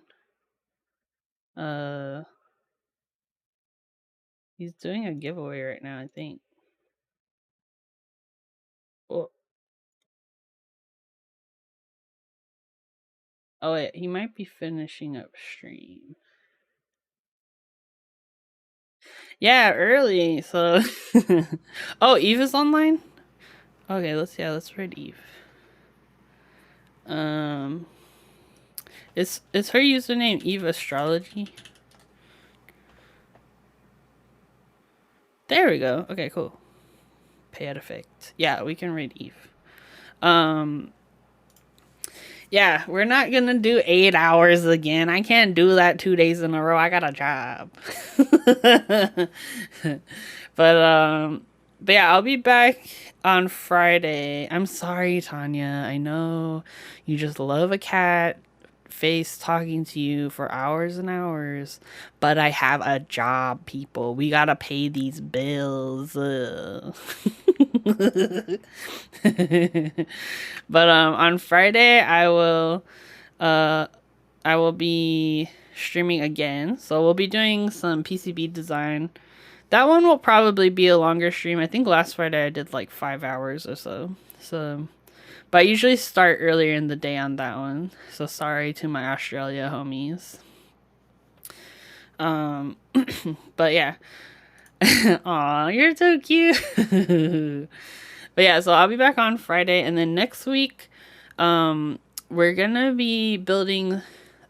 He's doing a giveaway right now, I think. Oh, wait, he might be finishing up stream. Yeah, early, so... Oh, Eve is online? Okay, let's read Eve. Is her username Eve Astrology? There we go. Okay, cool. Pay at effect. Yeah, we can read Eve. Yeah, we're not gonna do 8 hours again. I can't do that 2 days in a row. I got a job. But yeah, I'll be back on Friday. I'm sorry, Tanya. I know you just love a cat face talking to you for hours and hours, but I have a job, people. We gotta pay these bills. But on Friday I will be streaming again. So we'll be doing some PCB design. That one will probably be a longer stream. I think last Friday I did like 5 hours or so. So, but I usually start earlier in the day on that one. So sorry to my Australia homies. But yeah. Aw, you're so cute. But yeah, so I'll be back on Friday, and then next week, we're gonna be building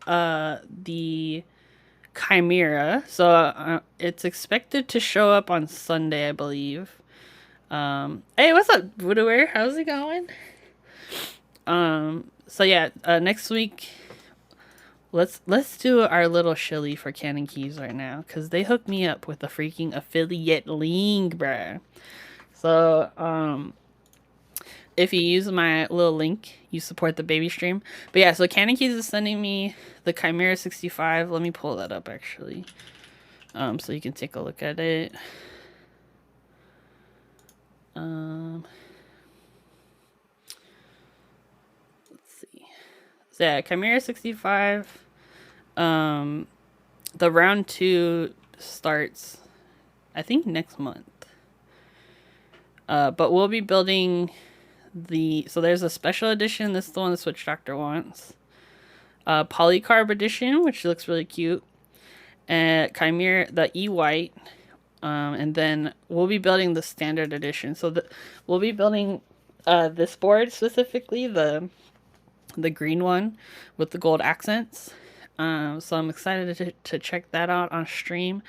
the Chimera. So it's expected to show up on Sunday, I believe. Hey, what's up, Voodooer? How's it going? So yeah, next week, let's do our little shilly for Canon Keys right now, because they hooked me up with a freaking affiliate link, bruh. So, if you use my little link, you support the baby stream. But yeah, so Canon Keys is sending me the Chimera 65. Let me pull that up, actually. So you can take a look at it. Let's see. So yeah, Chimera 65. The round 2 starts, I think, next month. But we'll be building so there's a special edition. This is the one the Switch Doctor wants. Polycarb edition, which looks really cute. And Chimera, the E-White. And then we'll be building the standard edition. So we'll be building this board specifically, the green one with the gold accents. So I'm excited to check that out on stream.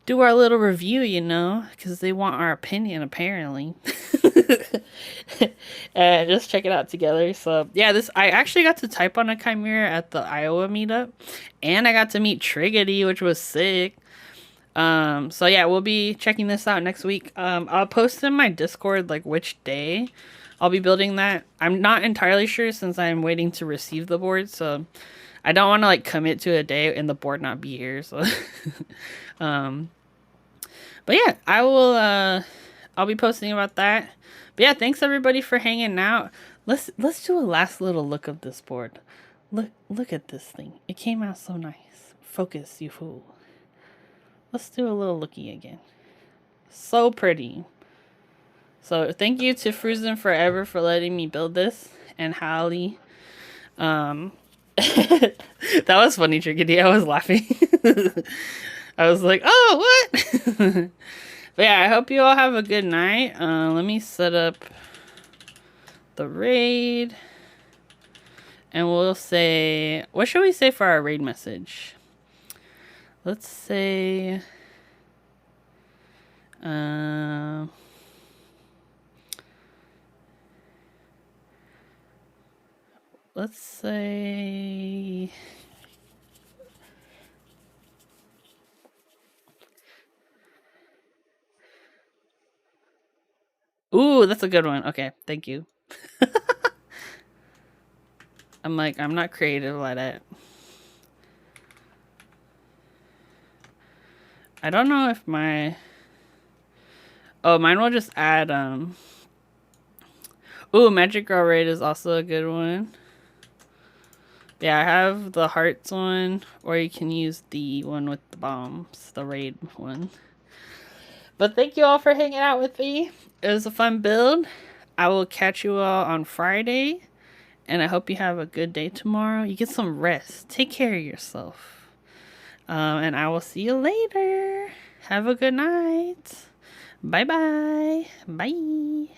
Do our little review, you know, because they want our opinion, apparently. And just check it out together. So yeah, I actually got to type on a Chimera at the Iowa meetup, and I got to meet Triggity, which was sick. So yeah, we'll be checking this out next week. I'll post in my Discord like which day I'll be building that. I'm not entirely sure since I'm waiting to receive the board, so I don't want to like commit to a day and the board not be here. So but yeah, I'll be posting about that. But yeah, thanks everybody for hanging out. Let's do a last little look of this board. Look at this thing. It came out so nice. Focus, you fool. Let's do a little looky again. So pretty. So thank you to Frozen Forever for letting me build this, and Hallie. That was funny, Triggity. I was laughing. I was like, oh, what? But yeah, I hope you all have a good night. Let me set up the raid. And we'll say, what should we say for our raid message? Let's say, let's say, ooh, that's a good one. Okay, thank you. I'm not creative like that. I don't know if mine will just add, ooh, Magic Girl Raid is also a good one. Yeah, I have the hearts one, or you can use the one with the bombs, the raid one. But thank you all for hanging out with me. It was a fun build. I will catch you all on Friday, and I hope you have a good day tomorrow. You get some rest. Take care of yourself. And I will see you later. Have a good night. Bye-bye. Bye.